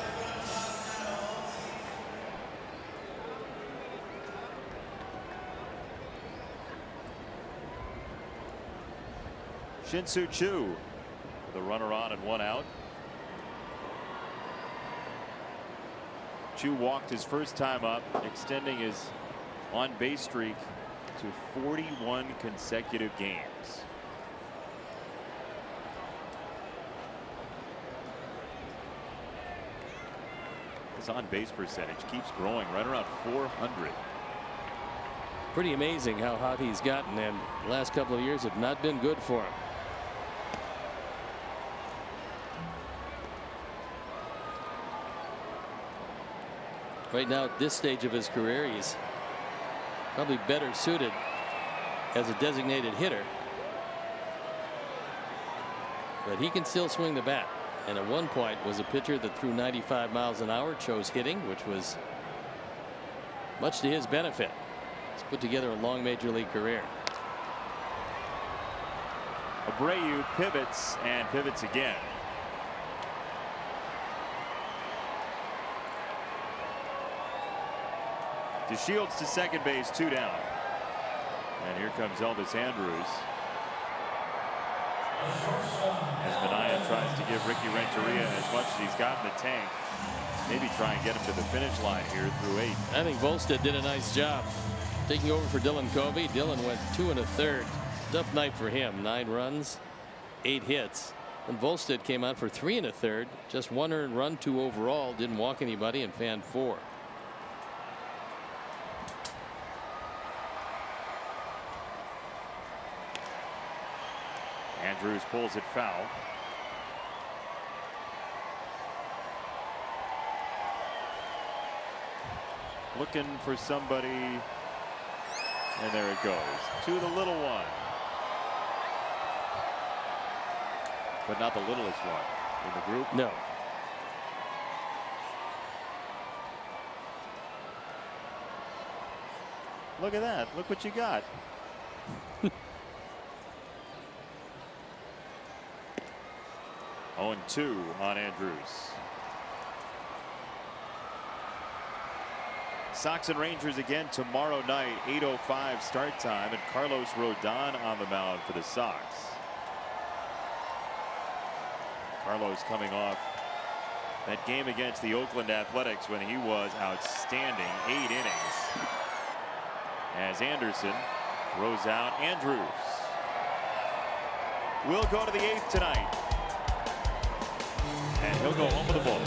A: Shin-Soo Choo with a runner on and 1 out. Choo walked his first time up, extending his on base streak to 41 consecutive games. His on base percentage keeps growing right around 400.
D: Pretty amazing how hot he's gotten, and the last couple of years have not been good for him. Right now at this stage of his career, he's probably better suited as a designated hitter, but he can still swing the bat, and at one point was a pitcher that threw 95 miles an hour, chose hitting, which was much to his benefit. He's put together a long major league career.
A: Abreu pivots and pivots again. DeShields to second base, 2 down. And here comes Elvis Andrews. As Minaya tries to give Ricky Renteria as much as he's got in the tank. Maybe try and get him to the finish line here through 8.
D: I think Volstead did a nice job taking over for Dylan Covey. Dylan went 2 1/3. Tough night for him. 9 runs, 8 hits. And Volstead came out for 3 1/3. Just 1 earned run, 2 overall. Didn't walk anybody and fanned 4.
A: Andrews pulls it foul. Looking for somebody, and there it goes to the little one, but not the littlest one in the group.
D: No.
A: Look at that. Look what you got. 0-2 on Andrews. Sox and Rangers again tomorrow night, 8:05 start time, and Carlos Rodon on the mound for the Sox. Carlos coming off that game against the Oakland Athletics when he was outstanding. 8 innings. As Anderson throws out Andrews. We'll go to the 8th tonight. And he'll go home with the ball.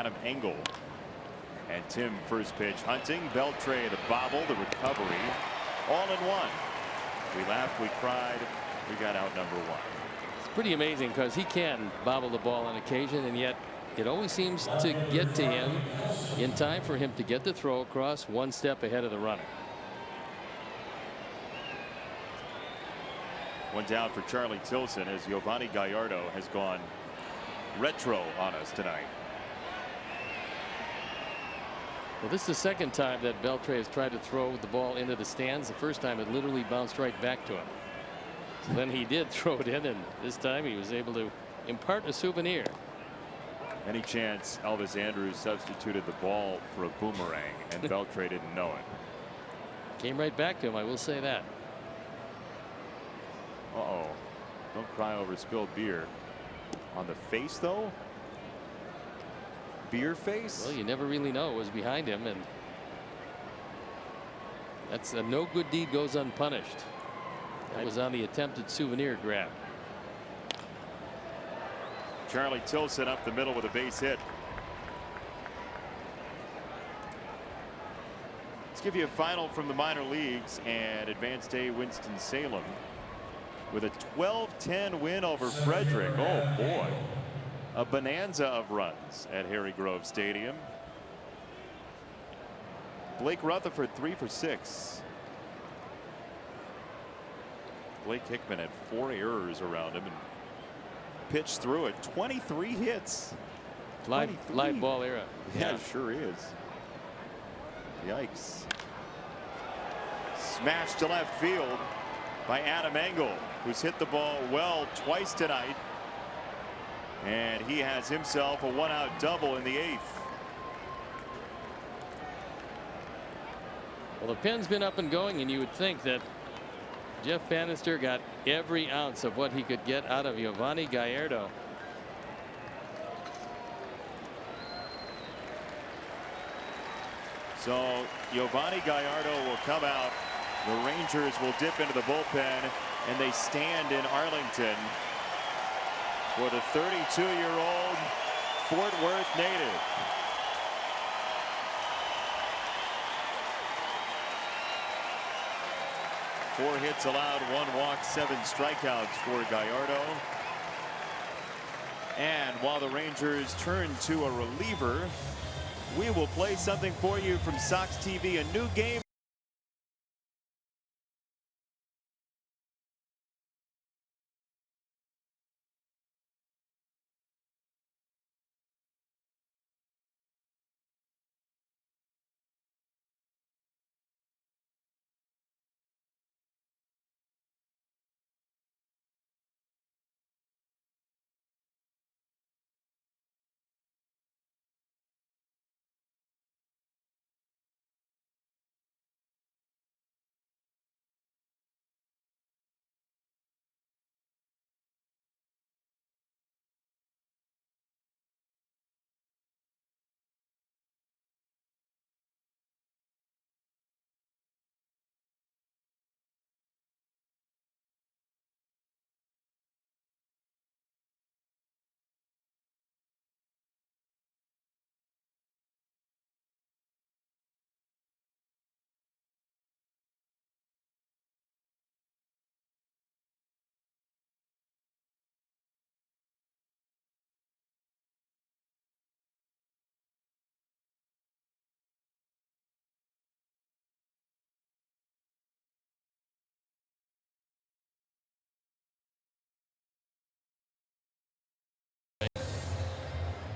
A: Adam Engel. And Tim first pitch hunting. Beltre the bobble, the recovery, all in one. We laughed, we cried, we got out number one.
D: It's pretty amazing because he can bobble the ball on occasion, and yet it always seems to get to him in time for him to get the throw across one step ahead of the runner.
A: One down for Charlie Tilson as Giovanni Gallardo has gone retro on us tonight.
D: Well, this is the second time that Beltre has tried to throw the ball into the stands. The first time it literally bounced right back to him. So then he did throw it in, and this time he was able to impart a souvenir.
A: Any chance Elvis Andrus substituted the ball for a boomerang and Beltre didn't know it.
D: Came right back to him, I will say that.
A: Uh-oh. Don't cry over spilled beer. On the face, though? Beer face?
D: Well, you never really know what was behind him, and that's a no good deed goes unpunished. That was on the attempted souvenir grab.
A: Charlie Tilson up the middle with a base hit. Let's give you a final from the minor leagues, and Advanced A Winston-Salem with a 12-10 win over Frederick. Oh boy, a bonanza of runs at Harry Grove Stadium. Blake Rutherford 3 for 6. Blake Hickman had 4 errors around him and pitched through it. 23 hits.
D: Live ball era.
A: Yeah, it sure is. Yikes. Smashed to left field by Adam Engel, who's hit the ball well twice tonight. And he has himself a 1-out double in the 8th.
D: Well, the pen's been up and going, and you would think that Jeff Bannister got every ounce of what he could get out of Giovanni Gallardo.
A: So Giovanni Gallardo will come out. The Rangers will dip into the bullpen, and they stand in Arlington for the 32-year-old Fort Worth native. Four hits allowed, 1 walk, 7 strikeouts for Gallardo. And while the Rangers turn to a reliever, we will play something for you from Sox TV, a new game.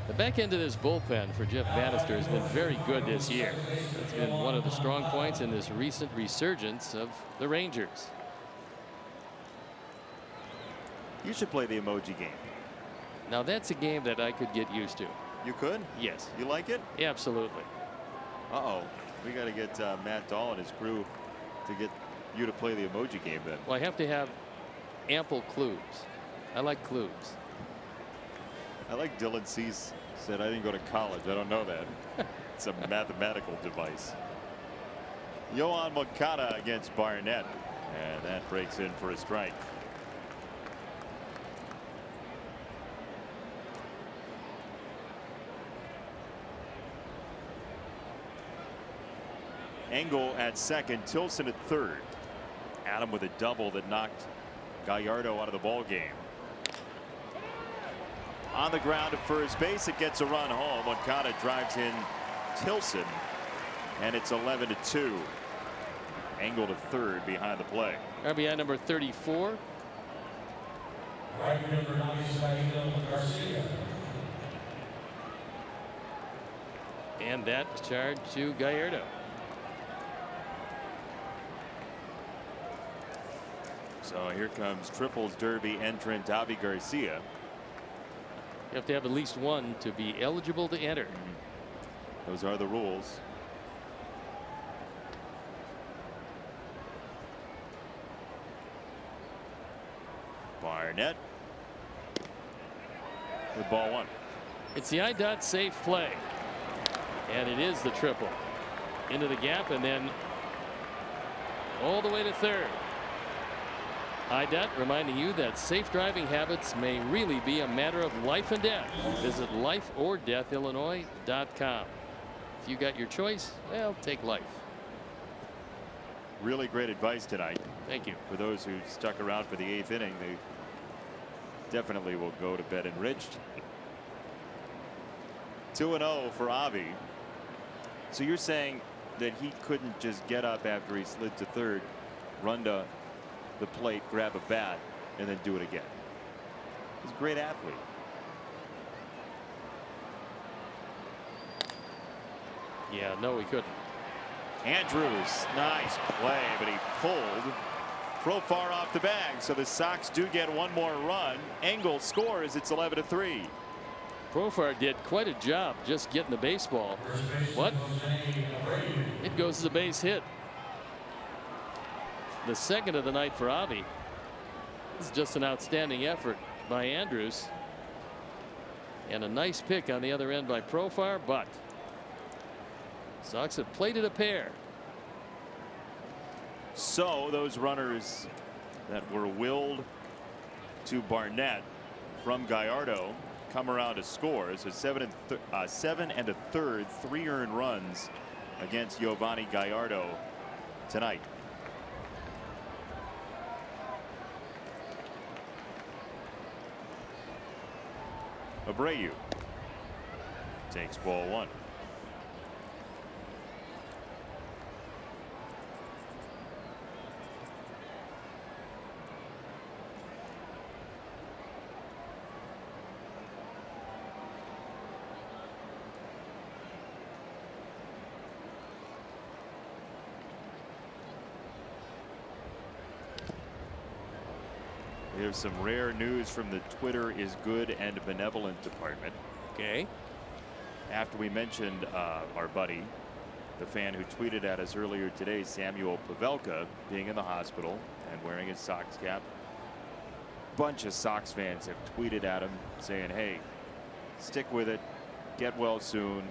D: The back end of this bullpen for Jeff Bannister has been very good this year. It's been one of the strong points in this recent resurgence of the Rangers.
A: You should play the emoji game.
D: Now that's a game that I could get used to.
A: You could?
D: Yes.
A: You like it?
D: Yeah, absolutely.
A: Uh-oh. We got to get Matt Dahl and his crew to get you to play the emoji game then.
D: Well, I have to have ample clues. I like clues.
A: I like Dylan Cease said, I didn't go to college. I don't know that. It's a mathematical device. Yohan Moncada against Barnett. And that breaks in for a strike. Engel at second, Tilson at third. Adam with a double that knocked Gallardo out of the ball game. On the ground at first base, it gets a run home. Moncada drives in Tilson, and it's 11-2. Engel to third behind the play.
D: RBI number 34.
B: Right number 97, Garcia.
D: And that charge to Gallardo.
A: So here comes triples derby entrant Avi Garcia.
D: You have to have at least one to be eligible to enter.
A: Those are the rules. Barnett with ball one.
D: It's the IDOT safe play. And it is the triple. Into the gap and then all the way to third. IDOT reminding you that safe driving habits may really be a matter of life and death. Visit lifeordeathillinois.com. If you got your choice, well, take life.
A: Really great advice tonight.
D: Thank you.
A: For those who stuck around for the 8th inning, they definitely will go to bed enriched. 2-0 for Avi. So you're saying that he couldn't just get up after he slid to third, run to the plate, grab a bat, and then do it again. He's a great athlete.
D: Yeah, no, he couldn't.
A: Andrews, nice play, but he pulled Profar off the bag. So the Sox do get one more run. Engel scores. It's 11-3.
D: Profar did quite a job just getting the baseball. What? It goes as a base hit. The second of the night for Avi. This is just an outstanding effort by Andrews. And a nice pick on the other end by Profar, but Sox have plated a pair.
A: So those runners that were willed to Barnett from Gallardo come around to score. So 7 1/3, 3 earned runs against Giovanni Gallardo tonight. Abreu takes ball one. We have some rare news from the Twitter is good and benevolent department.
D: Okay.
A: After we mentioned our buddy, the fan who tweeted at us earlier today, Samuel Pavelka, being in the hospital and wearing his Sox cap, bunch of Sox fans have tweeted at him saying, hey, stick with it, get well soon.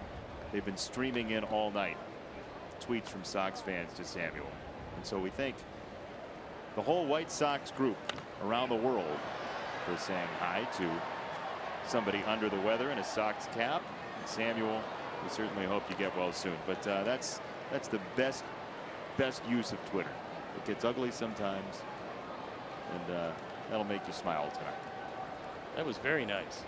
A: They've been streaming in all night tweets from Sox fans to Samuel. And so we thank the whole White Sox group around the world for saying hi to somebody under the weather in a Sox cap. And Samuel, we certainly hope you get well soon. But that's the best use of Twitter. It gets ugly sometimes, and that'll make you smile tonight.
D: That was very nice.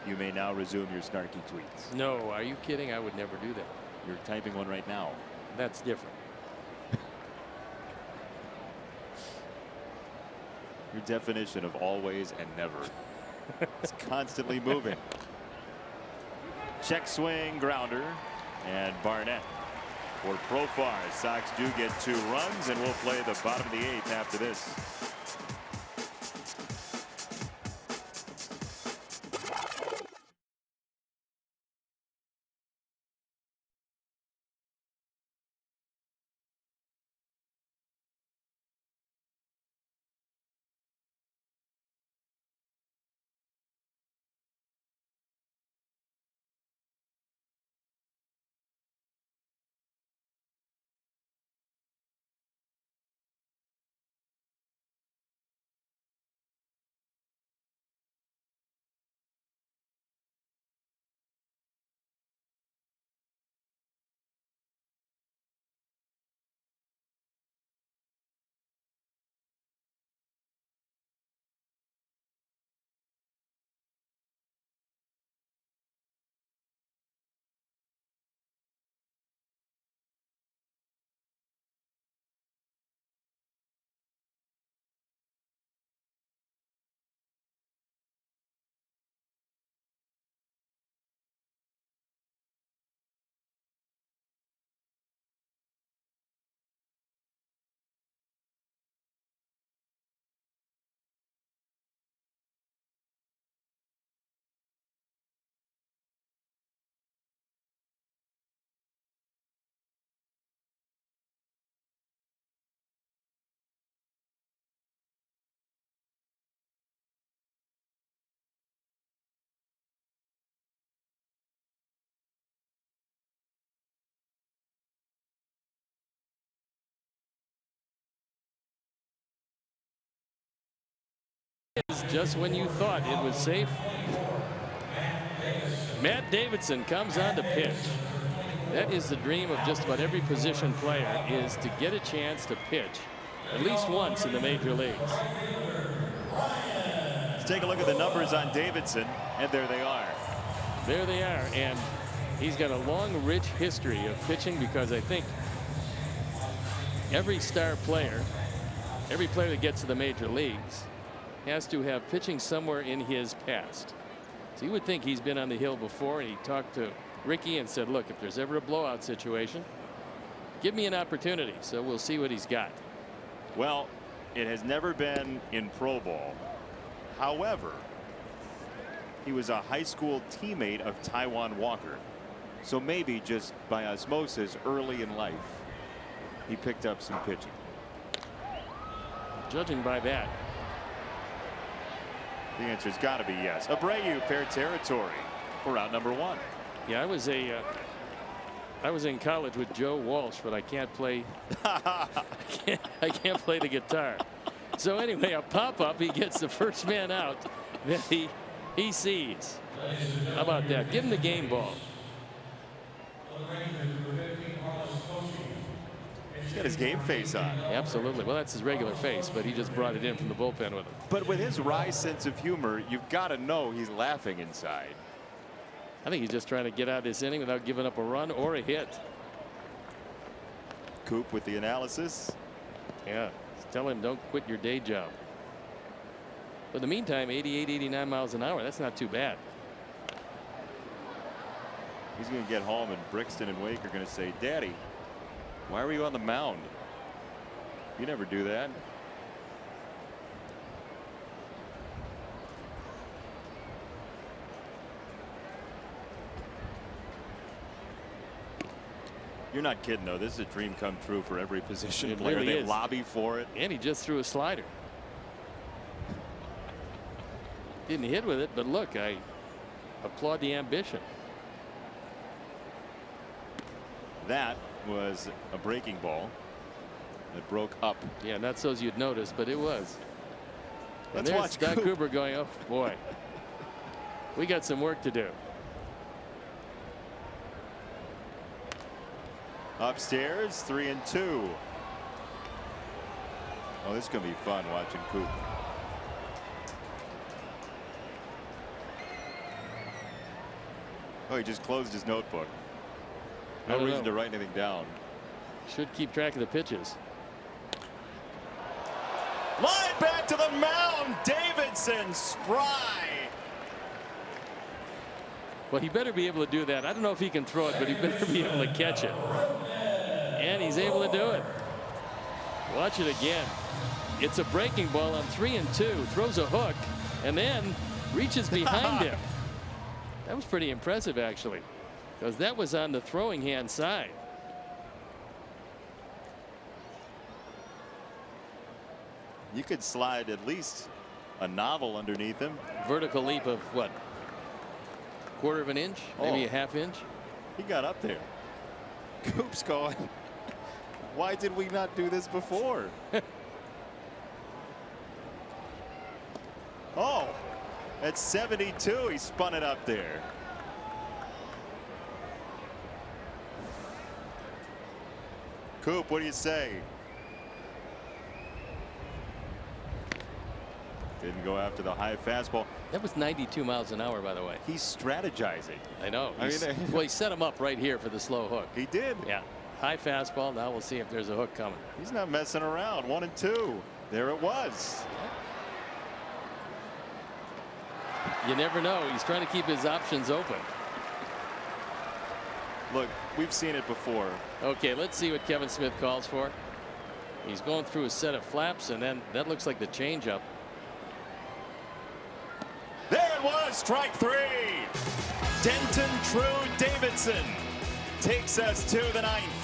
A: You may now resume your snarky tweets.
D: No, are you kidding? I would never do that.
A: You're typing one right now.
D: That's different.
A: Your definition of always and never. It's constantly moving. Check swing, grounder, and Barnett for Profar. Sox do get 2 runs, and we'll play the bottom of the 8th after this.
D: is just when you thought it was safe. Matt Davidson comes on to pitch. That is the dream of just about every position player, is to get a chance to pitch at least once in the major leagues.
A: Let's take a look at the numbers on Davidson, and there they are.
D: There they are, and he's got a long, rich history of pitching, because I think every star player, every player that gets to the major leagues, has to have pitching somewhere in his past. So you would think he's been on the hill before, and he talked to Ricky and said, look, if there's ever a blowout situation, give me an opportunity. So we'll see what he's got.
A: Well, it has never been in pro ball. However, he was a high school teammate of Taiwan Walker. So maybe just by osmosis early in life, he picked up some pitching.
D: Judging by that,
A: the answer's got to be yes. Abreu, fair territory for round number 1.
D: yeah, I was in college with Joe Walsh, but I can't play. I can't play the guitar. So anyway, a pop-up, he gets the first man out that he sees. How about that? Give him the game ball.
A: He's got his game face on.
D: Absolutely. Well, that's his regular face, but he just brought it in from the bullpen with him.
A: But with his wry sense of humor, you've got to know he's laughing inside.
D: I think he's just trying to get out of this inning without giving up a run or a hit.
A: Coop with the analysis.
D: Yeah, tell him don't quit your day job. But in the meantime, 88, 89 miles an hour, that's not too bad.
A: He's going to get home, and Brixton and Wake are going to say, Daddy, why were you on the mound? You never do that. You're not kidding, though. This is a dream come true for every position
D: It
A: player.
D: really
A: They
D: is.
A: lobby for it.
D: And he just threw a slider. Didn't hit with it, but look, I applaud the ambition.
A: That was a breaking ball that broke up.
D: Yeah, not so as you'd notice, but it was. And
A: Let's
D: there's
A: watch
D: Don
A: Coop.
D: Cooper going, oh boy, we got some work to do.
A: Upstairs, 3-2. Oh, this is going to be fun watching Coop. Oh, he just closed his notebook. No reason to write anything down.
D: Should keep track of the pitches.
A: Line back to the mound. Davidson, spry.
D: Well, he better be able to do that. I don't know if he can throw it, but he better be able to catch it. And he's able to do it. Watch it again. It's a breaking ball on 3-2. Throws a hook and then reaches behind him. That was pretty impressive, actually, because that was on the throwing hand side.
A: You could slide at least a novel underneath him.
D: Vertical leap of what? Quarter of an inch, maybe a half inch.
A: He got up there. Coop's going, why did we not do this before? Oh, at 72, he spun it up there. Coop, what do you say? Didn't go after the high fastball.
D: That was 92 miles an hour, by the way.
A: He's strategizing.
D: I know.
A: I mean,
D: Well, he set him up right here for the slow hook.
A: He did.
D: Yeah. High fastball. Now we'll see if there's a hook coming.
A: He's not messing around. 1-2. There it was.
D: You never know. He's trying to keep his options open.
A: Look, we've seen it before.
D: Okay, let's see what Kevin Smith calls for. He's going through a set of flaps, and then that looks like the changeup.
A: There it was, strike 3. Denton True Davidson takes us to the 9th.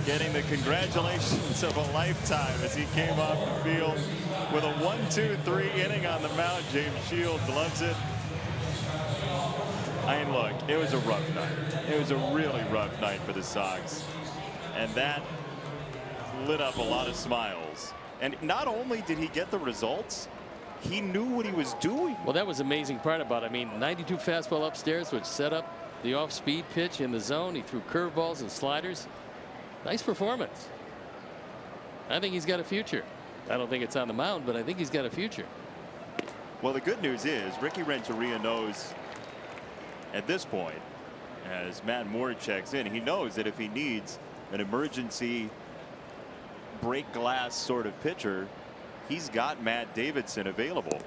A: getting the congratulations of a lifetime as he came off the field with a 1-2-3 inning on the mound. James Shields loves it. I mean, look, it was a rough night. It was a really rough night for the Sox. And that lit up a lot of smiles. And not only did he get the results, he knew what he was doing.
D: Well, that was the amazing part about it. I mean, 92 fastball upstairs, which set up the off-speed pitch in the zone. He threw curveballs and sliders. Nice performance. I think he's got a future. I don't think it's on the mound, but I think he's got a future.
A: Well, the good news is Ricky Renteria knows at this point, as Matt Moore checks in, he knows that if he needs an emergency break glass sort of pitcher, he's got Matt Davidson available.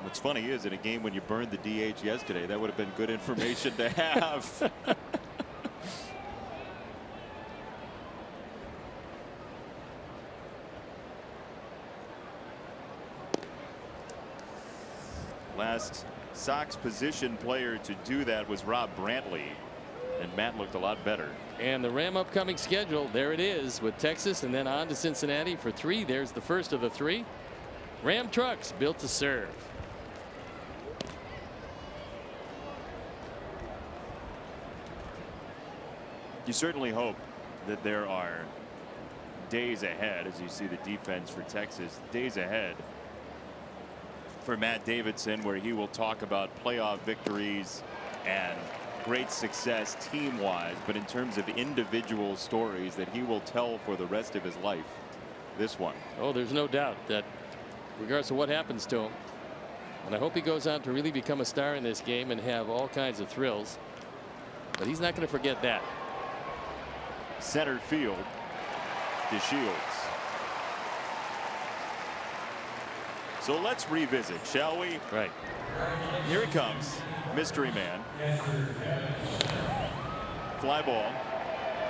A: What's funny is, in a game when you burned the DH yesterday, that would have been good information to have. Last Sox position player to do that was Rob Brantley, and Matt looked a lot better.
D: And the Ram upcoming schedule, there it is, with Texas and then on to Cincinnati for 3. There's the first of the 3. Ram trucks built to serve.
A: You certainly hope that there are days ahead, as you see the defense for Texas, days ahead for Matt Davidson, where he will talk about playoff victories and great success team-wise, but in terms of individual stories that he will tell for the rest of his life. This one.
D: Oh, there's no doubt that regardless of what happens to him, and I hope he goes on to really become a star in this game and have all kinds of thrills, but he's not going to forget that.
A: Center field to Shields. So let's revisit, shall we?
D: Right.
A: Here it comes. Mystery man. Fly ball.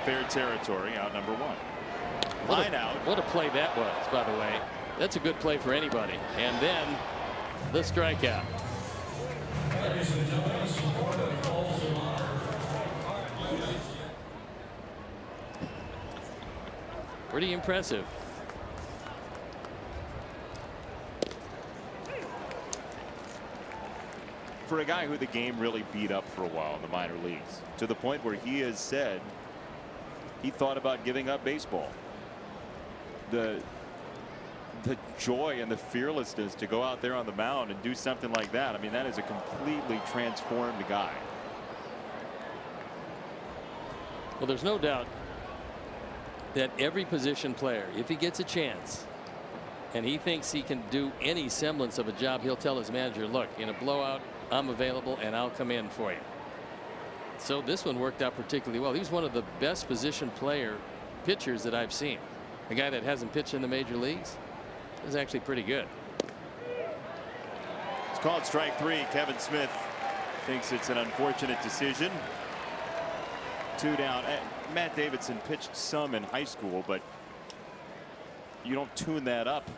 A: Fair territory. Out number 1. Line out.
D: What a play that was, by the way. That's a good play for anybody. And then the strikeout. Pretty impressive.
A: For a guy who the game really beat up for a while in the minor leagues, to the point where he has said he thought about giving up baseball. The joy and the fearlessness to go out there on the mound and do something like that. I mean, that is a completely transformed guy.
D: Well, there's no doubt that every position player, if he gets a chance and he thinks he can do any semblance of a job, he'll tell his manager, look, in a blowout, I'm available and I'll come in for you. So this one worked out particularly well. He was one of the best position pitchers that I've seen. A guy that hasn't pitched in the major leagues is actually pretty good.
A: It's called strike 3. Kevin Smith thinks it's an unfortunate decision. 2 down. Matt Davidson pitched some in high school, but you don't tune that up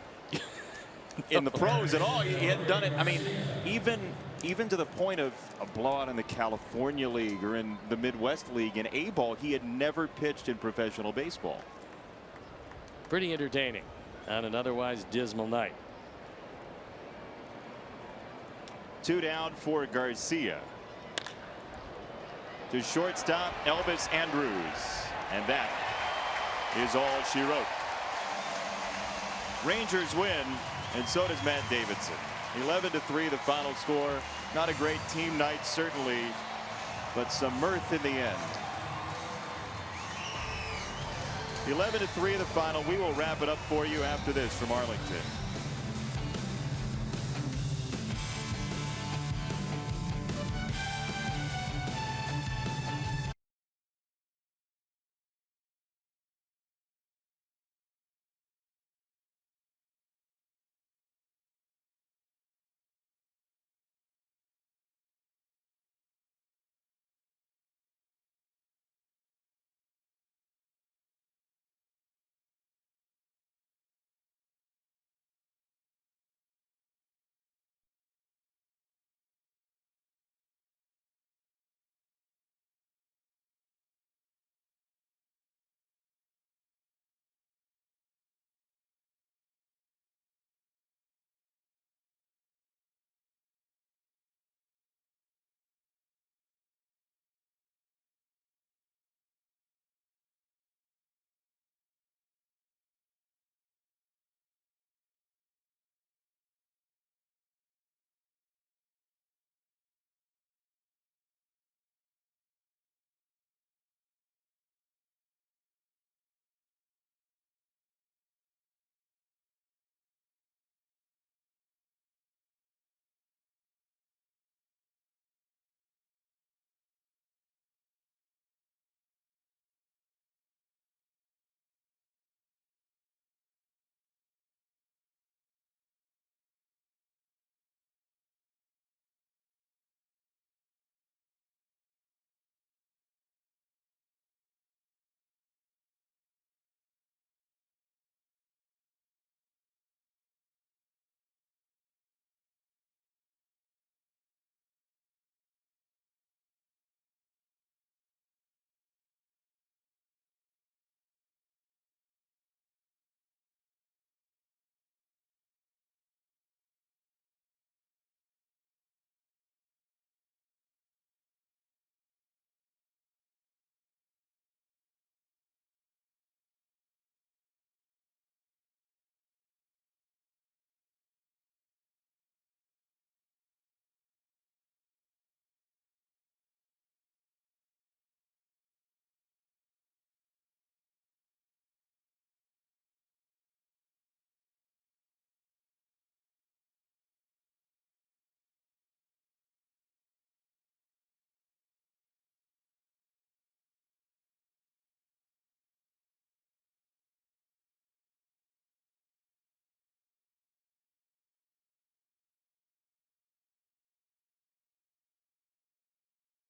A: in the pros at all. He hadn't done it. I mean, even to the point of a blowout in the California League or in the Midwest League in A-ball, he had never pitched in professional baseball.
D: Pretty entertaining on an otherwise dismal night.
A: 2 down for Garcia. To shortstop Elvis Andrews, and that is all she wrote. Rangers win, and so does Matt Davidson. 11-3 the final score. Not a great team night certainly, but some mirth in the end. 11-3 the final. We will wrap it up for you after this from Arlington.